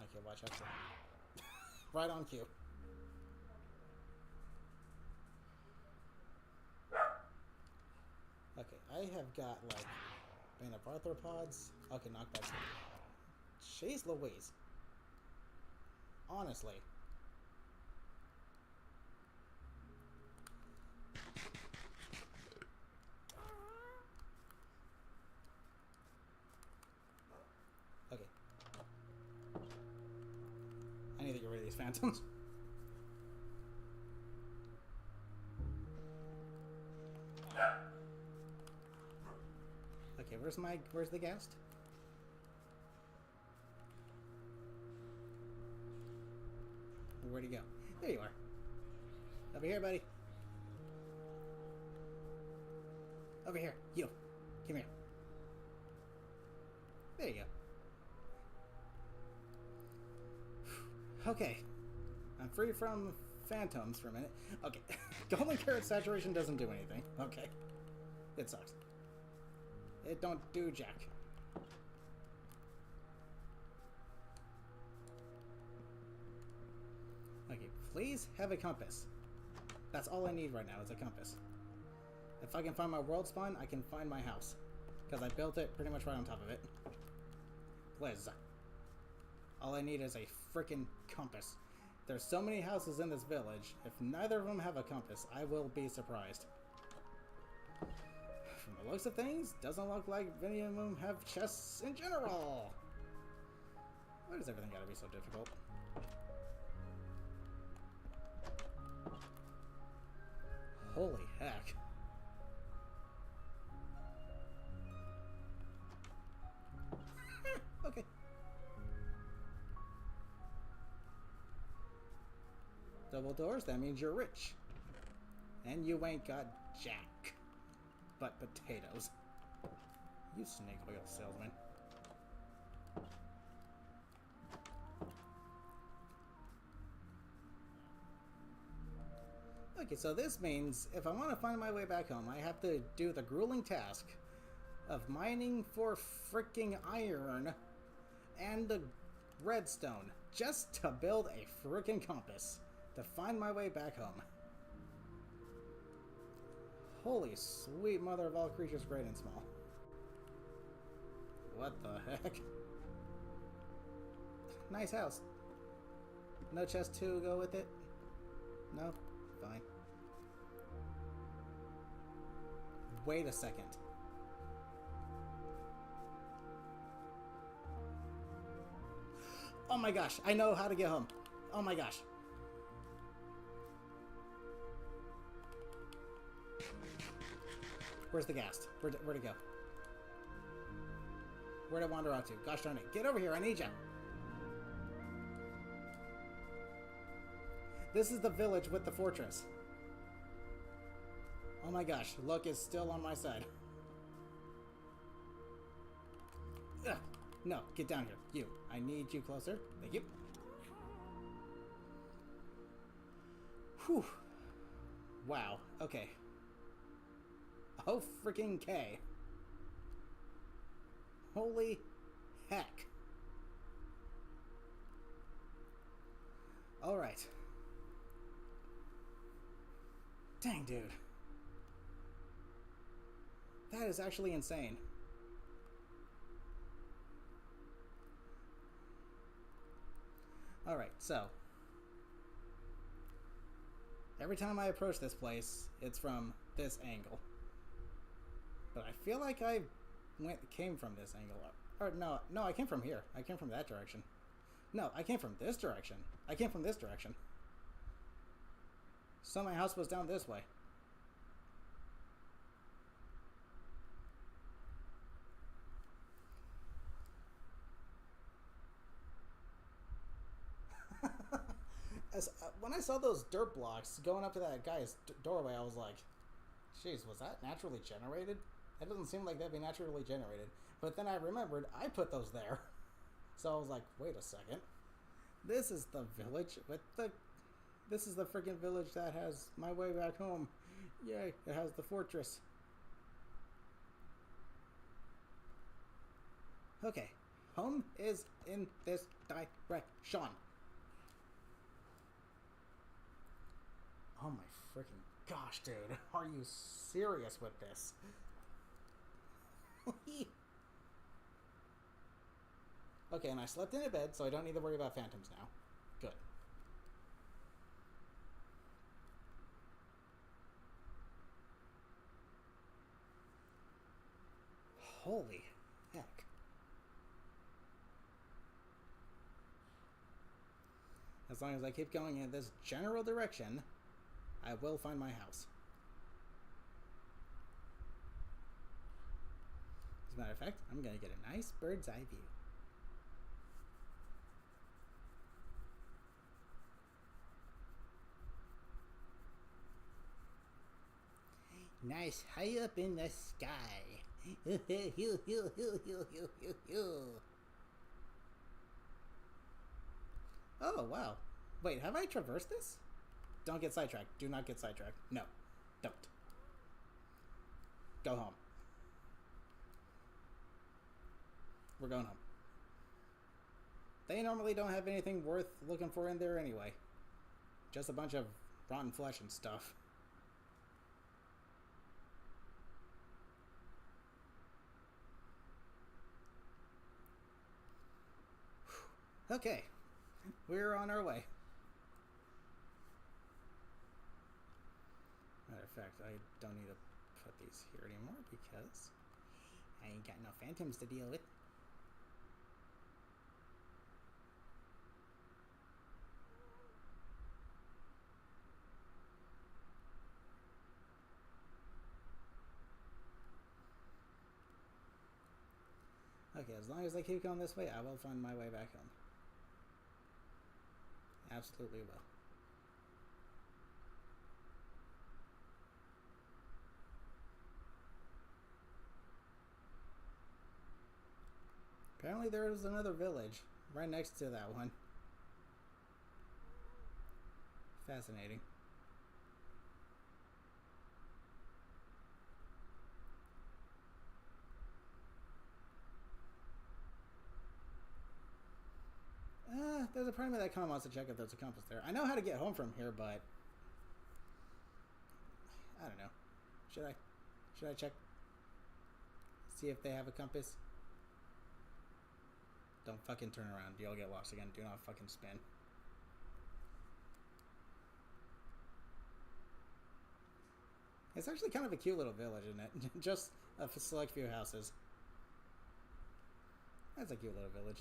Okay, watch out. Right on cue. Okay, I have got like Bane of arthropods. Okay, knockbacks. Jeez Louise. Honestly. Okay. I need to get rid of these phantoms. Okay, where's the Ghast? Where'd he go? There you are. Over here, buddy. Over here. You. Come here. There you go. Okay. I'm free from phantoms for a minute. Okay. Golden carrot saturation doesn't do anything. Okay. It sucks. It don't do jack. Okay, please have a compass. That's all I need right now is a compass. If I can find my world spawn, I can find my house. Because I built it pretty much right on top of it. Please. All I need is a freaking compass. There's so many houses in this village. If neither of them have a compass, I will be surprised. From the looks of things, doesn't look like any of them have chests in general. Why does everything gotta be so difficult? Holy heck. Okay. Double doors, that means you're rich. And you ain't got jack. But potatoes. You snake oil salesman. Okay, so this means if I want to find my way back home, I have to do the grueling task of mining for freaking iron and the redstone just to build a frickin' compass to find my way back home. Holy sweet mother of all creatures great and small. What the heck? Nice house. No chest to go with it? No? Fine. Wait a second. Oh my gosh, I know how to get home. Oh my gosh. Where's the Ghast? Where'd it go? Where'd it wander out to? Gosh darn it. Get over here, I need ya! This is the village with the fortress. Oh my gosh, luck is still on my side. Ugh. No, get down here. You. I need you closer. Thank you. Whew. Wow. Okay. Oh freaking K. Holy heck. Alright. Dang, dude. That is actually insane. Alright, so. Every time I approach this place, it's from this angle. But I feel like I came from this angle. Or no, I came from here. I came from that direction. No, I came from this direction. I came from this direction. So my house was down this way. When I saw those dirt blocks going up to that guy's doorway, I was like, jeez, was that naturally generated? That doesn't seem like that'd be naturally generated. But then I remembered I put those there. So I was like, wait a second. This is the village with the... This is the freaking village that has my way back home. Yay, it has the fortress. Okay, home is in this direction. Oh my freaking gosh, dude. Are you serious with this? Okay, and I slept in a bed, so I don't need to worry about phantoms now. Good. Holy heck. As long as I keep going in this general direction, I will find my house. As a matter of fact, I'm going to get a nice bird's eye view. Nice high up in the sky. Oh, wow. Wait, have I traversed this? Don't get sidetracked. Do not get sidetracked. No, don't. Go home. We're going home. They normally don't have anything worth looking for in there anyway. Just a bunch of rotten flesh and stuff. Okay, we're on our way. Matter of fact, I don't need to put these here anymore because I ain't got no phantoms to deal with. Okay, as long as I keep going this way, I will find my way back home. Absolutely will. Apparently there's another village right next to that one. Fascinating. there's a part of me that kind of wants to check if there's a compass there. I know how to get home from here, but I don't know. Should I check? See if they have a compass? Don't fucking turn around. You'll get lost again. Do not fucking spin. It's actually kind of a cute little village, isn't it? Just a select few houses. That's a cute little village.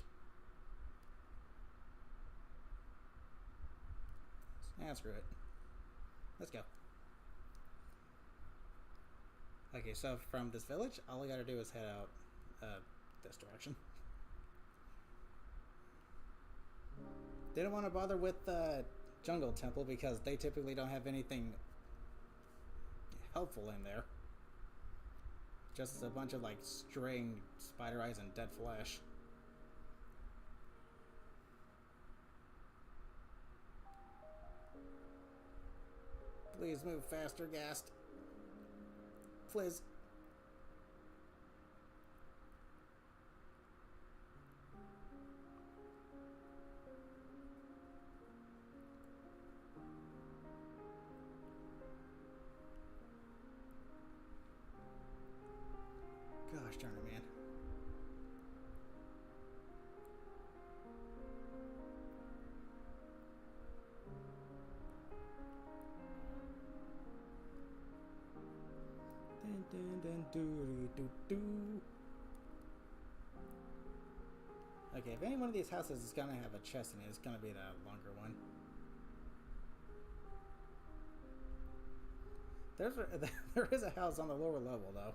Yeah, screw it. Let's go. Okay, so from this village, all I gotta do is head out this direction. Didn't want to bother with the jungle temple because they typically don't have anything helpful in there. Just a bunch of like straying spider eyes and dead flesh. Please move faster, Ghast. Please. Gosh darn it, man. Okay, if any one of these houses is gonna have a chest in it, it's gonna be the longer one. There is a house on the lower level, though.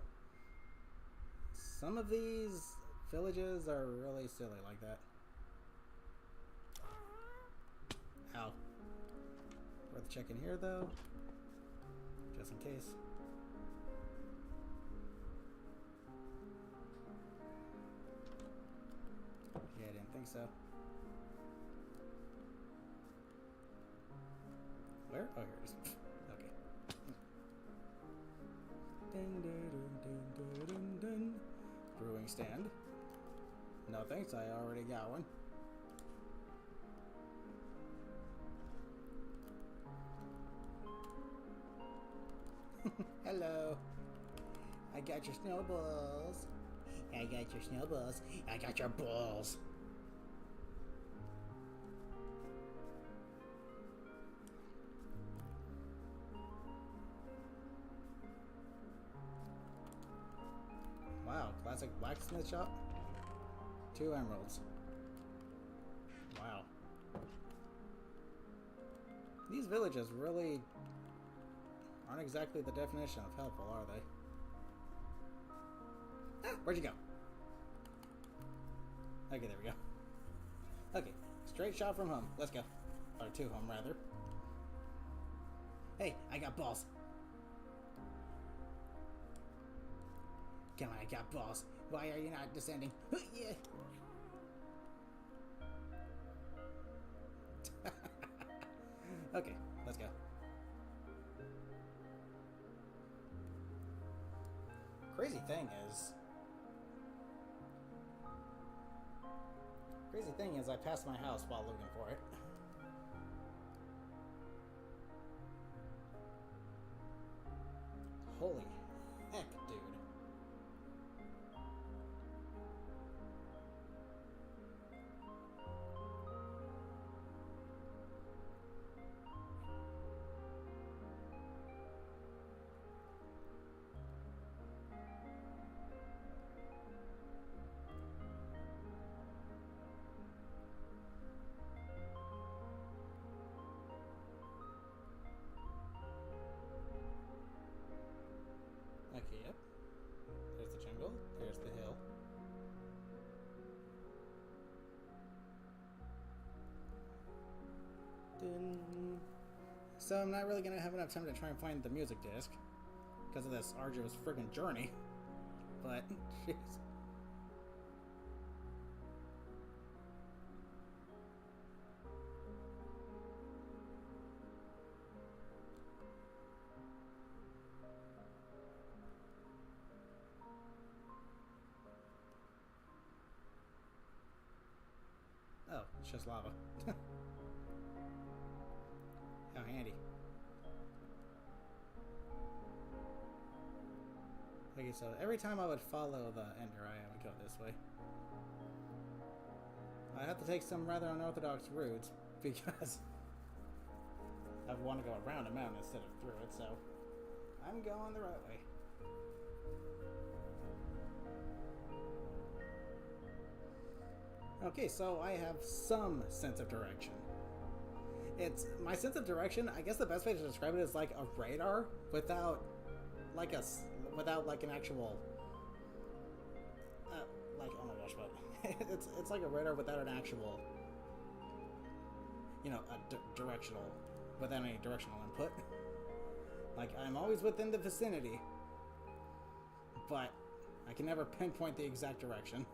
Some of these villages are really silly like that. Ow. Worth checking here, though. Just in case. Yeah, I didn't think so. Where? Oh, here it is. Okay. Dun, dun, dun, dun, dun, dun. Brewing stand. No thanks, I already got one. Hello. I got your snowballs. I got your snowballs. I got your balls. Wow, classic blacksmith shop. 2 emeralds. Wow. These villages really aren't exactly the definition of helpful, are they? Ah, where'd you go? Okay, there we go. Okay, straight shot from home. Let's go. Or to home, rather. Hey, I got balls. Come on, I got balls. Why are you not descending? Yeah. Okay, let's go. Crazy thing is I passed my house while looking for it. Holy heck, dude. Okay, yep. There's the jungle. There's the hill. Dun. So I'm not really gonna have enough time to try and find the music disc because of this arduous friggin' journey. But, jeez. Oh, It's just lava. How handy. Okay, so every time I would follow the ender, I would go this way. I have to take some rather unorthodox routes because I want to go around a mountain instead of through it, so I'm going the right way. Okay, so I have some sense of direction. It's my sense of direction. I guess the best way to describe it is like a radar without like an actual like, oh my gosh, what? it's like a radar without an actual, you know, directional, without any directional input. Like, I'm always within the vicinity, but I can never pinpoint the exact direction.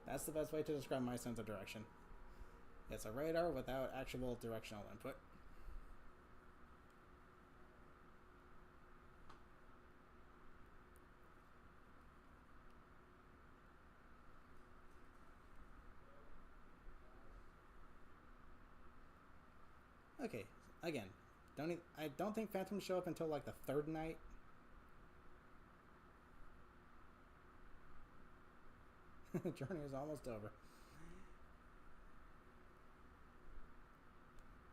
That's the best way to describe my sense of direction. It's a radar without actual directional input. Okay, again, I don't think phantoms show up until like the third night. The journey is almost over.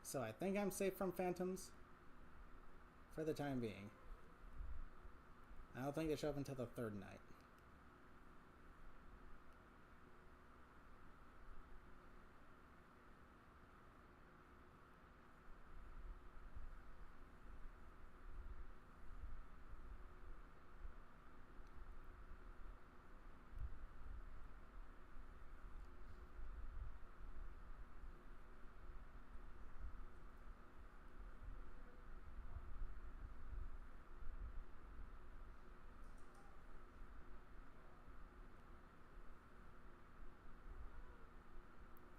So I think I'm safe from phantoms for the time being. I don't think they show up until the third night.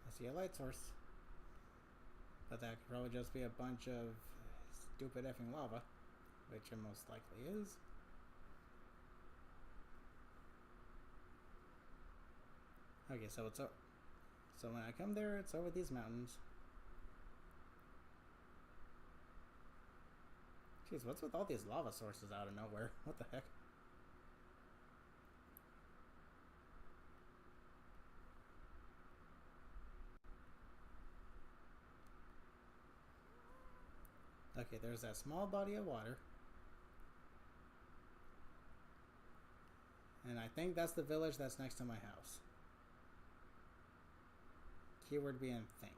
I see a light source. But that could probably just be a bunch of stupid effing lava, which it most likely is. Okay, so so when I come there, it's over these mountains. Jeez, what's with all these lava sources out of nowhere? What the heck? Okay, there's that small body of water. And I think that's the village that's next to my house. Keyword being think.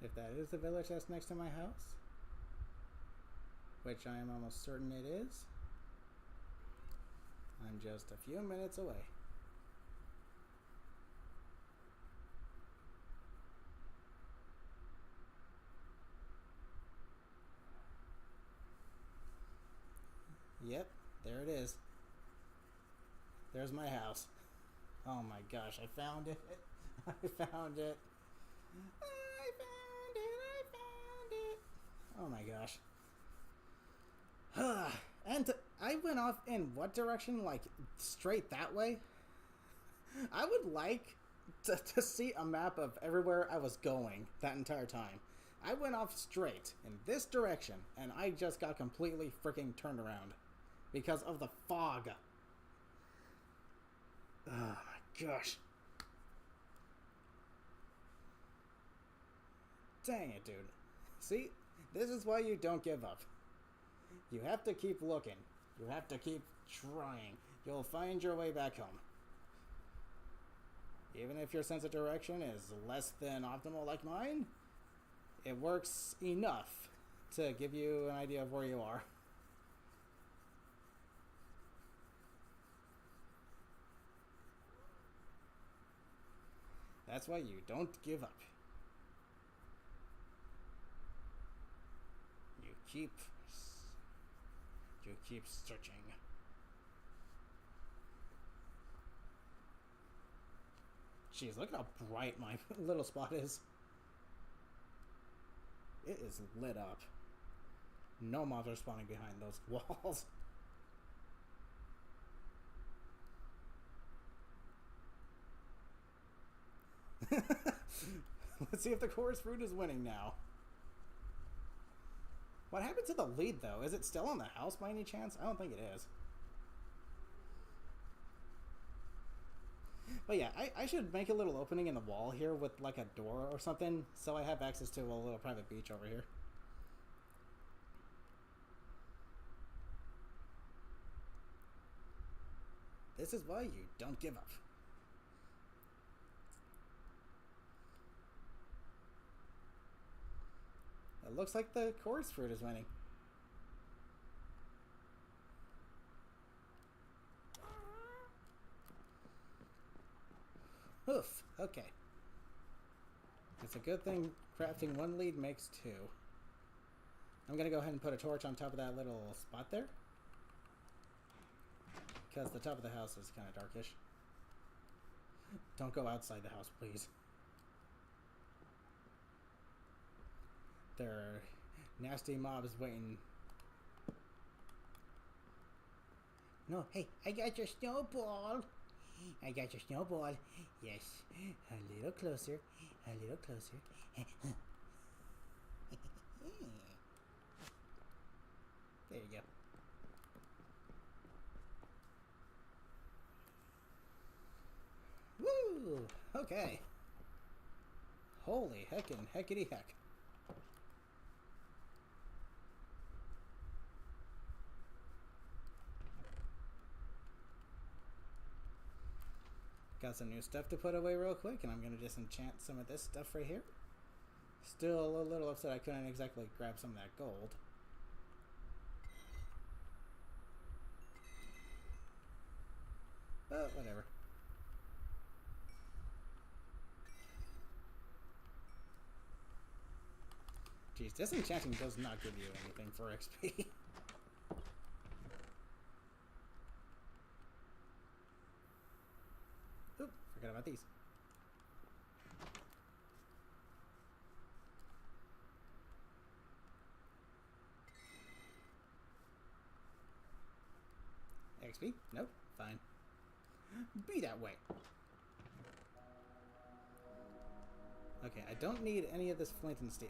If that is the village that's next to my house, which I am almost certain it is, I'm just a few minutes away. Yep, there it is. There's my house. Oh my gosh, I found it. I found it. I found it. Oh my gosh. And I went off in what direction? Like, straight that way? I would like to see a map of everywhere I was going that entire time. I went off straight in this direction, and I just got completely freaking turned around because of the fog. Oh my gosh. Dang it, dude. See? This is why you don't give up. You have to keep looking. You have to keep trying. You'll find your way back home. Even if your sense of direction is less than optimal like mine, it works enough to give you an idea of where you are. That's why you don't give up. You keep to keep searching. Jeez, look how bright my little spot is. It is lit up. No mobs are spawning behind those walls. Let's see if the chorus fruit is winning now. What happened to the lead, though? Is it still on the house by any chance? I don't think it is. But yeah, I should make a little opening in the wall here with like a door or something, so I have access to a little private beach over here. This is why you don't give up. It looks like the chorus fruit is winning. Oof, okay. It's a good thing crafting one lead makes two. I'm gonna go ahead and put a torch on top of that little spot there, because the top of the house is kind of darkish. Don't go outside the house, please. There are nasty mobs waiting. No, hey, I got your snowball. I got your snowball. Yes, a little closer, a little closer. There you go. Woo! Okay. Holy heckin' heckity heck. Got some new stuff to put away real quick, and I'm going to disenchant some of this stuff right here. Still a little upset I couldn't exactly grab some of that gold. But whatever. Jeez, disenchanting does not give you anything for XP. Oop, forgot about these. XP? Nope, fine. Be that way. Okay, I don't need any of this flint and steel.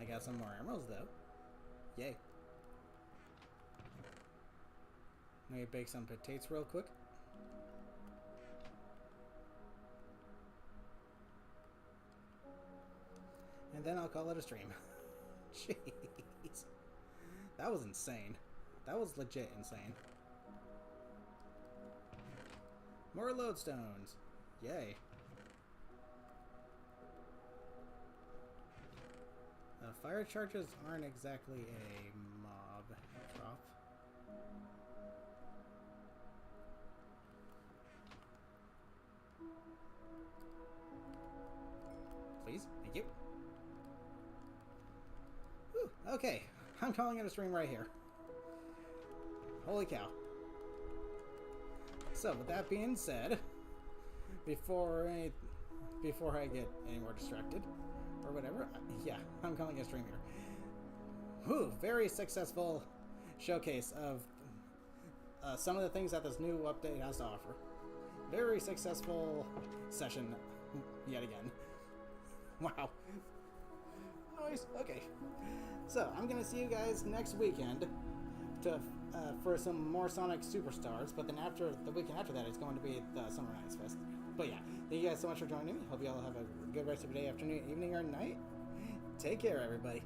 I got some more emeralds though. Yay. Let me bake some potatoes real quick. And then I'll call it a stream. Jeez. That was insane. That was legit insane. More lodestones. Yay. Fire charges aren't exactly a mob drop. Please, thank you. Whew, okay, I'm calling it a stream right here. Holy cow. So, with that being said, before I get any more distracted, or whatever, yeah, I'm calling it a stream here. Whew, very successful showcase of some of the things that this new update has to offer. Very successful session yet again. Wow. Nice. Okay. So, I'm going to see you guys next weekend for some more Sonic Superstars, but then after the weekend after that, it's going to be the Summer Nights Fest. But yeah, thank you guys so much for joining me. Hope you all have a good rest of your day, afternoon, evening, or night. Take care, everybody.